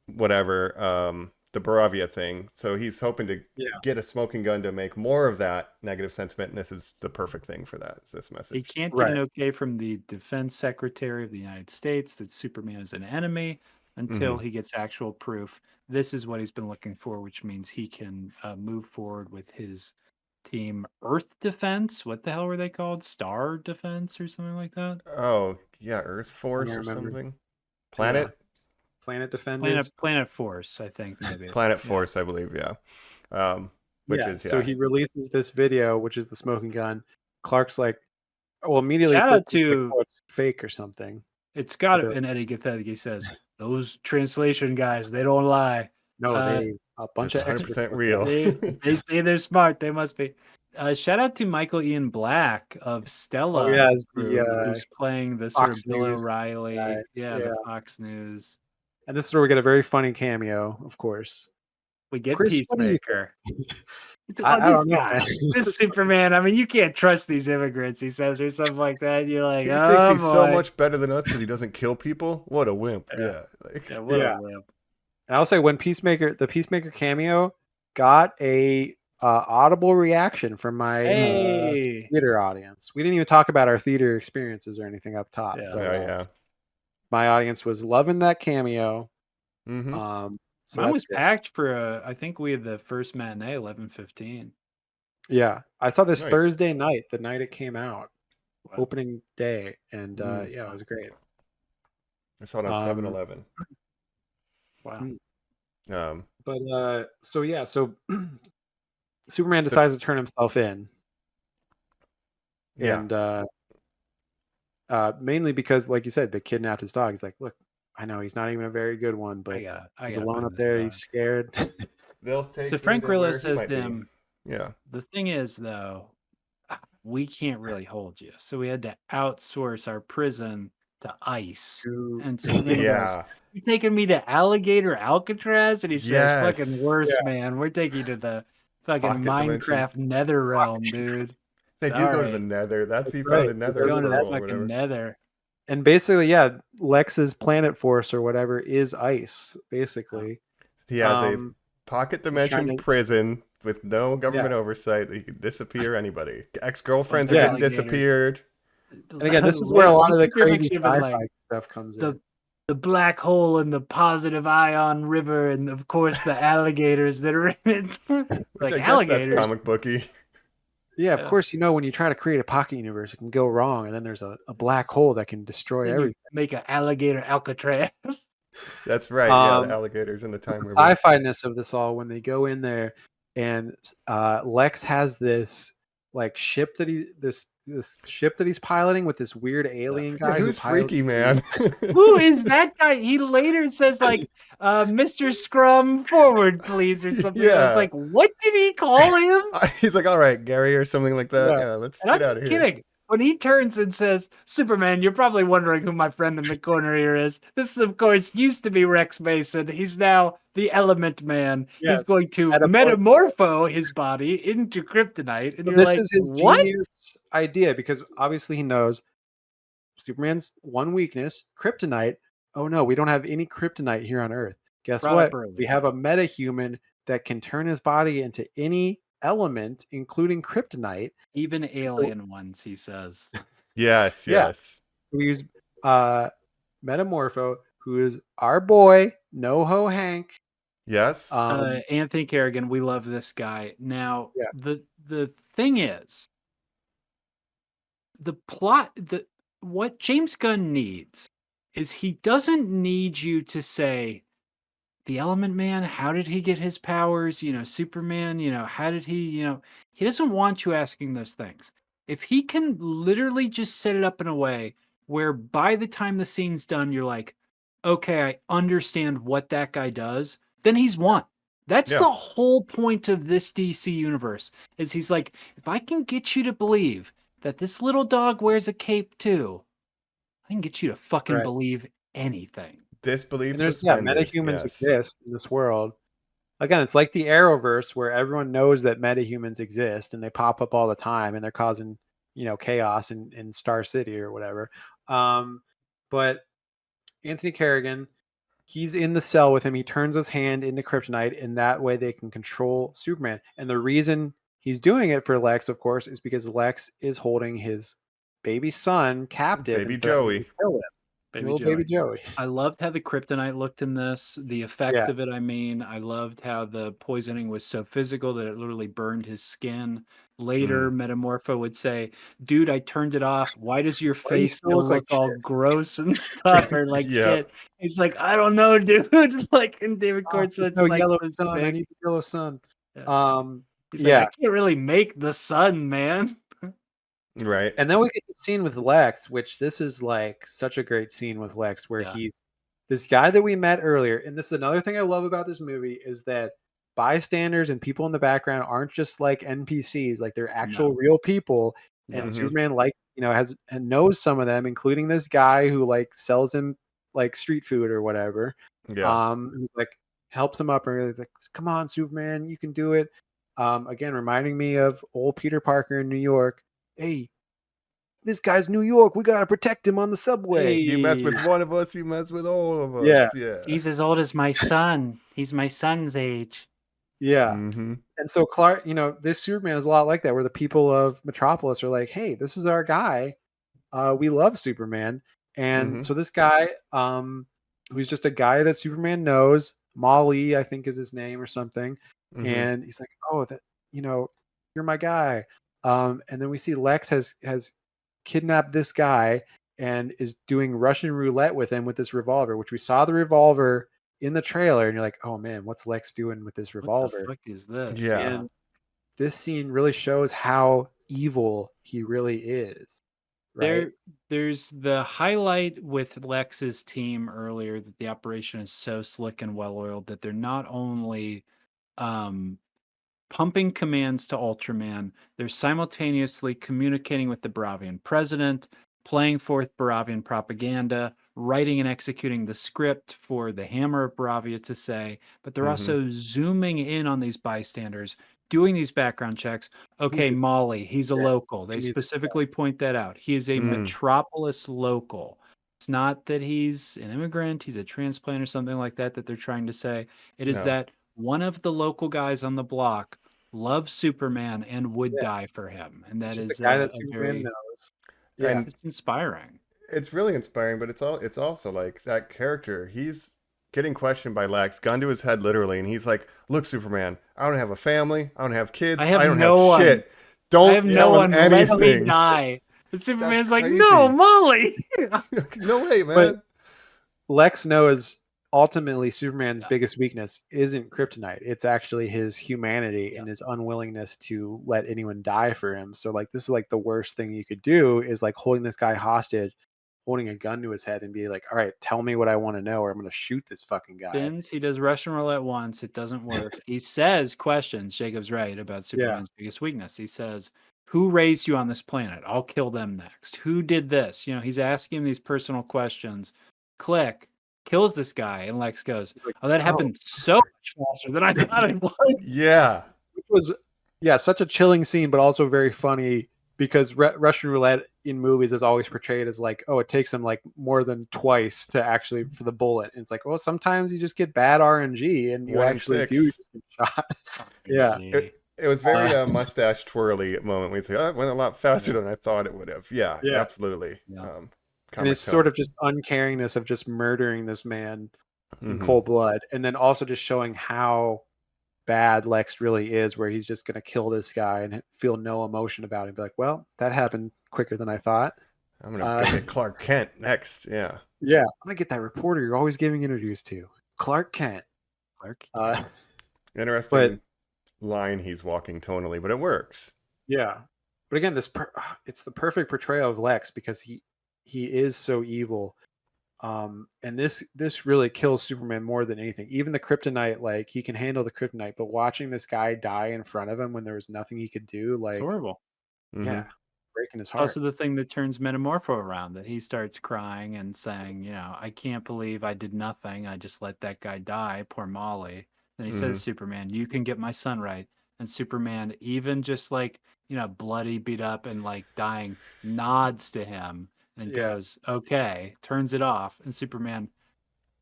whatever. The Baravia thing. So he's hoping to get a smoking gun to make more of that negative sentiment, and this is the perfect thing for that. Is this message? He can't get an okay from the Defense Secretary of the United States that Superman is an enemy until he gets actual proof. This is what he's been looking for, which means he can move forward with his team Earth Defense. What the hell were they called? Star Defense or something like that? Oh, yeah, Earth Force or something. Planet? Yeah. Planet Defenders. Planet Force, I think maybe. Planet Force, I believe, yeah. So he releases this video, which is the smoking gun. Clark's like, well, immediately shout out to like, it's fake or something. It's got it. And Eddie Gathegi says, those translation guys, they don't lie. No, they a bunch of 100% real. They say they're smart. They must be. Shout out to Michael Ian Black of Stella. Oh, yeah, who's playing the sort of Bill O'Reilly. The Fox News. And this is where we get a very funny cameo, of course. We get Peacemaker. I don't know. This Superman. I mean, you can't trust these immigrants, he says, or something like that. You're like, he thinks he's so much better than us because he doesn't kill people. What a wimp. A wimp. And I'll say the Peacemaker cameo got a audible reaction from my theater audience. We didn't even talk about our theater experiences or anything up top. My audience was loving that cameo. So mine was packed for I think we had the first matinee 11:15. Yeah, I saw this Thursday night, the night it came out, opening day, and it was great. I saw it on 7-Eleven. Wow. But so Superman decides to turn himself in. And mainly because, like you said, they kidnapped his dog. He's like, look, I know he's not even a very good one, but I he's gotta alone find up this there. dog. He's scared. They'll take So me Frank to Grillo where he says might to be. him, Yeah. the thing is, though, we can't really hold you. So we had to outsource our prison to ICE. To- And Superman goes, Yeah. "You taking me to Alligator Alcatraz?" And he says, "Fucking Yes. worse, man. We're taking you to the fucking Pocket dimension. Minecraft nether realm, dude." They It's do all go to the right. nether. That's he right. found a nether Going to the pearl or fucking whatever. nether. And basically, yeah, Lex's planet force or whatever is ice, basically. He has a Um, pocket trying dimension to- prison with no government oversight. He could disappear anybody. Ex-girlfriends are Bunch of getting alligators. disappeared. And again, this is where a lot of the crazy should have been sci-fi like stuff comes the in. the black hole and the positive ion river, and of course the alligators that are in it. Which Like I guess alligators. that's comic booky. Yeah, of course, when you try to create a pocket universe, it can go wrong, and then there's a black hole that can destroy Then you everything. make an alligator Alcatraz. That's right. Yeah, the Um, alligators in the time the river. sci-fi-ness of this all when they go in there, and Lex has this like ship that this ship that he's piloting with this weird alien Yeah, guy who who's pilots freaky, the- man? Who is that guy? He later says like, "Mr. Scrum, forward, please," or something. I was Yeah. like, what did he call him? He's like, all right, Gary, or something like that. Yeah. Yeah, let's And I'm get out not of here. kidding. When he turns and says, "Superman, you're probably wondering who my friend in the corner here is. This, of course, used to be Rex Mason. He's now the Element Man. Yes, He's going to metamorpho his body into kryptonite." And So you're this like, is his what? genius idea because obviously he knows Superman's one weakness, kryptonite. Oh no, we don't have any kryptonite here on Earth. Guess Brought what? up early. We have a metahuman that can turn his body into any element, including kryptonite. Even alien ones, he says. Yes, Yeah. yes. We use Metamorpho, who is our boy, NoHo Hank. Yes. Anthony Kerrigan, we love this guy. Now, Yeah. the thing is, the plot, what James Gunn needs is he doesn't need you to say, the Element Man, how did he get his powers? Superman, how did he, he doesn't want you asking those things. If he can literally just set it up in a way where by the time the scene's done, you're like, okay, I understand what that guy does, then he's won. That's Yeah. the whole point of this DC universe, is he's like, if I can get you to believe that this little dog wears a cape too, I can get you to fucking Right. believe anything. Disbelief And there's suspended. metahumans Yes. exist in this world. Again, it's like the Arrowverse where everyone knows that metahumans exist and they pop up all the time and they're causing, chaos in Star City or whatever. But Anthony Kerrigan, he's in the cell with him. He turns his hand into kryptonite, and that way they can control Superman. And the reason he's doing it for Lex, of course, is because Lex is holding his baby son captive. Baby and threatening Joey. to kill him. Baby Joey. I loved how the kryptonite looked in this, the effect Yeah. of it. I mean, I loved how the poisoning was so physical that it literally burned his skin. Later, Metamorpho would say, "Dude, I turned it off. Why does your Why do you face still still look like look all shit?" gross and stuff?" Or like Yeah. shit. He's like, "I don't know, dude." Like, and David There's Cornswit's no like, yellow "This is sun. I it." need the yellow sun. Yeah. He's Yeah. like, "I can't really make the sun, man." Right. And then we get the scene with Lex, which this is like such a great scene with Lex where Yeah. he's this guy that we met earlier. And this is another thing I love about this movie is that bystanders and people in the background aren't just like NPCs, like they're actual real people. And Mhm. Superman has and knows some of them, including this guy who like sells him like street food or whatever. Yeah. Who's like helps him up and he's like, "Come on, Superman, you can do it." Again, reminding me of old Peter Parker in New York. Hey, this guy's New York. We gotta protect him on the subway. You mess with one of us, you mess with all of us. Yeah. Yeah. He's as old as my son. He's my son's age. Yeah. Mm-hmm. And so Clark, this Superman is a lot like that, where the people of Metropolis are like, "Hey, this is our guy. We love Superman." And so this guy, who's just a guy that Superman knows, Molly, I think is his name or something, and he's like, "Oh, you're my guy." And then we see Lex has kidnapped this guy and is doing Russian roulette with him with this revolver, which we saw the revolver in the trailer, and you're like, "Oh man, what's Lex doing with this revolver?" What the fuck is this? Yeah. And this scene really shows how evil he really is. right? There's the highlight with Lex's team earlier that the operation is so slick and well oiled that they're not only um, pumping commands to Ultraman, they're simultaneously communicating with the Baravian president, playing forth Baravian propaganda, writing and executing the script for the Hammer of Baravia to say, but they're also zooming in on these bystanders, doing these background checks. Okay, He's Molly, he's a yeah, local. They he needs specifically point that out. He is a metropolis local. It's not that he's an immigrant, he's a transplant or something like that they're trying to say. It is No. that one of the local guys on the block loves Superman and would yeah, die for him. And he's that just is a guy that a Superman very, knows. Yeah, And it's inspiring. it's really inspiring, but it's also like that character. He's getting questioned by Lex, gun to his head literally, and he's like, "Look, Superman, I don't have a family, I don't have kids, I have I don't no have one. shit. I Don't have no tell him one. Let me anything." die. And Superman's like, crazy. no, Molly. No way, man. but Lex knows ultimately Superman's Yeah. biggest weakness isn't kryptonite. It's actually his humanity Yeah. and his unwillingness to let anyone die for him. So like this is like the worst thing you could do is like holding this guy hostage, holding a gun to his head and be like, all right, tell me what I want to know or I'm going to shoot this fucking guy. Spins. He does Russian roulette once. It doesn't work. He says questions. Jacob's right about Superman's biggest weakness. He says, who raised you on this planet? I'll kill them next. Who did this? You know, he's asking him these personal questions. Click. Kills this guy. And Lex goes, Like, oh, that happened so much faster than I thought it would. Yeah. Which was, yeah, such a chilling scene, but also very funny because Russian roulette in movies is always portrayed as like, oh, it takes them like more than twice to actually for the bullet. And it's like, well, sometimes you just get bad RNG and you 1 in actually 6. do just get shot. Yeah. It was very mustache twirly moment. We say, oh, it went a lot faster than I thought it would have. Yeah, Yeah. absolutely. Yeah. And it's sort of just uncaringness of just murdering this man in Mhm. cold blood, and then also just showing how bad Lex really is, where he's just going to kill this guy and feel no emotion about it. Be like, well, that happened quicker than I thought. I'm gonna get Clark Kent next. Yeah. Yeah, I'm gonna get that reporter you're always giving interviews to, Clark Kent. Clark. Interesting line he's walking tonally, but it works. Yeah, but again, it's the perfect portrayal of Lex because he is so evil. And this really kills Superman more than anything. Even the kryptonite, like he can handle the kryptonite, but watching this guy die in front of him when there was nothing he could do, It's like horrible. yeah, breaking his heart. Also, the thing that turns Metamorpho around, that he starts crying and saying, you know, I can't believe I did nothing. I just let that guy die. Poor Molly. Then he says, Superman, you can get my son right. And Superman, even just like, you know, bloody, beat up, and like dying, nods to him and Yeah. goes, okay, turns it off. And Superman,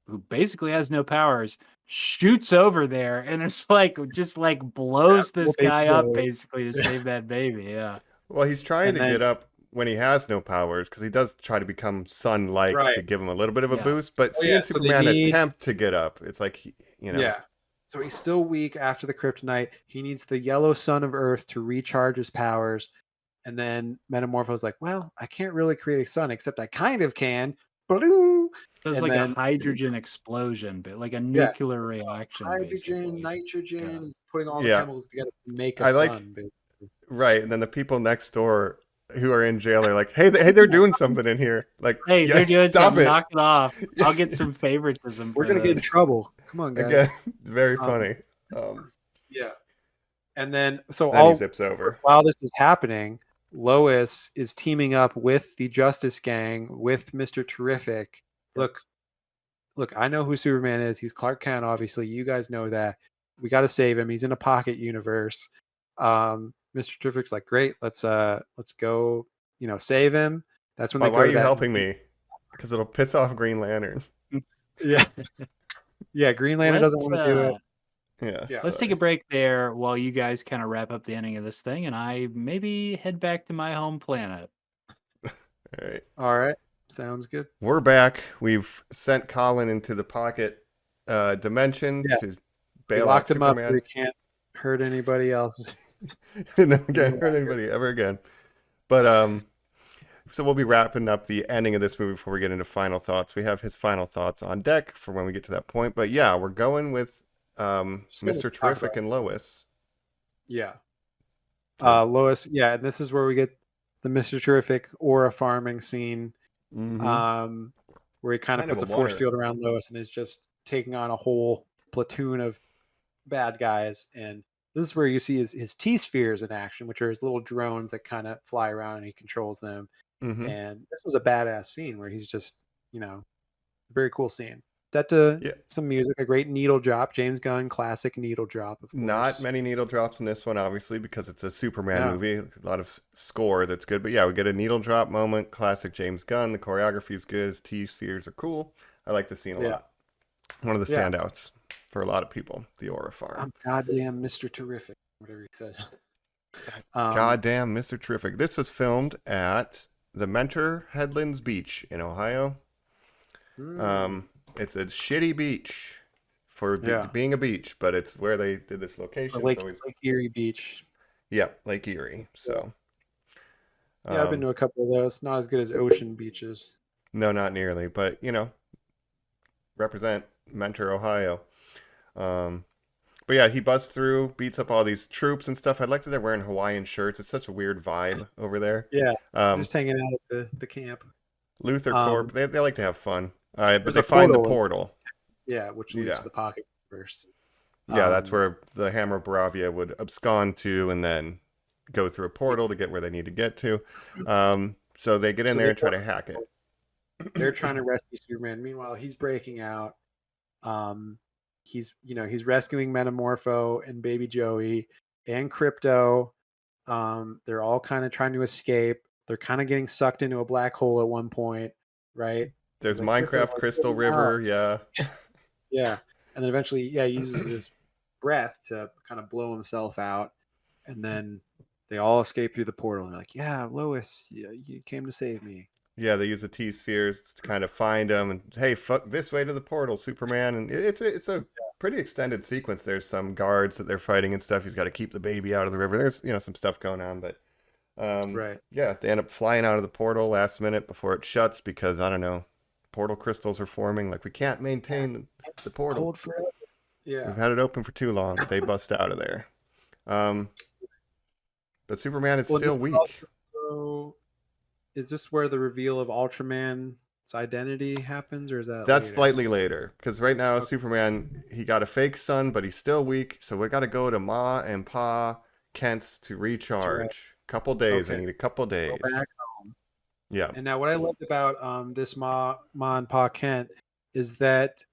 who basically has no powers, shoots over there and it's like, just like blows this little baby guy up blow. basically to save that baby. Yeah. Well, he's trying And to then- get up when he has no powers because he does try to become sun-like Right. to give him a little bit of a Yeah. boost. But Oh, seeing yeah, so they Superman need- attempt to get up, it's like you know. Yeah. So he's still weak after the kryptonite. He needs the yellow sun of Earth to recharge his powers. And then Metamorpho's like, well, I can't really create a sun, except I kind of can. Baloo! There's And like then- a hydrogen explosion, but like a nuclear reaction. Hydrogen, basically. nitrogen, Yeah. he's putting all the Yeah. chemicals together to make a I like- sun. Basically. Right, and then the people next door who are in jail are like, "Hey, they're doing something in here." Like, Hey, yeah, they're doing stop something. it. Knock it off. I'll get some favoritism. We're for gonna get in this. trouble. Come on, guys. Again, very Um, funny. Yeah. And then so Then he all zips over. while this is happening, Lois is teaming up with the Justice Gang with Mr. Terrific. Look, I know who Superman is. He's Clark Kent, obviously. You guys know that. We got to save him. He's in a pocket universe. Mr. Terrific's like, great. Let's go. You know, save him. That's when Why they go are to you that- helping me? Because it'll piss off Green Lantern. Yeah, yeah. Green Lantern doesn't want to do it. Yeah. Yeah. Let's take a break there while you guys kind of wrap up the ending of this thing, and I maybe head back to my home planet. All right. All right, sounds good. We're back. We've sent Colin into the pocket dimension Yeah. to We bail out locked him up. Superman. We can't hurt anybody else. And never again hurt anybody ever again. But so we'll be wrapping up the ending of this movie before we get into final thoughts. We have his final thoughts on deck for when we get to that point. But yeah, we're going with Mr. talk Terrific about and Lois. Yeah. Lois, yeah, and this is where we get the Mr. Terrific aura farming scene, Mm-hmm. where he kind of Kind of puts a a force wonder. field around Lois and is just taking on a whole platoon of bad guys. And this is where you see his T spheres in action, which are his little drones that kind of fly around and he controls them. Mm-hmm. And this was a badass scene where he's just, a very cool scene. Set to Yeah. some music, a great needle drop, James Gunn classic needle drop, of Not course. many needle drops in this one, obviously, because it's a Superman No, movie. A lot of score that's good. But yeah, we get a needle drop moment. Classic James Gunn. The choreography is good. His T-spheres are cool. I like the scene a yeah, lot. One of the yeah. standouts for a lot of people. The Aura Farm. I'm goddamn Mr. Terrific, whatever he says. Um, Goddamn, Mr. Terrific. This was filmed at the Mentor Headlands Beach in Ohio. mm, It's a shitty beach for yeah, being a beach, but it's where they did this or location. It's Lake always, Lake Erie Beach. yeah, Lake Erie. Yeah, So, yeah, I've been um, to a couple of those. Not as good as ocean beaches. no, not nearly, but represent Mentor, Ohio. Um, but yeah, he busts through, beats up all these troops and stuff. I like that they're wearing Hawaiian shirts. It's such a weird vibe over there. Yeah, Um, just hanging out at the camp. Luther Um, Corp, they like to have fun. But there's they a find the portal, portal. yeah, which leads Yeah. to the pocket universe. Yeah, that's Um, where the Hammer of Bravia would abscond to and then go through a portal to get where they need to get to. So they get in so there and try to hack it. they're trying to rescue Superman. Meanwhile, he's breaking out. Um, he's rescuing Metamorpho and Baby Joey and Crypto. They're all kind of trying to escape. They're kind of getting sucked into a black hole at one point, right? There's Like Crypto's Minecraft like, Crystal "Get him out." River, yeah. Yeah, and then eventually, yeah, he uses his breath to kind of blow himself out, and then they all escape through the portal. And they're like, "Yeah, Lois, you came to save me." Yeah, they use the T-spheres to kind of find them and hey, fuck this way to the portal, Superman. And it's a pretty extended sequence. There's some guards that they're fighting and stuff. He's got to keep the baby out of the river. There's some stuff going on, but Right. yeah, they end up flying out of the portal last minute before it shuts because I don't know, portal crystals are forming. Like we can't maintain the portal. Hold forever. Yeah. We've had it open for too long. They bust out of there. Um, but Superman is Well, still this is weak. also, is this where the reveal of Ultraman's identity happens, or is that That's later? slightly later because right now Okay. Superman he got a fake son, but he's still weak. So we got to go to Ma and Pa Kent's to That's right. recharge. Couple days. I Okay. need a couple Go days. back. Yeah. And now, what I loved about this Ma and Pa Kent is that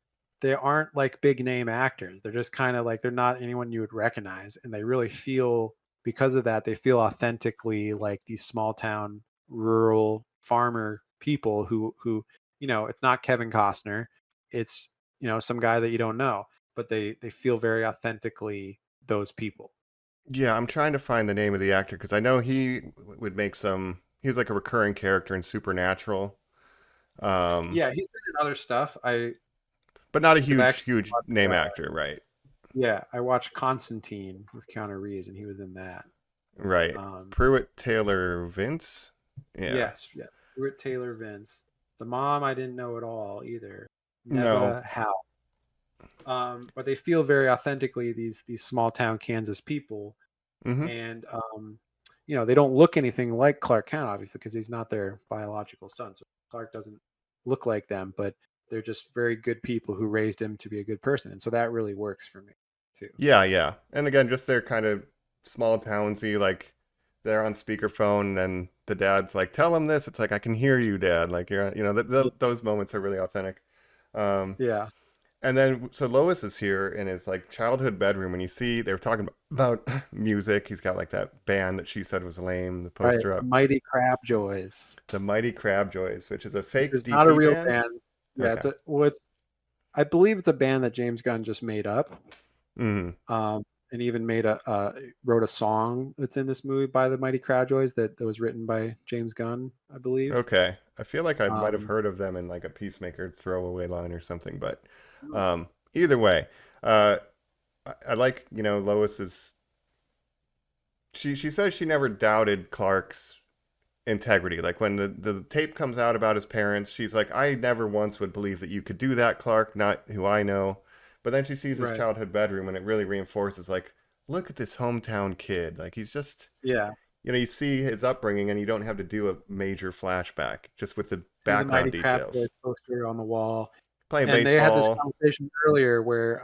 they aren't like big name actors. They're just kind of like they're not anyone you would recognize, and they really feel because of that they feel authentically like these small town rural farmer people who it's not Kevin Costner, it's some guy that you don't know, but they feel very authentically those people. Yeah, I'm trying to find the name of the actor because I know he would make some. He was like a recurring character in Supernatural, Yeah, he's been in other stuff. but not a Because I huge, actually huge watched, name actor, right? yeah, I watched Constantine with Keanu Reeves, and he was in that. Right. Um, Pruitt Taylor Vince. Yeah. yes, yeah. Stuart Taylor Vince. The mom I didn't know at all either. No. Neva Howe. But they feel very authentically these small town Kansas people, Mm-hmm. and they don't look anything like Clark Kent, obviously, because he's not their biological son. So Clark doesn't look like them, but they're just very good people who raised him to be a good person, and so that really works for me too. Yeah, yeah. And again, just their kind of small townsy, like they're on speakerphone, and the dad's like, "Tell him this." It's like, "I can hear you, Dad." Like those moments are really authentic. Um, Yeah, and then so Lois is here in his like childhood bedroom, and you see they were talking about music. He's got like that band that she said was lame. The right. poster The up, Mighty Crab Joys. the Mighty Crabjoys, which is a Which fake is not a DC real band. band. Yeah, Okay. I believe it's a band that James Gunn just made up. Hmm. And even wrote a song that's in this movie by the Mighty Crowdjoys that was written by James Gunn, I believe. Okay. I feel like I might have Um, heard of them in like a Peacemaker throwaway line or something, but either way, uh, I like, Lois is she says she never doubted Clark's integrity. Like when the tape comes out about his parents, she's like, I never once would believe that you could do that, Clark, not who I know. But then she sees his right. childhood bedroom and it really reinforces like, look at this hometown kid. Like Yeah. you see his upbringing, and you don't have to do a major flashback, just with the See the Mighty background Crab details. Boys poster on the wall. Playing And they had this baseball. conversation earlier where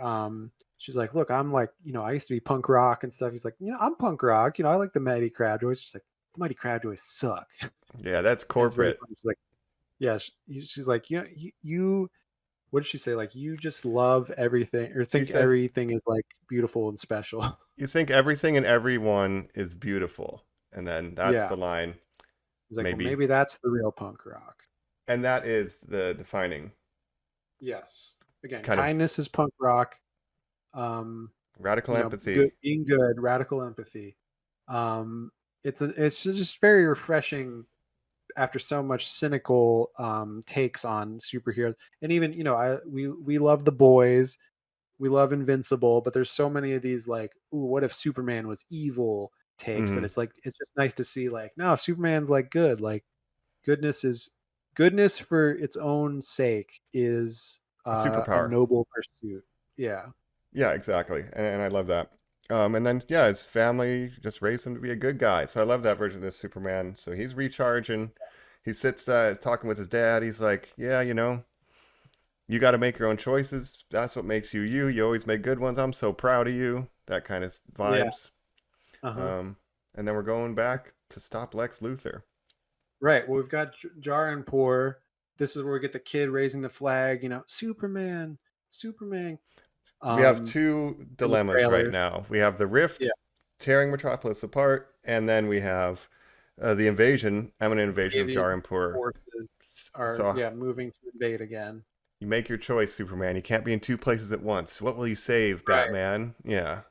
she's like, look, I'm like, I used to be punk rock and stuff. He's like, I'm punk rock. I like the Mighty Crab Boys. She's like, the Mighty Crab Boys suck. Yeah, that's And it's very corporate. funny. She's like, yeah, she's like, you, what did she say? Like, you just love everything or He think says, everything is like beautiful and special. you think everything and everyone is beautiful. And then that's Yeah. the line. He's like, well, Maybe. maybe that's the real punk rock. And that is the defining. Yes. Again, Kind of kindness is punk rock. radical empathy. Being good, radical empathy. It's just very refreshing after so much cynical takes on superheroes. And even we love The Boys, we love Invincible, but there's so many of these like, ooh, what if Superman was evil takes that it's like it's just nice to see like, no, Superman's like good, like goodness for its own sake is A a superpower. noble pursuit. Yeah. Yeah, exactly. And I love that. And then, yeah, his family just raised him to be a good guy. So I love that version of this Superman. So he's recharging. He sits talking with his dad. He's like, yeah, you got to make your own choices. That's what makes you you. You always make good ones. I'm so proud of you. That kind of vibes. Uh-huh. And then we're going back to stop Lex Luthor. Right. Well, we've got Jar and Poor. This is where we get the kid raising the flag. Superman. We have two dilemmas right now. We have the rift tearing Metropolis apart, and then we have the imminent invasion of Jar and Poor. Forces are moving to invade again. You make your choice, Superman. You can't be in two places at once. What will you save, Right. Batman? Yeah.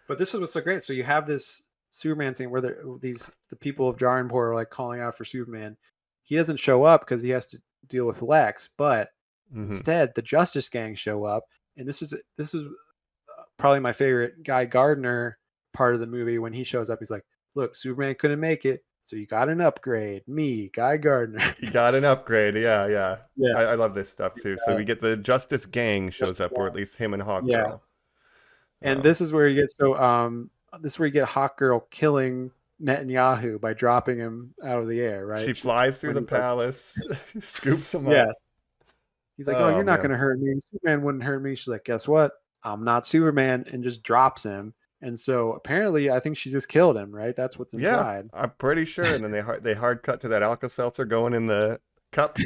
But this is what's so great. So you have this Superman scene where the people of Jar and Poor are like calling out for Superman. He doesn't show up because he has to deal with Lex, but instead the Justice Gang show up, and this is probably my favorite Guy Gardner part of the movie when he shows up. He's like, "Look, Superman couldn't make it, so you got an upgrade. Me, Guy Gardner." You got an upgrade. Yeah. I love this stuff too. So we get the Justice Gang shows up, or at least him and Hawkgirl. And this is where you get this is where you get Hawkgirl killing Netanyahu by dropping him out of the air, right? She flies through the palace, scoops him up. Yeah. He's like, "Oh, you're not going to hurt me. Superman wouldn't hurt me." She's like, "Guess what? I'm not Superman," and just drops him. And so apparently, I think she just killed him, right? That's what's implied. Yeah, I'm pretty sure. And then they hard cut to that Alka-Seltzer going in the cup.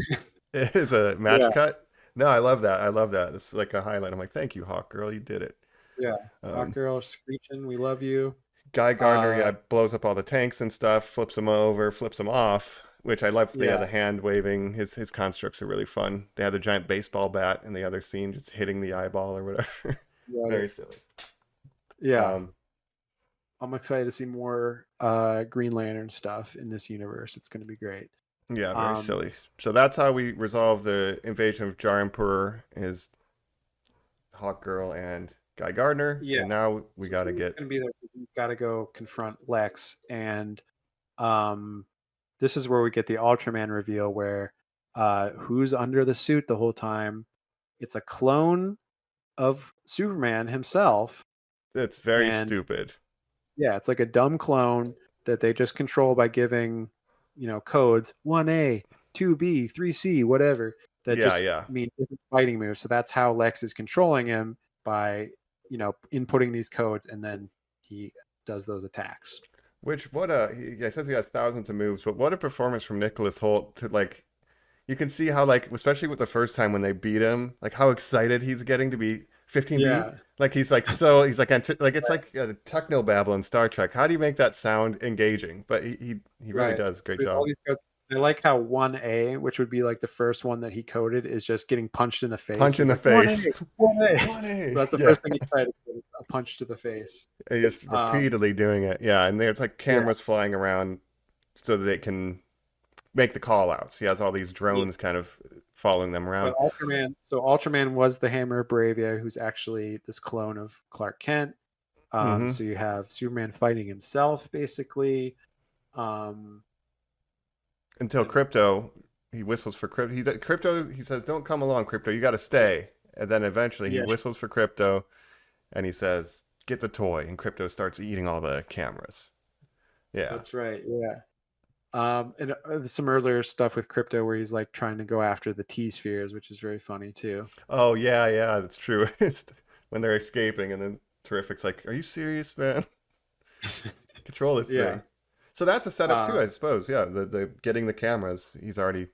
It's a match cut. No, I love that. This is like a highlight. I'm like, thank you, Hawkgirl. You did it. Yeah. Hawkgirl screeching, "We love you." Guy Gardner, blows up all the tanks and stuff, flips them over, flips them off, which I love. They have the hand waving. His constructs are really fun. They have the giant baseball bat in the other scene, just hitting the eyeball or whatever. Right. Very silly. Yeah. I'm excited to see more Green Lantern stuff in this universe. It's going to be great. Yeah, very silly. So that's how we resolve the invasion of Jaranpur is Hawkgirl and Guy Gardner. Yeah. And now we got to get... Going to be there. He's got to go confront Lex. And this is where we get the Ultraman reveal where who's under the suit the whole time? It's a clone of Superman himself. It's very stupid. Yeah, it's like a dumb clone that they just control by giving, codes 1A, 2B, 3C, whatever. That mean different fighting moves. So that's how Lex is controlling him by, inputting these codes, and then he does those attacks. Which he says he has thousands of moves, but what a performance from Nicholas Hoult to you can see how especially with the first time when they beat him, how excited he's getting to be 15B. Yeah. He's it's like a techno babble in Star Trek. How do you make that sound engaging? But he really does a great job. All these codes. I like how 1A, which would be the first one that he coded, is just getting punched in the face. Punch in the face. 1A. So that's the first thing he decided to do, is a punch to the face. And just repeatedly doing it. Yeah, and there's cameras flying around so that they can make the call outs. He has all these drones kind of following them around. But Ultraman was the Hammer of Bravia, who's actually this clone of Clark Kent. So you have Superman fighting himself, basically. Until Krypto, he whistles for Krypto. He says, "Don't come along, Krypto. You got to stay." And then eventually he whistles for Krypto, and he says, "Get the toy." And Krypto starts eating all the cameras. Yeah. That's right. Yeah. And some earlier stuff with Crypto where he's like trying to go after the T spheres, which is very funny too. Oh yeah, yeah, that's true. It's when they're escaping, and then Terrific's like, "Are you serious, man? Control this Yeah. thing." So that's a setup too, Uh, I suppose. Yeah, the getting the cameras. He's already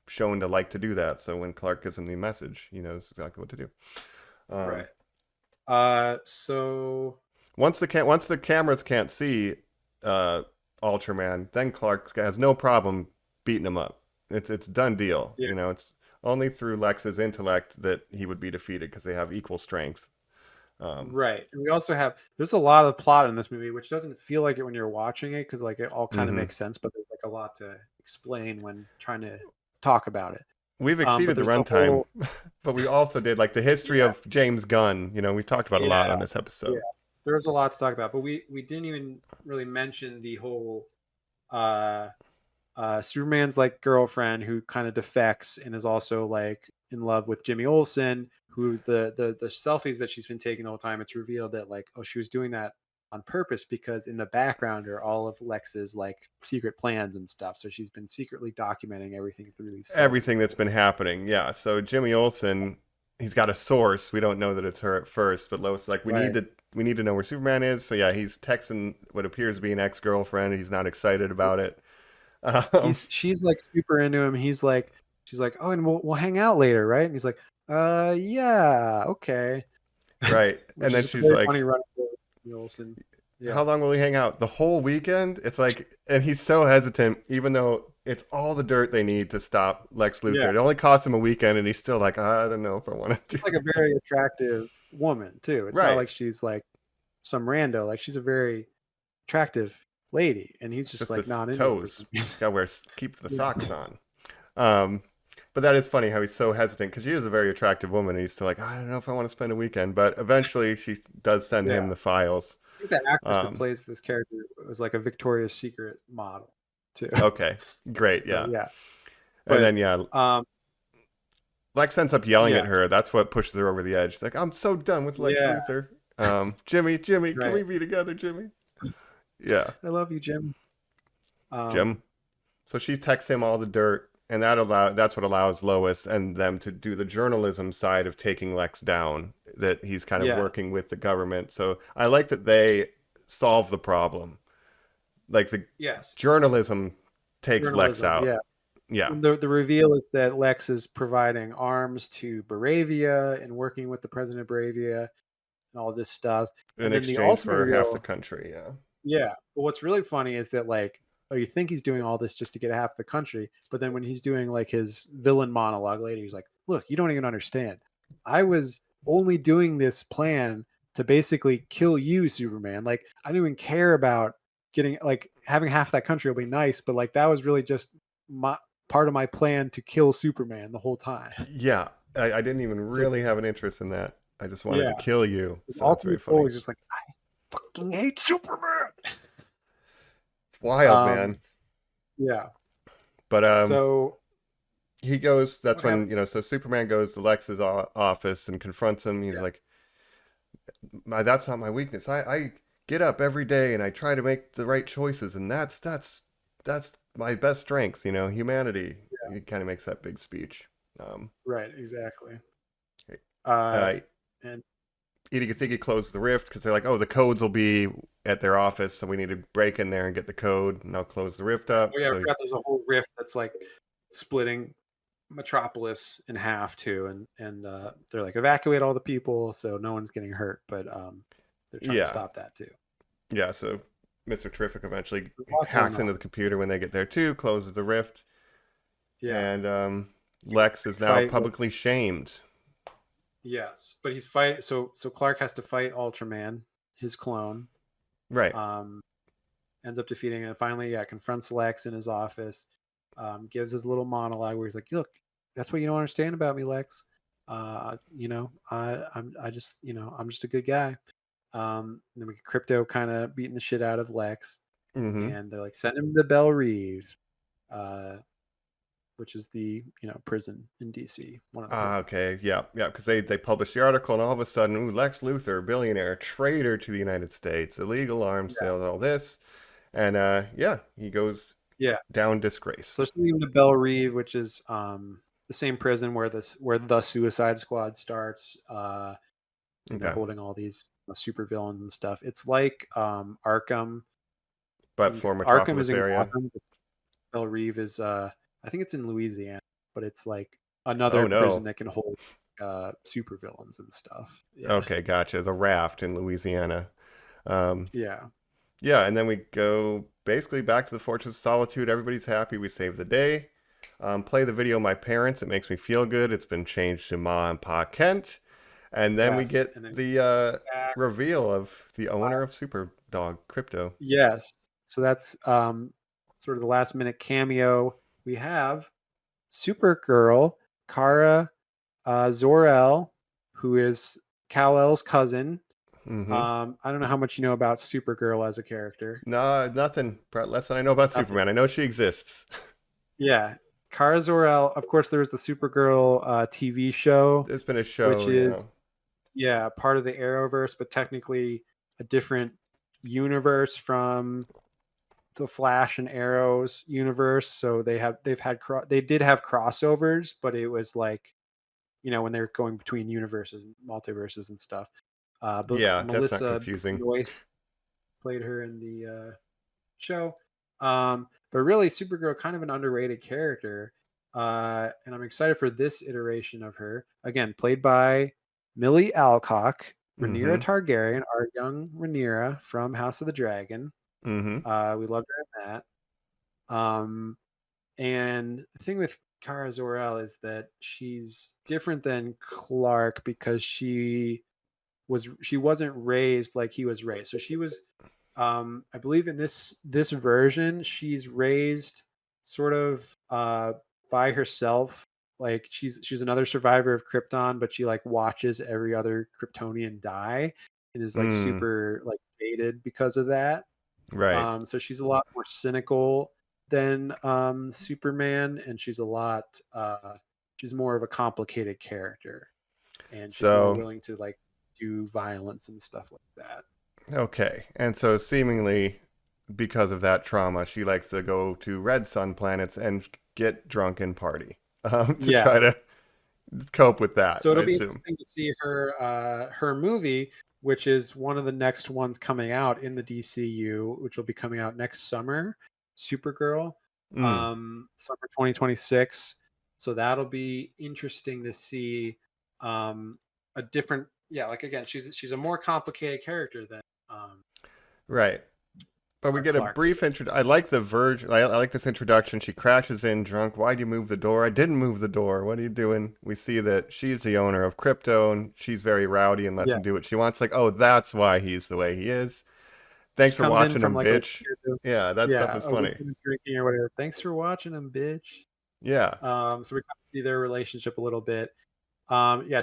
shown to like to do that. So when Clark gives him the message, he knows exactly what to do. right. So Once the cameras can't see Ultraman, then Clark has no problem beating him up. It's done deal. yeah. You know, it's only through Lex's intellect that he would be defeated because they have equal strength. Um, Right. And we also have there's a lot of plot in this movie, which doesn't feel like it when you're watching it because like it all kind of mhm. makes sense, but there's like a lot to explain when trying to talk about it. We've But exceeded the there's the runtime, whole but we also did like the history yeah, of James Gunn. You know, we've talked about a lot yeah, on this yeah. episode. There's a lot to talk about, but we didn't even really mention the whole uh Superman's like girlfriend who kind of defects and is also like in love with Jimmy Olsen, who the selfies that she's been taking the whole time, it's revealed that like, oh, she was doing that on purpose because in the background are all of Lex's like secret plans and stuff. So she's been secretly documenting everything through these selfies. Everything that's been happening, yeah. So Jimmy Olsen, he's got a source. We don't know that it's her at first, but Lois is like, Right. we need to know where Superman is. So yeah, he's texting what appears to be an ex-girlfriend. He's not excited about it. Um, She's like super into him. She's like, oh, and we'll hang out later, right? And he's like, yeah, okay. right. And Which is then just a she's very funny like, run for Olsen. Yeah. how long will we hang out? The whole weekend? It's like, and he's so hesitant, even though it's all the dirt they need to stop Lex Yeah. Luthor. It only cost him a weekend, and he's still like, I don't know if I want to do. She's like a very attractive woman too. It's not Right. like she's like some rando. Like she's a very attractive lady, and he's just Just like the not into it for toes. some reason. Got to keep the Yeah. socks on. Um, but that is funny how he's so hesitant because she is a very attractive woman. And he's still like, I don't know if I want to spend a weekend. But eventually, she does send him Yeah. the files. I think the actress that Um, plays this character was like a Victoria's Secret model too. okay, great, So, yeah. yeah. And But then yeah, um, Lex ends up yelling at yeah, her. That's what pushes her over the edge. She's like, I'm so done with Lex yeah, Luthor. Jimmy, can right. we be together, Jimmy? Yeah, I love you, Jim. Jim. So she texts him all the dirt, and that's what allows Lois and them to do the journalism side of taking Lex down. That he's kind of Yeah. working with the government. So I like that they solve the problem. Like the Yes. journalism takes Lex Journalism. out. Yeah. Yeah, And the reveal is that Lex is providing arms to Baravia and working with the president of Baravia and all this stuff. in And then the exchange ultimate for half the reveal, country. Yeah. yeah. But what's really funny is that like, oh, you think he's doing all this just to get half the country, but then when he's doing like his villain monologue later, he's like, "Look, you don't even understand. I was only doing this plan to basically kill you, Superman. Like, I didn't even care about getting like having half that country will be nice, but like that was really just my part of my plan to kill Superman the whole time." Yeah, I didn't even It's like, really have an interest in that. I just wanted to yeah, kill you. his So that's very ultimate goal funny. is just like, I fucking hate Superman. It's wild, Um, man. yeah. But So he goes. That's what happened? when so Superman goes to Lex's office and confronts him. He's Yeah. like, That's not my weakness. I get up every day and I try to make the right choices, and that's my best strength. You know, humanity." Yeah. He kind of makes that big speech. Right. Exactly. Uh, Uh, and you think he closed the rift because they're like, oh, the codes will be at their office, so we need to break in there and get the code, and they'll close the rift up. oh yeah, I So forgot there's a whole rift that's like splitting Metropolis in half too, and they're like evacuate all the people so no one's getting hurt, but they're trying to yeah, stop that too. yeah. So Mr. Terrific eventually There's a lot hacks going into on. the computer when they get there too, closes the rift, Yeah. and Lex is now Fight with, publicly shamed. yes, but he's fight. So Clark has to fight Ultraman, his clone. Right. Ends up defeating him. And finally, yeah, confronts Lex in his office. Gives his little monologue where he's like, "Look, that's what you don't understand about me, Lex. I just, I'm just a good guy." And then we get Crypto kind of beating the shit out of Lex, Mm-hmm. and they're like, "Send him to Belle Reve," which is the prison in DC, one of the prisons. Okay. Yeah. Yeah. Because they published the article, and all of a sudden, ooh, Lex Luthor, billionaire, traitor to the United States, illegal arms Yeah, sales, all this. And yeah, he goes Yeah. down disgraced. So she's leaving to Belle Reve, which is the same prison where the Suicide Squad starts. And they're Okay. holding all these super villains and stuff. It's like Arkham. But for Arkham is Metropolis in area. Gotham. Belle Reve is I think it's in Louisiana, but it's like Oh another no. prison that can hold super villains and stuff. Yeah. Okay, gotcha. The raft in Louisiana. Yeah. Yeah, and then we go basically back to the Fortress of Solitude. Everybody's happy. We save the day. Play the video My Parents. It makes me feel good. It's been changed to Ma and Pa Kent. And then we Yes, get and then the back. reveal of the owner of Superdog, Crypto. Yes. So that's sort of the last minute cameo. We have Supergirl, Kara Zor-El, who is Kal-El's cousin. Mm-hmm. I don't know how much you know about Supergirl as a character. No, nothing. Less than I know about Nothing. Superman. I know she exists. Yeah. Kara Zor-El, of course, there was the Supergirl TV show, There's been a show, which is part of the Arrowverse, but technically a different universe from the Flash and Arrow's universe. So they did have crossovers, but it was like, when they're going between universes and multiverses and stuff. But Yeah, that's not Melissa confusing. Joyce played her in the show. But really, Supergirl, kind of an underrated character. And I'm excited for this iteration of her. Again, played by Millie Alcock, Rhaenyra Targaryen, our young Rhaenyra from House of the Dragon. Mm-hmm. We loved her in that. And the thing with Kara Zor-El is that she's different than Clark because she wasn't raised like he was raised. So she was, I believe in this version, she's raised sort of by herself. Like she's another survivor of Krypton, but she like watches every other Kryptonian die and is like super like jaded because of that. Right. So she's a lot more cynical than Superman, and she's more of a complicated character, and she's more willing to like do violence and stuff like that. Okay. And so seemingly because of that trauma, she likes to go to red sun planets and get drunk and party to try to cope with that. So it'll be interesting to see her movie, which is one of the next ones coming out in the DCU, which will be coming out next summer, Supergirl, summer 2026. So that'll be interesting to see a different, like again, she's a more complicated character than right. But we get a brief intro. I like the verge. I like this introduction. She crashes in drunk. Why'd you move the door? I didn't move the door. What are you doing? We see that she's the owner of Crypto, and she's very rowdy and lets him do what she wants. Like, oh, that's why he's the way he is. Thanks for watching him, like bitch. Yeah, that stuff is funny. Drinking or whatever. Thanks for watching him, bitch. Yeah. So we kind of see their relationship a little bit.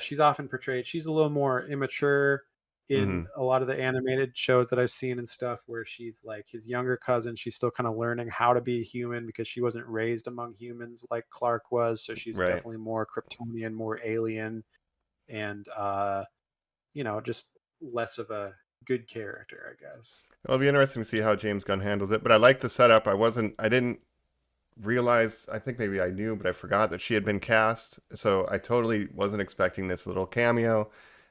She's often portrayed. She's a little more immature in a lot of the animated shows that I've seen and stuff, where she's like his younger cousin. She's still kind of learning how to be a human because she wasn't raised among humans like Clark was. So she's definitely more Kryptonian, more alien, and just less of a good character, I guess. It'll be interesting to see how James Gunn handles it. But I like the setup. I didn't realize, I think maybe I knew, but I forgot that she had been cast. So I totally wasn't expecting this little cameo.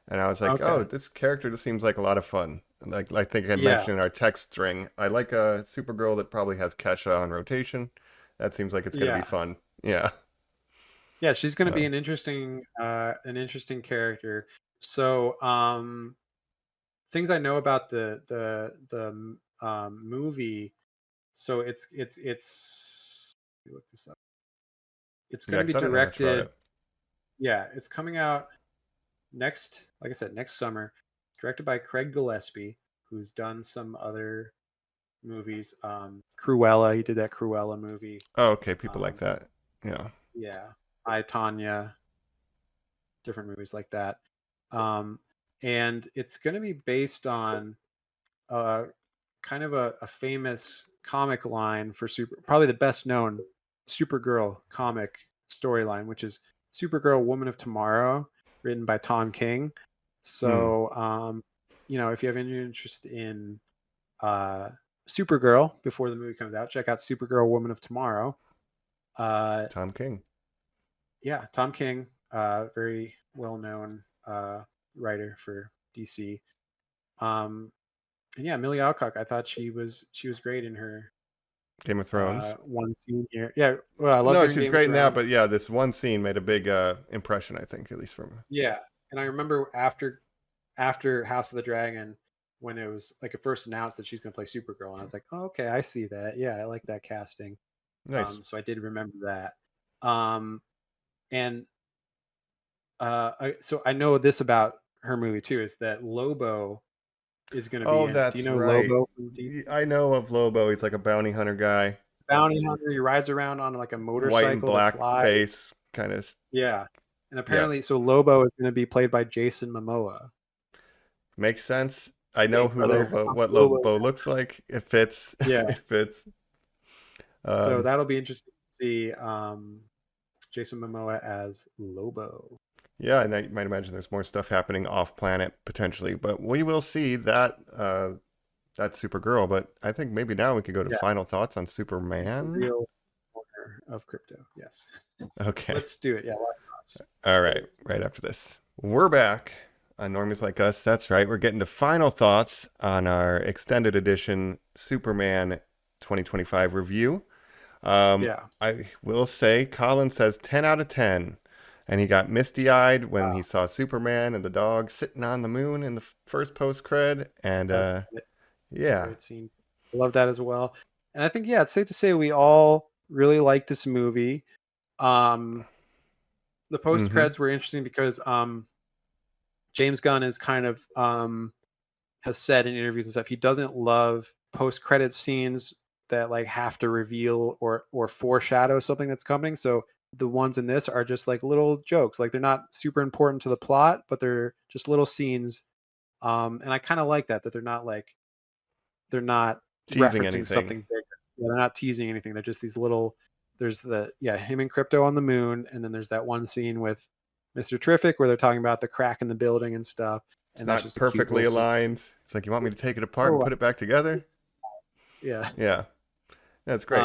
And I was like, oh, this character just seems like a lot of fun. Like I think I mentioned in our text string, I like a Supergirl that probably has Kesha on rotation. That seems like it's going to be fun. Yeah. Yeah, she's going to be an interesting character. So, things I know about the movie. So it's let me look this up. It's going to be directed. Yeah, it's coming out next summer. Directed by Craig Gillespie, who's done some other movies. Cruella, he did that Cruella movie. Oh, okay, people like that. Yeah. Yeah, I, Tanya, different movies like that. And it's going to be based on kind of a famous comic line for probably the best known Supergirl comic storyline, which is Supergirl Woman of Tomorrow, written by Tom King. So, if you have any interest in Supergirl before the movie comes out. Check out Supergirl, Woman of Tomorrow. Tom King. Yeah, Tom King, very well-known writer for DC. And yeah, Millie Alcock, I thought she was great in her Game of Thrones. one scene here. Yeah, well, I love No, her in she's Game great of in that, Thrones. but yeah, this one scene made a big impression, I think, at least from her. Yeah, and I remember after House of the Dragon, when it was like it first announced that she's going to play Supergirl, and I was like, oh, okay, I see that. Yeah, I like that casting. Nice. So I did remember that. And so I know this about her movie too, is that Lobo is going to be in it. That's Do you know right. Lobo from DC? I know of Lobo. He's like a bounty hunter guy. Bounty hunter. He rides around on like a motorcycle. White and black that flies. base, kind of. Yeah. And apparently, so Lobo is going to be played by Jason Momoa. Makes sense. I know Big brother. what Lobo. Lobo looks like. It fits. Yeah. It fits. So that'll be interesting to see Jason Momoa as Lobo. Yeah, and I might imagine there's more stuff happening off planet potentially, but we will see that that's Supergirl. But I think maybe now we could go to final thoughts on He's the Superman. real owner of crypto. Yes. Okay. Let's do it. Yeah. Last thoughts. All right. Right after this, we're back on Normies Like Us. That's right. We're getting to final thoughts on our extended edition Superman 2025 review. Yeah. I will say Colin says 10 out of 10. And he got misty-eyed when he saw Superman and the dog sitting on the moon in the first post-cred. And yeah. Great scene. I love that as well. And I think, yeah, it's safe to say we all really like this movie. The post-creds were interesting because James Gunn is kind of has said in interviews and stuff, he doesn't love post-credit scenes that like have to reveal or foreshadow something that's coming. So the ones in this are just like little jokes. Like they're not super important to the plot, but they're just little scenes. And I kind of like that they're not Teasing referencing anything. something bigger. Yeah, they're not teasing anything. They're just these little, there's him and Crypto on the moon. And then there's that one scene with Mr. Terrific where they're talking about the crack in the building and stuff. It's and not that's just a cute perfectly little scene. aligned. It's like, you want me to take it apart and put it back together? Yeah. Yeah. That's great.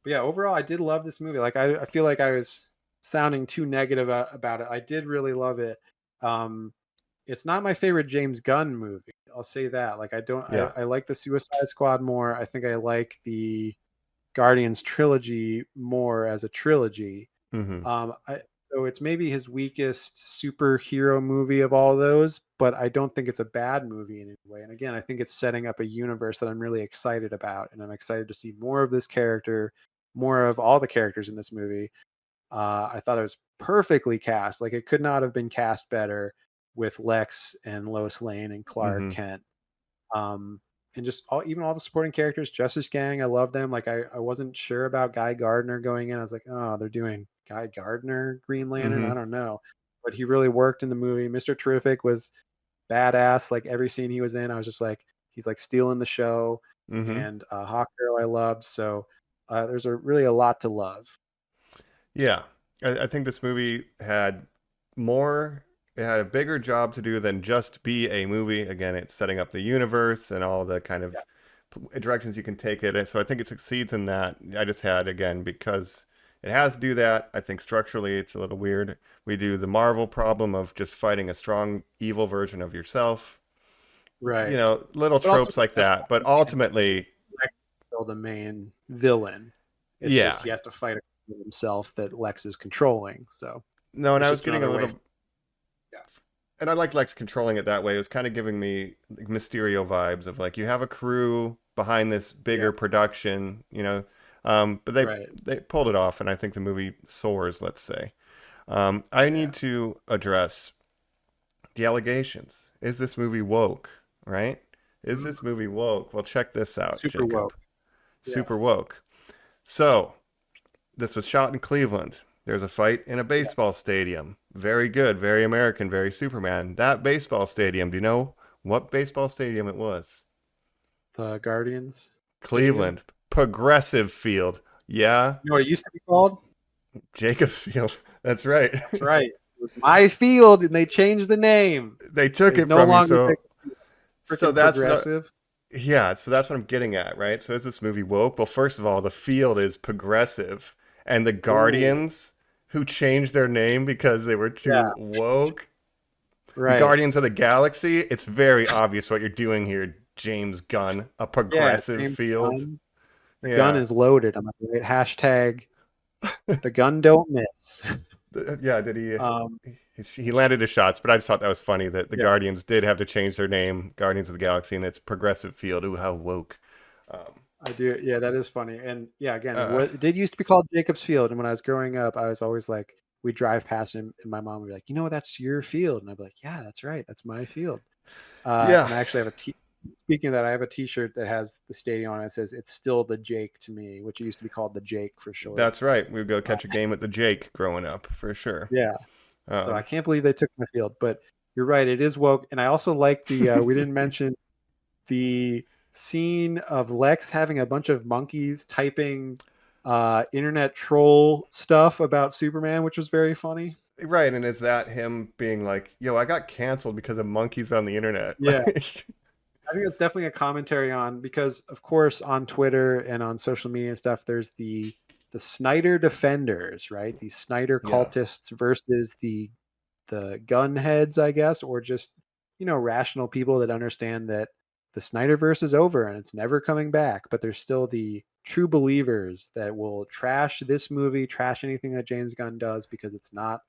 But yeah, overall, I did love this movie. Like, I feel like I was sounding too negative about it. I did really love it. It's not my favorite James Gunn movie. I'll say that. Like, I like the Suicide Squad more. I think I like the Guardians trilogy more as a trilogy. So it's maybe his weakest superhero movie of all those, but I don't think it's a bad movie in any way. And again, I think it's setting up a universe that I'm really excited about, and I'm excited to see more of this character, more of all the characters in this movie. I thought it was perfectly cast. Like, it could not have been cast better with Lex and Lois Lane and Clark Kent. And just even all the supporting characters, Justice Gang, I love them. Like, I wasn't sure about Guy Gardner going in. I was like, oh, they're doing Guy Gardner Green Lantern. I don't know, but he really worked in the movie. Mr. Terrific was badass. Like, every scene he was in, I was just like, he's like stealing the show. And Hawkgirl I loved. So there's really a lot to love. Yeah, I think this movie had more. It had a bigger job to do than just be a movie. Again, it's setting up the universe and all the kind of directions you can take it. So I think it succeeds in that. I just had, again, because it has to do that, I think structurally it's a little weird. We do the Marvel problem of just fighting a strong evil version of yourself. Right. You know, little tropes like that. But ultimately, Lex is still the main villain. It's just he has to fight himself that Lex is controlling. So no, and I was getting a little. And I liked Lex controlling it that way. It was kind of giving me Mysterio vibes of like, you have a crew behind this bigger production, you know, but they pulled it off, and I think the movie soars, let's say. I need to address the allegations. Is this movie woke, right? Is this movie woke? Well, check this out, Super Jacob. woke. Super woke. So, this was shot in Cleveland. There's a fight in a baseball stadium. Very good, very American, very Superman. That baseball stadium, do you know what baseball stadium it was? The Guardians. Cleveland. Stadium? Progressive Field. Yeah. You know what it used to be called? Jacobs Field. That's right. That's right. It was my field, and they changed the name. They took it from you. So that's progressive. Yeah, so that's what I'm getting at, right? So is this movie woke? Well, first of all, the field is progressive, and the Ooh, Guardians, who changed their name because they were yeah, too woke, the right. Guardians of the Galaxy, it's very obvious what you're doing here, James Gunn. A Yeah, progressive James field. Gunn. The gun Yeah. is loaded. I'm like, right? Hashtag the gun don't miss. Yeah, did he? Um, He landed his shots, but I just thought that was funny that the yeah, Guardians did have to change their name, Guardians of the Galaxy, and it's progressive field. Ooh, how woke. Um, I do. Yeah, that is funny. And yeah, again, uh, it did used to be called Jacobs Field. And when I was growing up, I was always like, we drive past him, and my mom would be like, that's your field. And I'd be like, yeah, that's right, that's my field. yeah, And I actually have Speaking of that, I have a T-shirt that has the stadium on it. It says "It's still the Jake to me," which used to be called the Jake for short. that's right. We would go Uh, catch a game at the Jake growing up for sure. yeah. So I Um, can't believe they took my field, but you're right, it is woke. And I also like the we didn't mention the scene of Lex having a bunch of monkeys typing internet troll stuff about Superman, which was very funny. right, and is that him being like, "Yo, I got canceled because of monkeys on the internet"? Yeah. Like, I think it's definitely a commentary on, because of course on Twitter and on social media and stuff, there's the Snyder defenders, right? These Snyder yeah, cultists versus the gun heads, I guess, or just rational people that understand that the Snyderverse is over and it's never coming back. But there's still the true believers that will trash this movie, trash anything that James Gunn does because it's not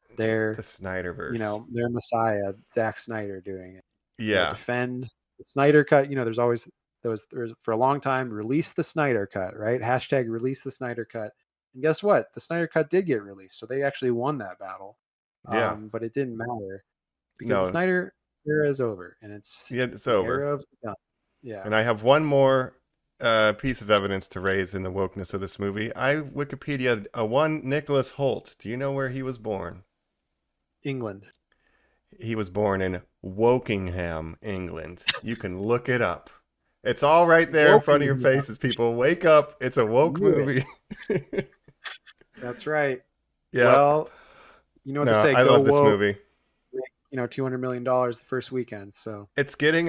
the their Snyderverse. their Messiah, Zack Snyder, doing it. They'll Yeah, defend the Snyder Cut. There's always there's for a long time, release the Snyder Cut, right? Hashtag release the Snyder Cut. And guess what? The Snyder Cut did get released, so they actually won that battle. yeah. But it didn't matter because the No, Snyder era is over, and it's yeah, it's the over. era of the gun. Yeah. And I have one more piece of evidence to raise in the wokeness of this movie. I Wikipedia a one Nicholas Holt. Do you know where he was born? England. He was born in Wokingham, England. You can look it up. It's all right there in front of your Woking. faces, people. Wake up. It's a woke Knew it. movie. That's right. Yep. Well, you know what No, to say. I Go love this woke. movie. $200 million the first weekend. So It's getting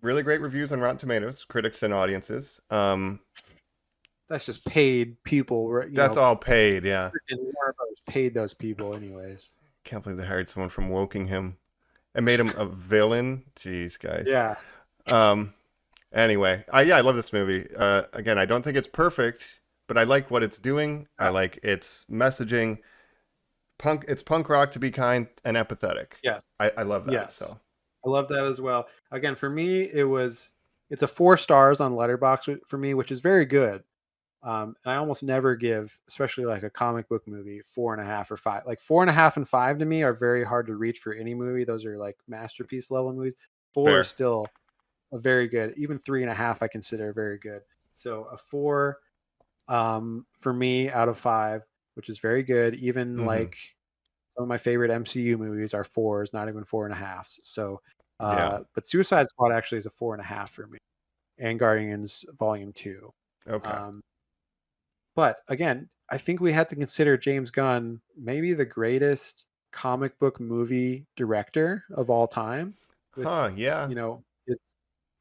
really great reviews on Rotten Tomatoes, critics and audiences. that's just paid people, right? That's all paid, yeah. And Warner Brothers paid those people anyways. Can't believe they hired someone from Wokingham and made him a villain. Jeez, guys. Yeah. Anyway, I love this movie. Again, I don't think it's perfect, but I like what it's doing. I like its messaging. It's punk rock to be kind and empathetic. Yes. I love that. Yes. So I love that as well. Again, for me, it's a 4 stars on Letterboxd for me, which is very good. And I almost never give, especially like a comic book movie, 4.5 or 5. Like 4.5 and 5 to me are very hard to reach for any movie. Those are like masterpiece level movies. 4 fair. is still a very good. Even 3.5 I consider very good. So a 4 for me out of 5, which is very good. Even Mhm. like some of my favorite MCU movies are 4s, not even 4.5s. So, Yeah. but Suicide Squad actually is a 4.5 for me, and Guardians Volume 2. Okay. But again, I think we had to consider James Gunn maybe the greatest comic book movie director of all time. With Yeah. it's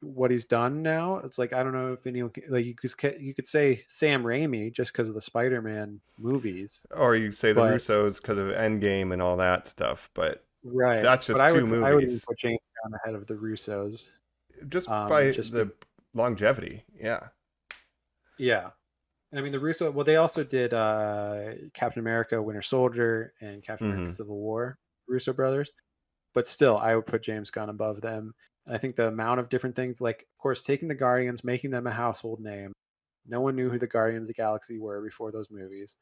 what he's done now. It's like I don't know if anyone like you could say Sam Raimi just because of the Spider-Man movies, Or you say the but Russos because of Endgame and all that stuff, but right. that's But just two I would even movies. put James Gunn ahead of the Russos. Just by Just the longevity. Yeah. Yeah. And I mean the Well, they also did Captain America: Winter Soldier and Captain America: Mhm. Civil War, Russo brothers. But still, I would put James Gunn above them. And I think the amount of different things, like of course, taking the Guardians, making them a household name. No one knew who the Guardians of the Galaxy were before those movies.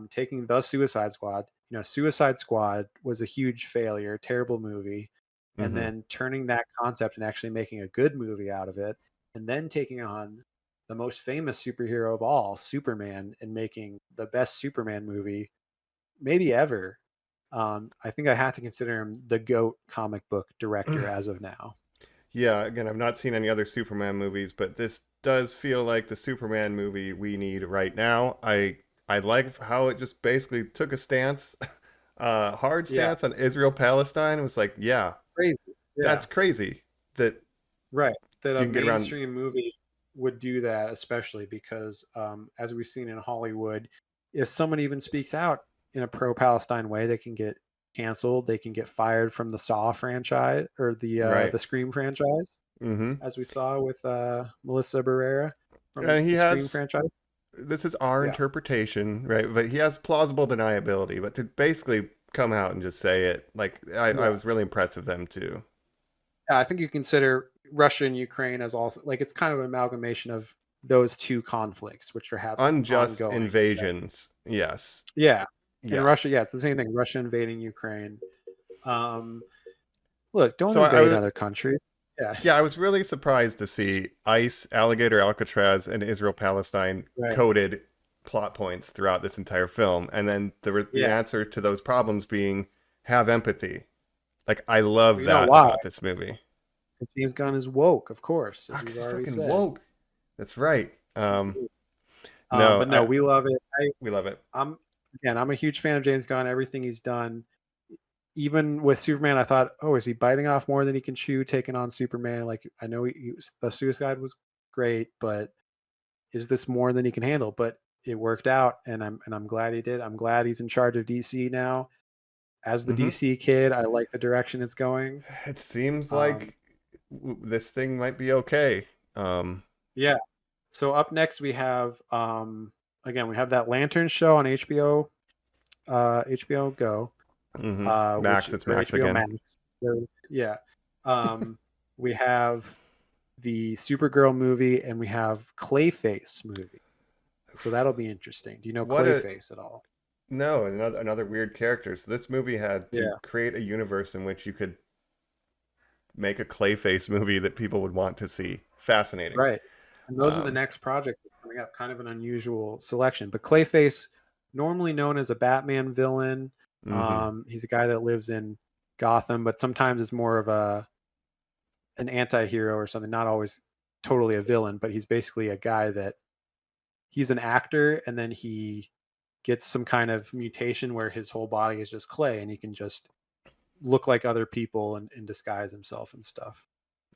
Taking the Suicide Squad. Suicide Squad was a huge failure, terrible movie, and Mhm. then turning that concept and actually making a good movie out of it, and then taking on the most famous superhero of all, Superman, and making the best Superman movie maybe ever. I think I have to consider him the GOAT comic book director as of now. Yeah, again, I've not seen any other Superman movies, but this does feel like the Superman movie we need right now. I like how it just basically took a stance, hard Yeah, stance on Israel Palestine. It was like, yeah, crazy. Yeah, that's crazy that Right. That You a can get around. mainstream movie would do that, especially because, as we've seen in Hollywood, if someone even speaks out in a pro-Palestine way, they can get canceled. They can get fired from the Saw franchise or Right. the Scream franchise, Mm-hmm. as we saw with Melissa Barrera from And he the Scream has. franchise. This is our Yeah. interpretation, right? But he has plausible deniability. But to basically come out and just say it, like I Yeah. was really impressed with them too. Yeah, I think you consider Russia and Ukraine as also like it's kind of an amalgamation of those two conflicts, which are happening Unjust ongoing. invasions, yes. Yeah. In Yeah. Russia, yeah, it's the same thing. Russia invading Ukraine. Look, don't So I invade was, other countries. Yeah. yeah, I was really surprised to see ICE, Alligator Alcatraz, and Israel Palestine Right. coded plot points throughout this entire film, and then the Yeah. answer to those problems being have empathy. Like I love You know that why? about this movie. James Gunn is woke, of course, as Fuck, we've he's already fucking said. woke. That's right. But no, we love it. We love it. I'm a huge fan of James Gunn. Everything he's done, even with Superman, I thought, oh, is he biting off more than he can chew, taking on Superman? Like I know the Suicide was great, but is this more than he can handle? But it worked out, and I'm glad he did. I'm glad he's in charge of DC now. As the Mhm. DC kid, I like the direction it's going. It seems like this thing might be okay. Yeah. So up next we have again we have that Lantern show on HBO Go. Max, Which it's or Max HBO again. Max. So, yeah. We have the Supergirl movie and we have Clayface movie. So that'll be interesting. Do you know What Clayface at all? No, another weird character. So this movie had to Yeah. create a universe in which you could make a Clayface movie that people would want to see. Fascinating. Right. And those are the next projects coming up. Kind of an unusual selection. But Clayface, normally known as a Batman villain, he's a guy that lives in Gotham, but sometimes it's more of an anti-hero or something, not always totally a villain, but he's basically a guy that he's an actor and then he gets some kind of mutation where his whole body is just clay and he can just look like other people and disguise himself and stuff.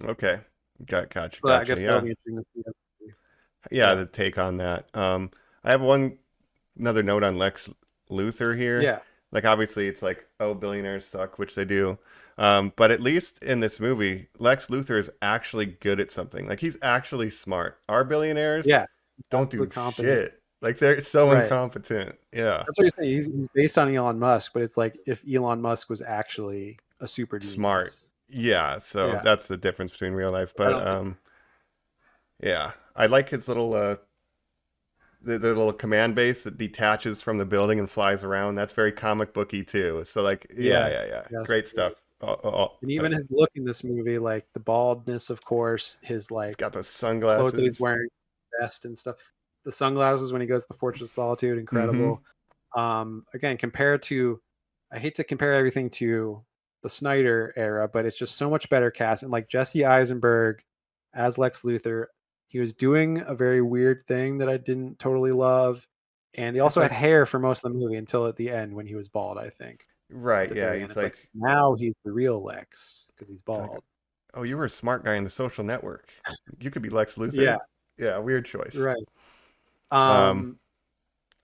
Okay. Gotcha. But I guess that'll be interesting to see. Yeah, the take on that. I have another note on Lex Luthor here. Yeah. Like obviously it's like, oh, billionaires suck, which they do. But at least in this movie, Lex Luthor is actually good at something. Like he's actually smart. Our billionaires don't do shit. Like they're so incompetent. Yeah. That's what you're saying. He's based on Elon Musk, but it's like if Elon Musk was actually a super genius. Smart. Yeah. So that's the difference between real life. But yeah. I like his little the little command base that detaches from the building and flies around. That's very comic booky too. So like yeah. Great stuff. And even his look in this movie, like the baldness, of course, his like he's got those sunglasses, clothes that he's wearing, vest and stuff. The sunglasses when he goes to the Fortress of Solitude, incredible. Again, compared to, I hate to compare everything to the Snyder era, but it's just so much better cast. And like Jesse Eisenberg as Lex Luthor, he was doing a very weird thing that I didn't totally love. And he also had hair for most of the movie until at the end when he was bald, I think. Right, yeah. He's like now he's the real Lex because he's bald. Like, oh, you were a smart guy in The Social Network. You could be Lex Luthor. Yeah. Yeah, weird choice. Right. Yeah,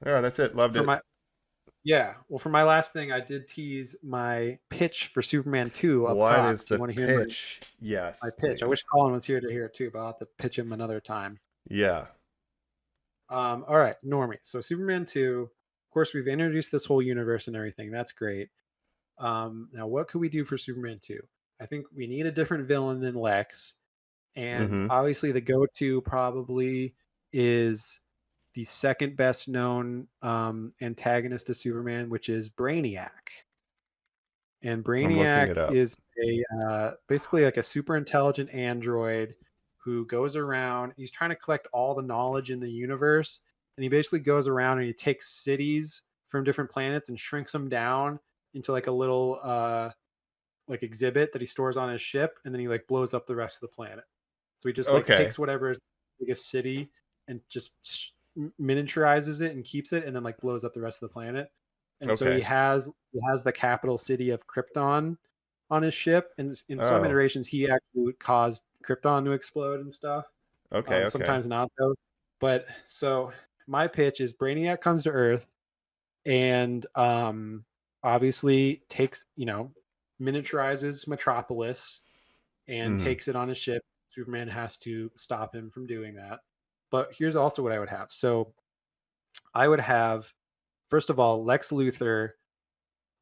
that's it. Loved it. Well, for my last thing, I did tease my pitch for Superman 2 up What top. is the pitch? Yes. My pitch. Please. I wish Colin was here to hear it too, but I'll have to pitch him another time. Yeah. All right, Normie. So Superman 2, of course, we've introduced this whole universe and everything. That's great. Now, what could we do for Superman 2? I think we need a different villain than Lex. And obviously the go-to probably is the second best known antagonist to Superman, which is Brainiac. And Brainiac is basically like a super intelligent android who goes around. He's trying to collect all the knowledge in the universe. And he basically goes around and he takes cities from different planets and shrinks them down into like a little like exhibit that he stores on his ship. And then he like blows up the rest of the planet. So he just like takes whatever is the biggest city and just miniaturizes it and keeps it and then like blows up the rest of the planet. And so he has the capital city of Krypton on his ship, and in some iterations he actually caused Krypton to explode and stuff. Okay. Sometimes not though. But so my pitch is Brainiac comes to Earth and obviously takes, miniaturizes Metropolis and Mhm. takes it on a ship. Superman has to stop him from doing that. But here's also what I would have. So I would have, first of all, Lex Luthor.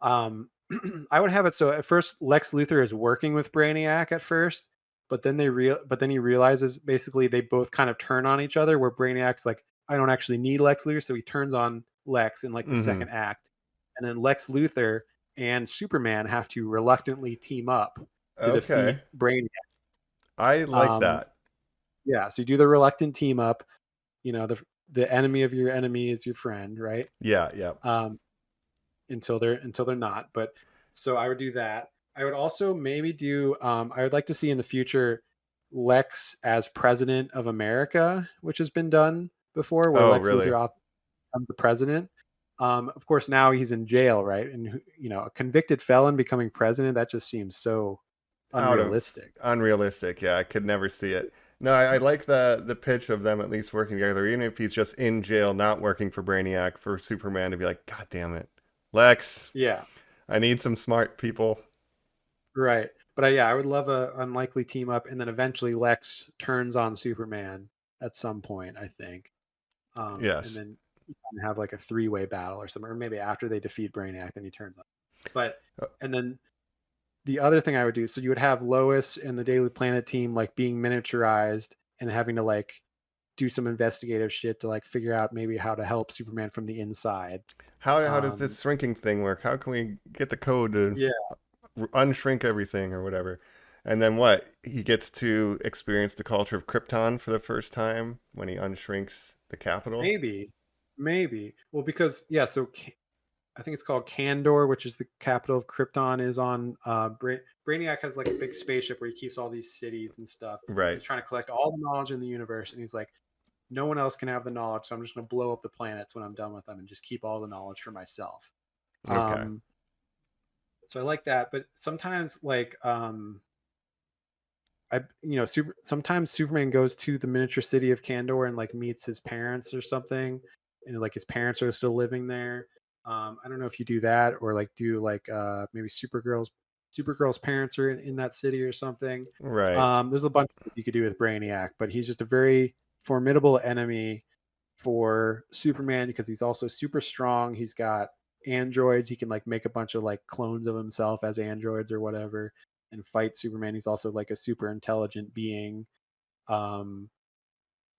I would have it so at first Lex Luthor is working with Brainiac at first, but then he realizes basically they both kind of turn on each other. Where Brainiac's like, I don't actually need Lex Luthor, so he turns on Lex in like the second act, and then Lex Luthor and Superman have to reluctantly team up to defeat Okay. Brainiac. I like that. Yeah, so you do the reluctant team up. The enemy of your enemy is your friend, right? Yeah. Until they're not. But so I would do that. I would also maybe do. I would like to see in the future Lex as president of America, which has been done before, where Oh, Lex really? Luthor becomes the president. Of course, now he's in jail, right? And a convicted felon becoming president, that just seems so Out of unrealistic. unrealistic. Yeah, I could never see it. No, I like the pitch of them at least working together, even if he's just in jail, not working for Brainiac, for Superman to be like, God damn it, Lex, Yeah, I need some smart people. right. But yeah, I would love a unlikely team up, and then eventually Lex turns on Superman at some point, I think. And Yes. then you can have like a three-way battle or something, or maybe after they defeat Brainiac, then he turns on. But Uh, and then the other thing I would do, so you would have Lois and the Daily Planet team like being miniaturized and having to like do some investigative shit to like figure out maybe how to help Superman from the inside. how does Um, this shrinking thing work? How can we get the code to yeah, unshrink everything or whatever? And then what? He gets to experience the culture of Krypton for the first time when he unshrinks the capital. maybe. Well, because yeah, so I think it's called Kandor, which is the capital of Krypton, is on Brainiac has like a big spaceship where he keeps all these cities and stuff. Right. He's trying to collect all the knowledge in the universe, and he's like, no one else can have the knowledge, so I'm just going to blow up the planets when I'm done with them and just keep all the knowledge for myself. Okay. So I like that, but sometimes like sometimes Superman goes to the miniature city of Kandor and like meets his parents or something, and like his parents are still living there. I don't know if you do that or like do like maybe Supergirl's parents are in that city or something. Right. There's a bunch you could do with Brainiac, but he's just a very formidable enemy for Superman because he's also super strong. He's got androids. He can like make a bunch of like clones of himself as androids or whatever and fight Superman. He's also like a super intelligent being. Um,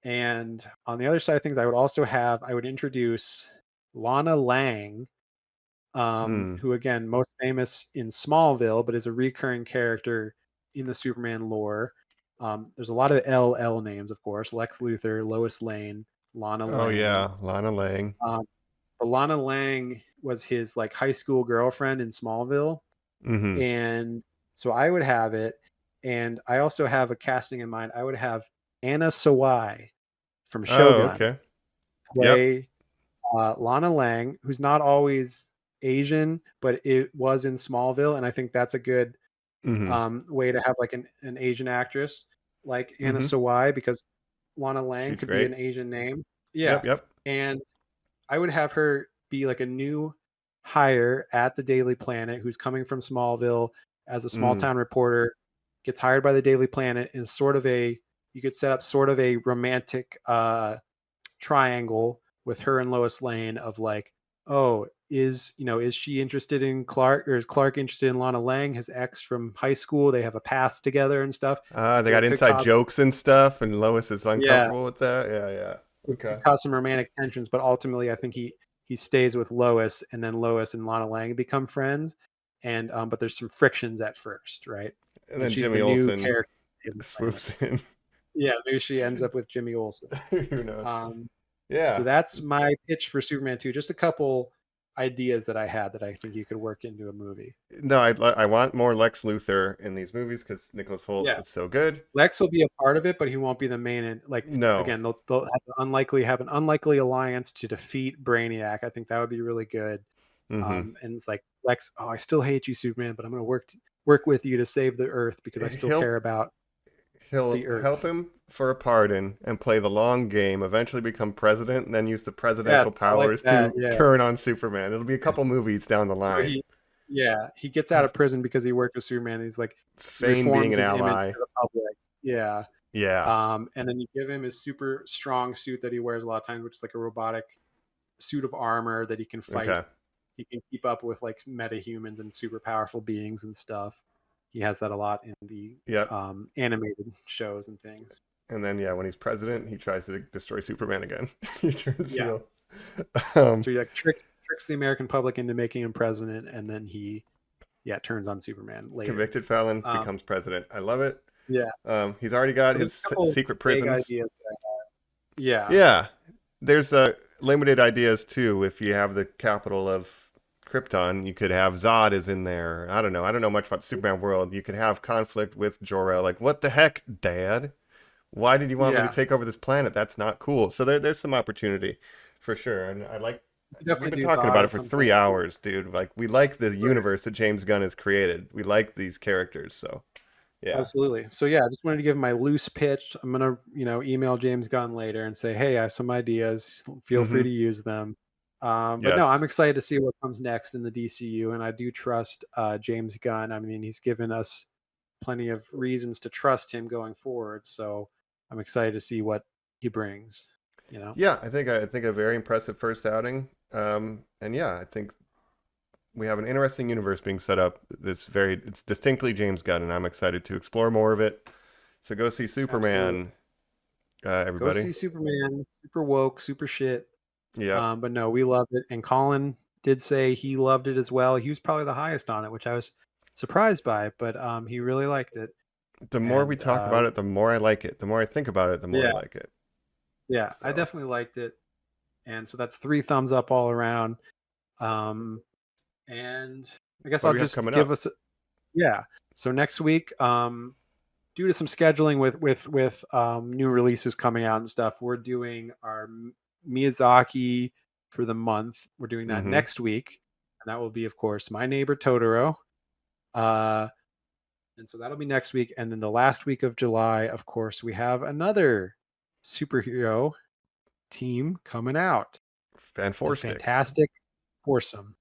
and on the other side of things, I would introduce Lana Lang, Hmm. who again, most famous in Smallville, but is a recurring character in the Superman lore. There's a lot of LL names, of course: Lex Luthor, Lois Lane, Lana Oh Lang. yeah, Lana Lang. Um, but Lana Lang was his like high school girlfriend in Smallville, Mm-hmm. and so I would have it. And I also have a casting in mind. I would have Anna Sawai from Oh, Shogun okay. Yep. play Lana Lang, who's not always Asian, but it was in Smallville, and I think that's a good Mm-hmm. way to have like an Asian actress like Anna Mm-hmm. Sawai because Lana Lang She's could be great. an Asian name. Yeah, Yep. and I would have her be like a new hire at the Daily Planet who's coming from Smallville as a small Mm. town reporter, gets hired by the Daily Planet, and you could set up sort of a romantic triangle with her and Lois Lane of like, oh, is she interested in Clark or is Clark interested in Lana Lang, his ex from high school? They have a past together and stuff. And They so got it could inside cause jokes and stuff, and Lois is yeah, uncomfortable with that. Yeah. it Okay. could cause some romantic tensions, but ultimately I think he stays with Lois and then Lois and Lana Lang become friends. And but there's some frictions at first, right? And And then she's Jimmy the new Olsen character in the planet. swoops in. Yeah, maybe she ends up with Jimmy Olsen. Who knows? Um, So Yeah. that's my pitch for Superman 2. Just a couple ideas that I had that I think you could work into a movie. No, I want more Lex Luthor in these movies because Nicholas Holt Yeah. is so good. Lex will be a part of it, but he won't be the main. Like No. again, they'll have an unlikely alliance to defeat Brainiac. I think that would be really good. Mm-hmm. And it's like Lex, oh, I still hate you, Superman, but I'm going to work with you to save the Earth because I still He'll care about. He'll the earth. help him for a pardon and play the long game, eventually become president, and then use the presidential Yes, I like powers that, to yeah. turn on Superman. It'll be a couple movies down the Where line. he gets out of prison because he worked with Superman. And he's like Fame reforms being an his image ally. to the public. Yeah. Yeah. And then you give him his super strong suit that he wears a lot of times, which is like a robotic suit of armor that he can fight. Okay. He can keep up with like metahumans and super powerful beings and stuff. He has that a lot in the Yep. animated shows and things. And then, yeah, when he's president, he tries to destroy Superman again. He turns Yeah. heel. So he like tricks the American public into making him president, and then he turns on Superman later. Convicted felon becomes president. I love it. Yeah. He's already got So his there's a couple secret big prisons. ideas that I have. Yeah. Yeah. There's limited ideas too. If you have the capital of Krypton, you could have Zod is in there. I don't know much about the Superman world. You could have conflict with Jor-El. Like, what the heck, Dad? Why did you want me to take over this planet? That's not cool. So there's some opportunity for sure. And I like. We've been talking about it for 3 hours, dude. Like, we like the universe that James Gunn has created. We like these characters. So, yeah. Absolutely. So yeah, I just wanted to give my loose pitch. I'm gonna, email James Gunn later and say, hey, I have some ideas. Feel free to use them. But no, I'm excited to see what comes next in the DCU, and I do trust James Gunn. I mean, he's given us plenty of reasons to trust him going forward. So I'm excited to see what he brings. Yeah, I think a very impressive first outing. And yeah, I think we have an interesting universe being set up. It's distinctly James Gunn, and I'm excited to explore more of it. So go see Superman, everybody. Go see Superman. Super woke, super shit. Yeah. But no, we loved it, and Colin did say he loved it as well. He was probably the highest on it, which I was surprised by, but he really liked it. The more we talk about it, the more I like it. The more I think about it, the more I like it. Yeah, so. I definitely liked it. And so that's 3 thumbs up all around. And I guess I'll just give us so next week, due to some scheduling with new releases coming out and stuff, we're doing our Miyazaki for the month. We're doing that next week, and that will be, of course, My Neighbor Totoro. And so that'll be next week. And then the last week of July, of course, we have another superhero team coming out. Fantastic Foursome.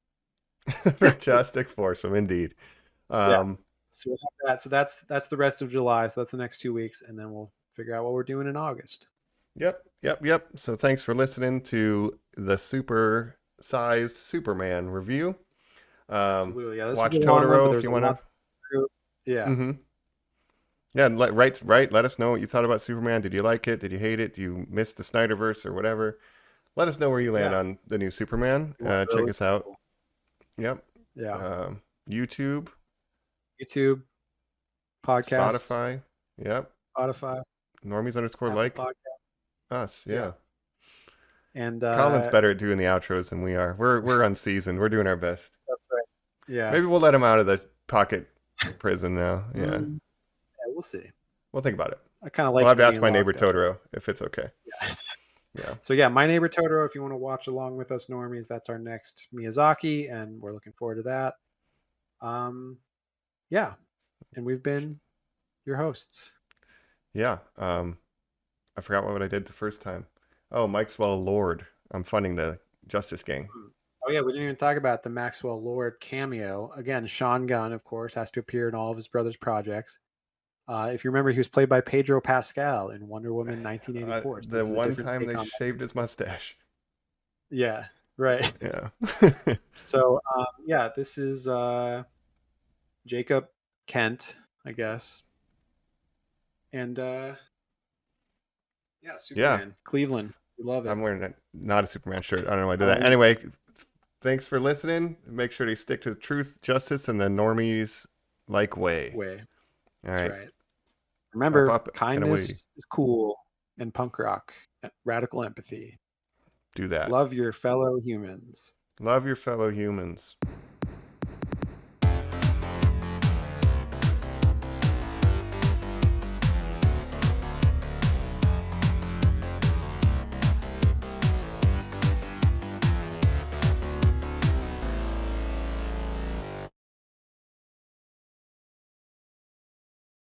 Fantastic Foursome, indeed. So we'll have that. So that's the rest of July. So that's the next 2 weeks, and then we'll figure out what we're doing in August. Yep. So thanks for listening to the super-sized Superman review. Absolutely. Yeah, watch Totoro if you want to. Yeah. Yeah, let us know what you thought about Superman. Did you like it? Did you hate it? Do you miss the Snyderverse or whatever? Let us know where you land on the new Superman. Check us out. Yep. Yeah. YouTube, podcast, Spotify. Yep. Spotify. Normies_like us. Yeah. And Colin's better at doing the outros than we are. We're unseasoned. We're doing our best. That's right. Yeah. Maybe we'll let him out of the pocket prison now. Yeah. Yeah, we'll see. We'll think about it. I kind of like. We'll have to ask My Neighbor Totoro if it's okay. Yeah. So yeah, My Neighbor Totoro. If you want to watch along with us, Normies, that's our next Miyazaki, and we're looking forward to that. Yeah, and we've been your hosts. Yeah. I forgot what I did the first time. Oh, Maxwell Lord. I'm funding the Justice Gang. Oh yeah, we didn't even talk about the Maxwell Lord cameo. Again, Sean Gunn, of course, has to appear in all of his brother's projects. If you remember, he was played by Pedro Pascal in Wonder Woman 1984. The one time they shaved his mustache. Yeah, right. Yeah. So, this is Jacob Kent, I guess. And, Superman. Cleveland. We love it. I'm wearing not a Superman shirt. I don't know why I did that. Anyway, thanks for listening. Make sure to stick to the truth, justice, and the Normies like way. All right. That's right. Remember, kindness is cool, and punk rock, radical empathy. Do that. Love your fellow humans. Love your fellow humans.